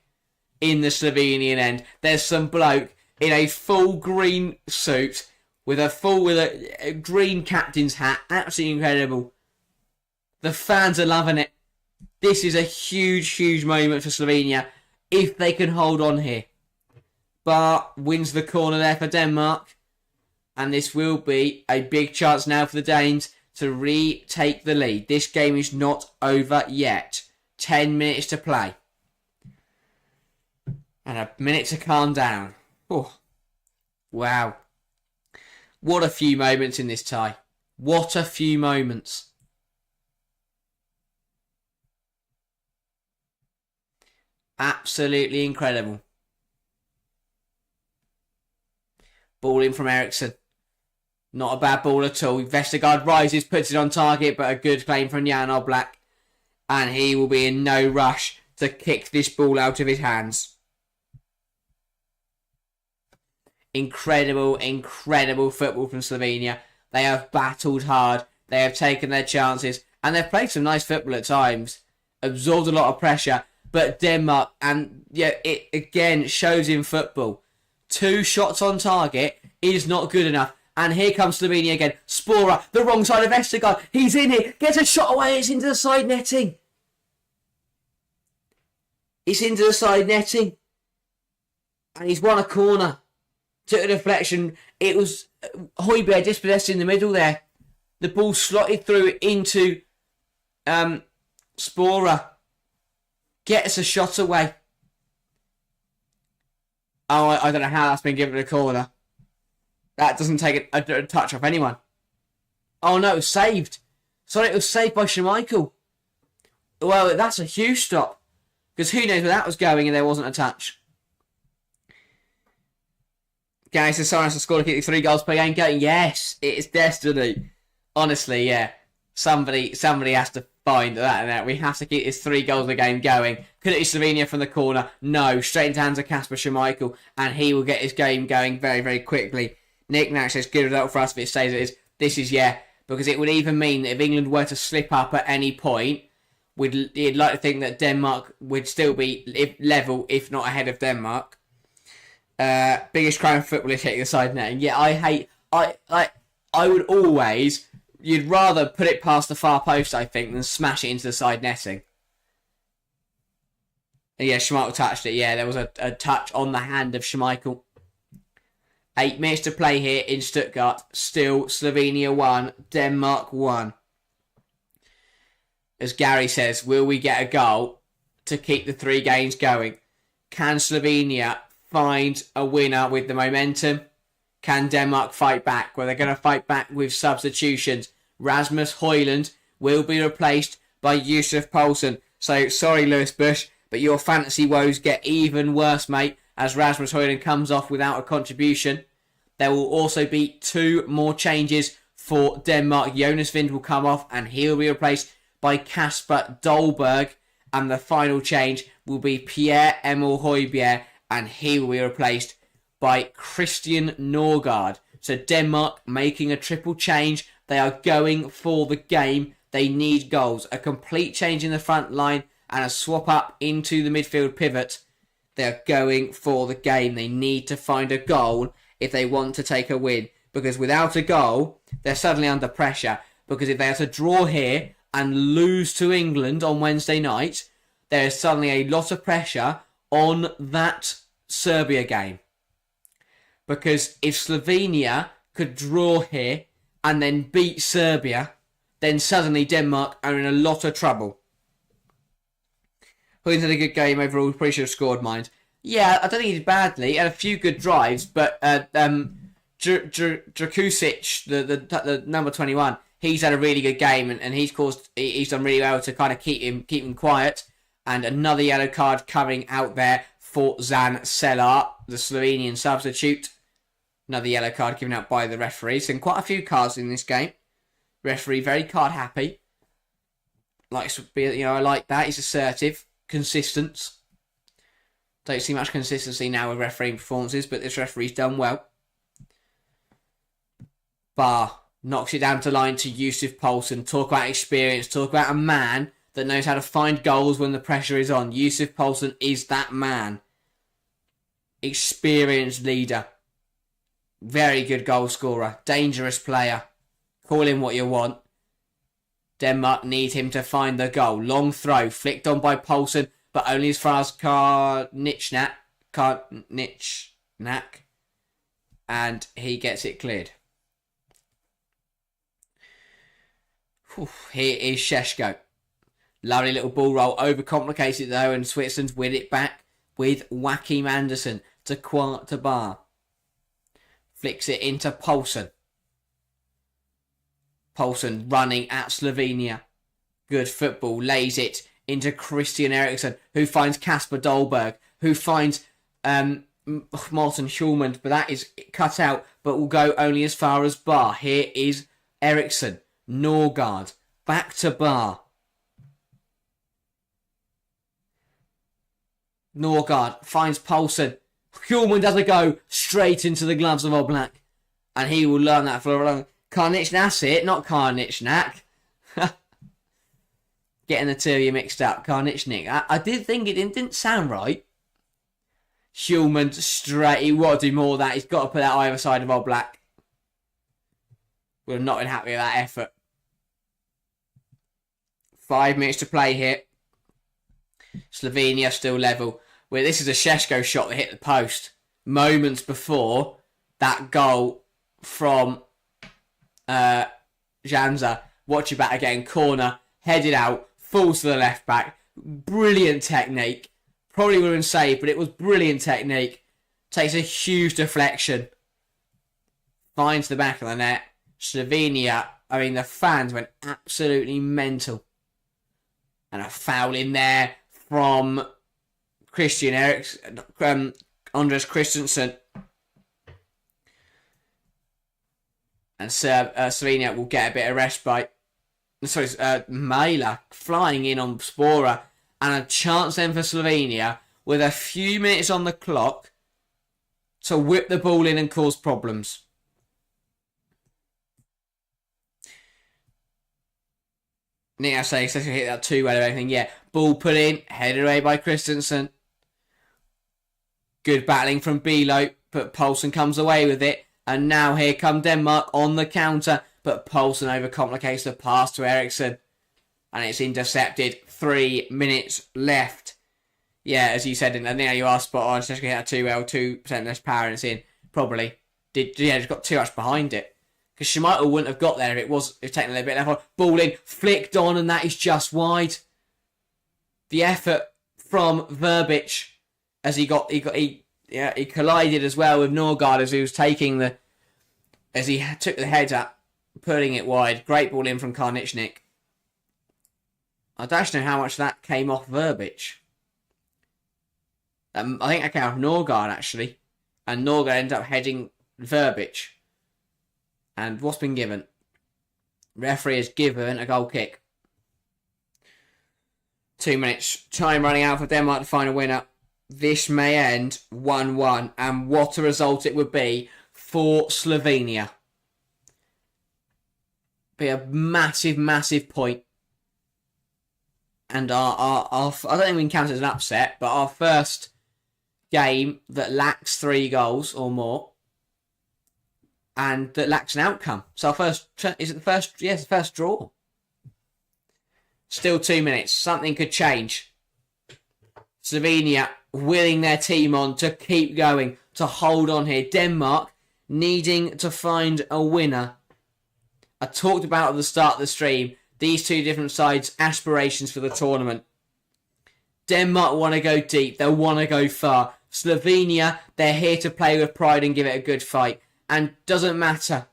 In the Slovenian end, there's some bloke in a full green suit with a green captain's hat. Absolutely incredible. The fans are loving it. This is a huge moment for Slovenia if they can hold on here. But wins the corner there for Denmark, and this will be a big chance now for the Danes to retake the lead. This game is not over yet. 10 minutes to play. And a minute to calm down. Oh, wow. What a few moments in this tie. What a few moments. Absolutely incredible. Ball in from Eriksson. Not a bad ball at all. Vestergaard rises, puts it on target, but a good claim from Jan Oblak. And he will be in no rush to kick this ball out of his hands. Incredible football from Slovenia. They have battled hard. They have taken their chances. And they've played some nice football at times. Absorbed a lot of pressure. But Denmark, and yeah, it again shows in football. 2 shots on target is not good enough. And here comes Slovenia again. Spora, the wrong side of Vestergaard. He's in it. Gets a shot away. It's into the side netting. It's into the side netting. And he's won a corner. Took a deflection. It was Højbjerg dispossessed in the middle there. The ball slotted through into Spora. Gets a shot away. Oh, I don't know how that's been given a corner. That doesn't take a touch off anyone. Oh no, it was saved. Sorry, it was saved by Schmeichel. Well, that's a huge stop. Because who knows where that was going and there wasn't a touch. Gary says someone has to score to keep 3 goals per game going. Yes, it is destiny. Honestly, yeah. Somebody has to find that and that. We have to keep this 3 goals a game going. Could it be Slovenia from the corner? No. Straight into hands of Kasper Schmeichel. And he will get his game going very, very quickly. Nick Nash says good result for us if it stays as it is. This is, yeah. Because it would even mean that if England were to slip up at any point, you'd like to think that Denmark would still be level, if not ahead of Denmark. Biggest crime in football is hitting the side netting. Yeah, I would always, you'd rather put it past the far post, I think, than smash it into the side netting. And yeah, Schmeichel touched it. Yeah, there was a touch on the hand of Schmeichel. 8 minutes to play here in Stuttgart. Still Slovenia 1, Denmark 1. As Gary says, will we get a goal to keep the 3 games going? Can Slovenia find a winner with the momentum? Can Denmark fight back? Well, they're going to fight back with substitutions. Rasmus Højlund will be replaced by Yusuf Poulsen. So, sorry, Lewis Bush, but your fantasy woes get even worse, mate, as Rasmus Højlund comes off without a contribution. There will also be 2 more changes for Denmark. Jonas Vind will come off and he'll be replaced by Kasper Dolberg. And the final change will be Pierre-Emil Højbjerg, and he will be replaced by Christian Norgard. So Denmark making a triple change. They are going for the game. They need goals. A complete change in the front line and a swap up into the midfield pivot. They are going for the game. They need to find a goal if they want to take a win. Because without a goal, they're suddenly under pressure. Because if they are to draw here and lose to England on Wednesday night, there is suddenly a lot of pressure on that Serbia game. Because if Slovenia could draw here and then beat Serbia, then suddenly Denmark are in a lot of trouble. Højlund had a good game overall. Pretty sure scored, mind. Yeah, I don't think he did badly. He had a few good drives, but Drakusic, the number 21, he's had a really good game, and he's done really well to kind of keep him quiet. And another yellow card coming out there for Zan Selar, the Slovenian substitute. Another yellow card given out by the referee. So quite a few cards in this game. Referee very card happy. I like that. He's assertive, consistent. Don't see much consistency now with refereeing performances, but this referee's done well. Bar knocks it down to line to Yusuf Poulsen. Talk about experience. Talk about a man that knows how to find goals when the pressure is on. Yusuf Poulsen is that man. Experienced leader. Very good goal scorer. Dangerous player. Call him what you want. Denmark need him to find the goal. Long throw. Flicked on by Poulsen, but only as far as Karnichnak. And he gets it cleared. Here is Sesko. Lovely little ball roll. Overcomplicated though, and Switzerland win it back with Joachim Andersen to Bar. Flicks it into Poulsen. Poulsen running at Slovenia. Good football. Lays it into Christian Eriksen, who finds Kasper Dolberg, who finds Morten Schulman, but that is cut out, but will go only as far as Bar. Here is Eriksen. Norgard. Back to Bar. Norgard finds Poulsen. Hjulman does a go straight into the gloves of Oblak. And he will learn that for a long... Karnichnak, it, not Karnichnak. Getting the two of you mixed up. Karnichnak. I did think it didn't sound right. Hjulman straight. He will do more of that. He's got to put that either side of Oblak. We're not been happy with that effort. 5 minutes to play here. Slovenia still level. Well, this is a Sesko shot that hit the post moments before that goal from Janza. Watch your back again. Corner. Headed out. Falls to the left back. Brilliant technique. Probably would have been saved, but it was brilliant technique. Takes a huge deflection. Finds the back of the net. Slovenia, the fans went absolutely mental. And a foul in there from Christian Eriksen, Andres Christensen. And Slovenia will get a bit of respite. Sorry, Mailer flying in on Spora. And a chance then for Slovenia with a few minutes on the clock to whip the ball in and cause problems. Nick, I say, hit that 2 well or anything. Yeah, ball put in, headed away by Christensen. Good battling from Bilo, but Poulsen comes away with it. And now here come Denmark on the counter, but Poulsen overcomplicates the pass to Eriksen. And it's intercepted. 3 minutes left. Yeah, as you said, and now you are spot on. Just going to hit that 2 well, 2% less power, and it's in. Probably. just got too much behind it. Because Schmeichel wouldn't have got there if it was taking a little bit left. Ball in, flicked on, and that is just wide. The effort from Verbic as he collided as well with Norgard as he was as he took the head up, putting it wide. Great ball in from Karnichnik. I don't know how much that came off Verbic. I think that came off Norgard actually, and Norgard ended up heading Verbic. And what's been given? Referee has given a goal kick. 2 minutes. Time running out for Denmark to find a winner. This may end 1-1. And what a result it would be for Slovenia. Be a massive, massive point. And our I don't think we can count it as an upset, but our first game that lacks 3 goals or more. And that lacks an outcome. So our first... Is it the first... Yes, the first draw. Still 2 minutes. Something could change. Slovenia willing their team on to keep going. To hold on here. Denmark needing to find a winner. I talked about at the start of the stream. These two different sides' aspirations for the tournament. Denmark want to go deep. They want to go far. Slovenia, they're here to play with pride and give it a good fight. And doesn't matter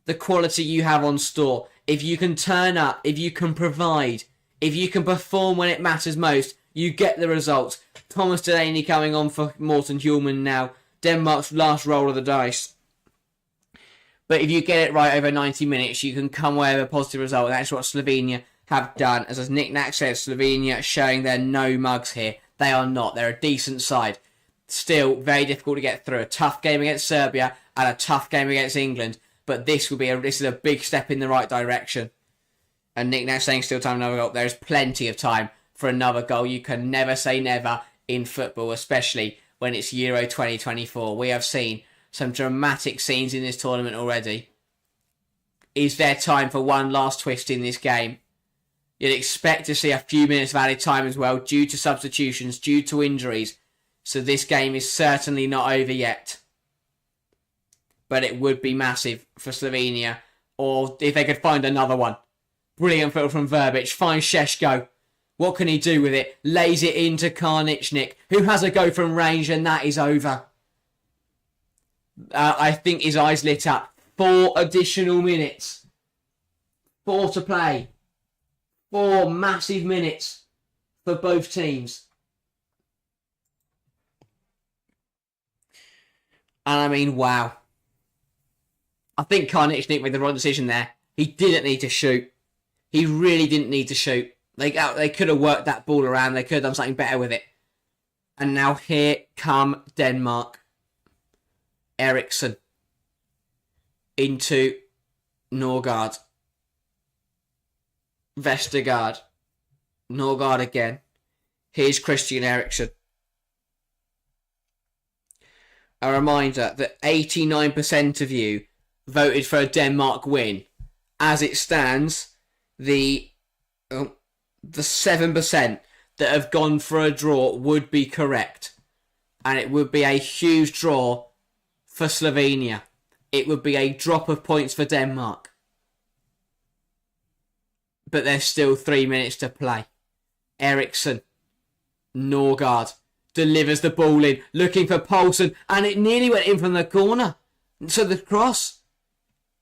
the quality you have on store. If you can turn up, if you can provide, if you can perform when it matters most, you get the results. Thomas Delaney coming on for Morten Hjulmand now. Denmark's last roll of the dice. But if you get it right over 90 minutes, you can come away with a positive result. That's what Slovenia have done. As Nick Nack said, Slovenia showing they're no mugs here. They are not. They're a decent side. Still very difficult to get through. A tough game against Serbia and a tough game against England. But this is a big step in the right direction. And Nick now saying still time for another goal. There's plenty of time for another goal. You can never say never in football, especially when it's Euro 2024. We have seen some dramatic scenes in this tournament already. Is there time for one last twist in this game? You'd expect to see a few minutes of added time as well, due to substitutions, due to injuries. So this game is certainly not over yet. But it would be massive for Slovenia. Or if they could find another one. Brilliant foot from Verbic. Finds Sesko. What can he do with it? Lays it into Karnichnik, who has a go from range, and that is over. I think his eyes lit up. 4 additional minutes. 4 to play. 4 massive minutes for both teams. And I mean, wow. I think Karnichnik made the wrong decision there. He didn't need to shoot. He really didn't need to shoot. They could have worked that ball around. They could have done something better with it. And now here come Denmark. Eriksson. Into Norgard. Vestergaard. Norgard again. Here's Christian Eriksen. A reminder that 89% of you voted for a Denmark win. As it stands, the 7% that have gone for a draw would be correct. And it would be a huge draw for Slovenia. It would be a drop of points for Denmark. But there's still 3 minutes to play. Eriksson. Norgard. Delivers the ball in. Looking for Poulsen. And it nearly went in from the corner. To the cross.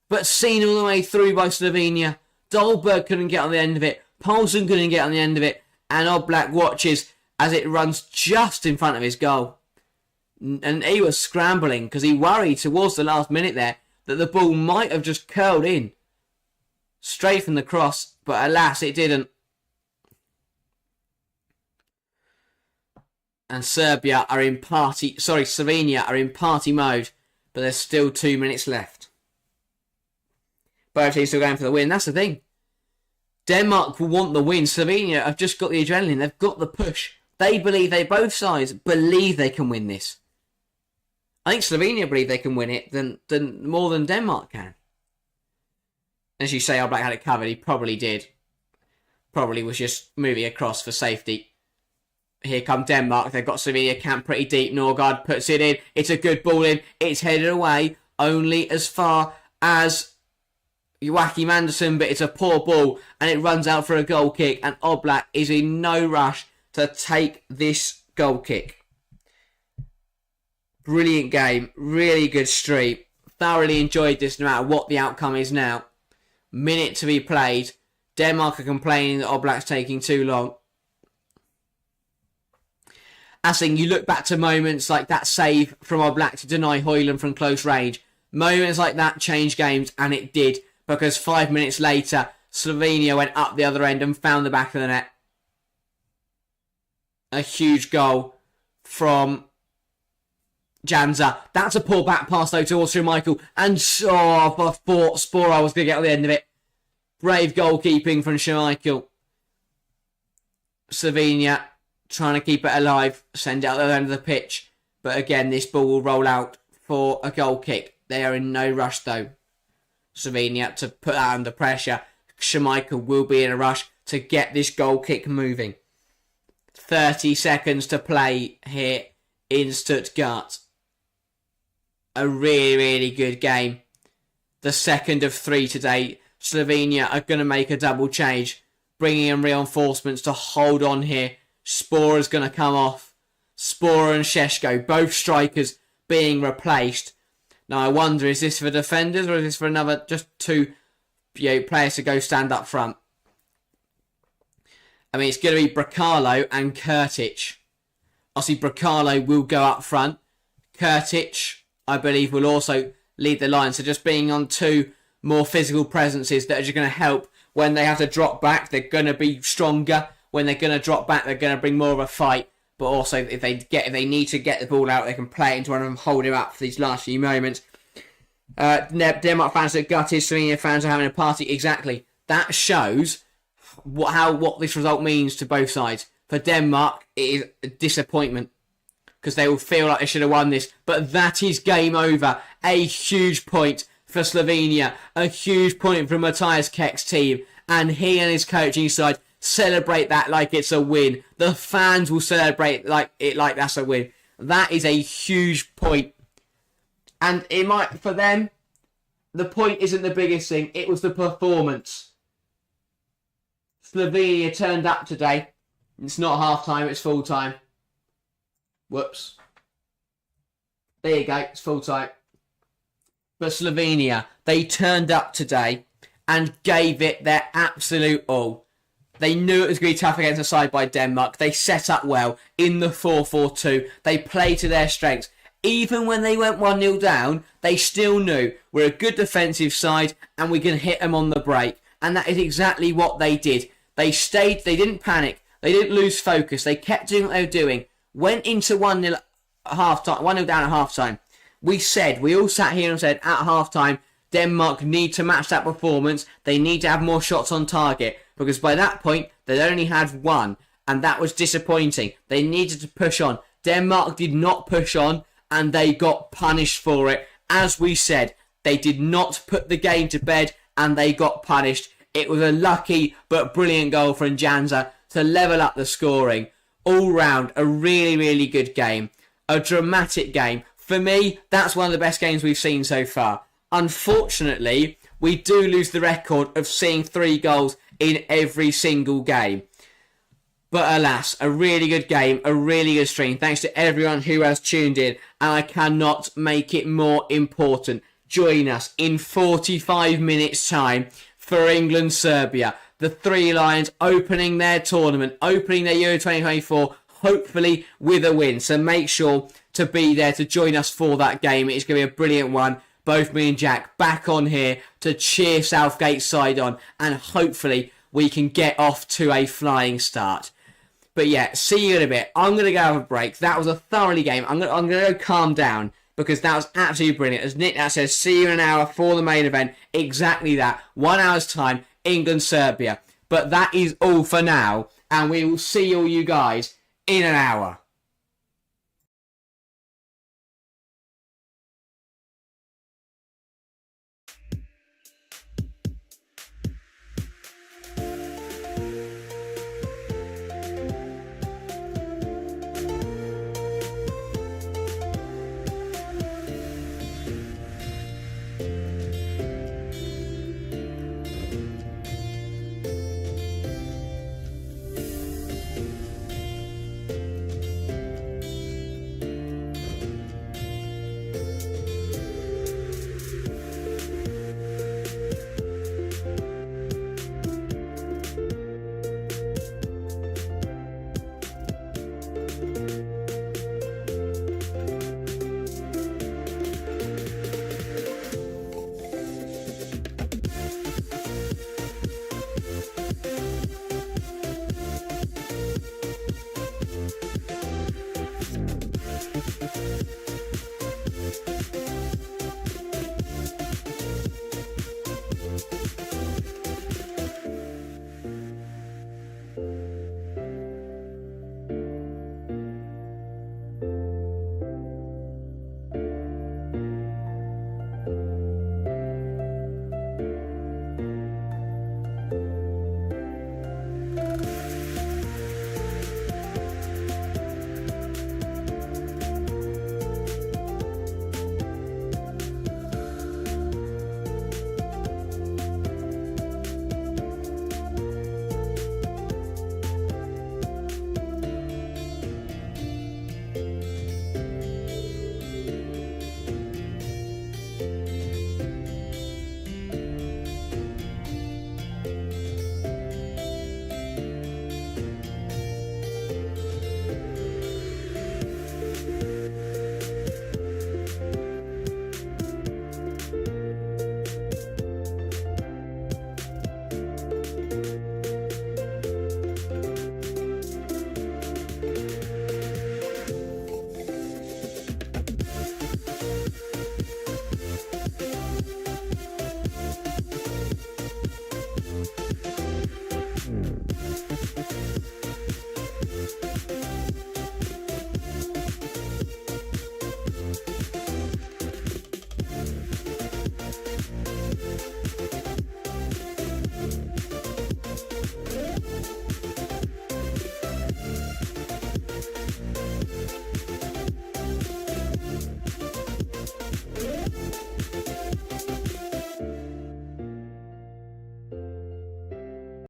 But seen all the way through by Slovenia. Dolberg couldn't get on the end of it. Poulsen couldn't get on the end of it. And Oblak watches as it runs just in front of his goal. And he was scrambling because he worried towards the last minute there that the ball might have just curled in. Straight from the cross. But alas, it didn't. And Slovenia are in party mode. But there's still 2 minutes left. Both teams still going for the win. That's the thing. Denmark will want the win. Slovenia have just got the adrenaline. They've got the push. Both sides believe they can win this. I think Slovenia believe they can win it than more than Denmark can. As you say, Oblak had it covered. He probably did. Probably was just moving across for safety. here come Denmark. They've got Slovenia camped pretty deep. Norgard puts it in. It's a good ball in. It's headed away only as far as Joachim Andersen, but it's a poor ball and it runs out for a goal kick, and Oblak is in no rush to take this goal kick. Brilliant game. Really good stream. Thoroughly enjoyed this no matter what the outcome is now. Minute to be played. Denmark are complaining that Oblak's taking too long. Assing, you look back to moments like that save from Oblak to deny Højlund from close range. Moments like that change games, and it did, because 5 minutes later, Slovenia went up the other end and found the back of the net. A huge goal from Janza. That's a poor back pass though towards Michael, and I thought Spora was going to get on the end of it. Brave goalkeeping from Schmeichel. Slovenia trying to keep it alive, send it out the other end of the pitch, but again this ball will roll out for a goal kick. They are in no rush though, Slovenia, to put that under pressure. Schmeichel will be in a rush to get this goal kick moving. 30 seconds to play here in Stuttgart. A really, really good game. The second of 3 today. Slovenia are going to make a double change, bringing in reinforcements to hold on here. Spora's going to come off. Spora and Sesko, both strikers, being replaced. Now I wonder, is this for defenders or is this for another, just 2 players to go stand up front? I mean, it's going to be Brekalo and Kurtic. Obviously, Brekalo will go up front. Kurtic, I believe, will also lead the line. So just being on 2 more physical presences that are just going to help when they have to drop back. They're going to be stronger. When they're going to drop back, they're going to bring more of a fight. But also, if they need to get the ball out, they can play it into one of them, hold him up for these last few moments. Denmark fans are gutted. Slovenia fans are having a party. Exactly. That shows what this result means to both sides. For Denmark, it is a disappointment, because they will feel like they should have won this. But that is game over. A huge point for Slovenia. A huge point for Matthias Keck's team. And he and his coaching side celebrate that like it's a win. The fans will celebrate like that's a win. That is a huge point. And it might, for them, the point isn't the biggest thing. It was the performance. Slovenia turned up today. It's not half time, it's full time. Whoops. There you go, it's full time. But Slovenia, they turned up today and gave it their absolute all. They knew it was going to be tough against a side by Denmark. They set up well in the 4-4-2. They played to their strengths. Even when they went 1-0 down, they still knew we're a good defensive side and we can hit them on the break. And that is exactly what they did. They stayed, they didn't panic, they didn't lose focus, they kept doing what they were doing. Went into 1-0 at half-time, 1-0 down at half-time. We all sat here and said at half-time, Denmark need to match that performance. They need to have more shots on target, because by that point, they'd only had 1, and that was disappointing. They needed to push on. Denmark did not push on, and they got punished for it. As we said, they did not put the game to bed, and they got punished. It was a lucky but brilliant goal from Janza to level up the scoring. All round, a really, really good game. A dramatic game. For me, that's one of the best games we've seen so far. Unfortunately, we do lose the record of seeing 3 goals in every single game. But alas, a really good game, a really good stream. Thanks to everyone who has tuned in, and I cannot make it more important. Join us in 45 minutes time for England-Serbia. The 3 Lions opening their tournament, opening their Euro 2024, hopefully with a win. So make sure to be there to join us for that game. It's going to be a brilliant one. Both me and Jack back on here to cheer Southgate's side on, and hopefully we can get off to a flying start. But yeah, see you in a bit. I'm going to go have a break. That was a thoroughly game. I'm going to go calm down, because that was absolutely brilliant. As Nick now says, see you in an hour for the main event. Exactly that. 1 hour's time, England-Serbia. But that is all for now, and we will see all you guys in an hour.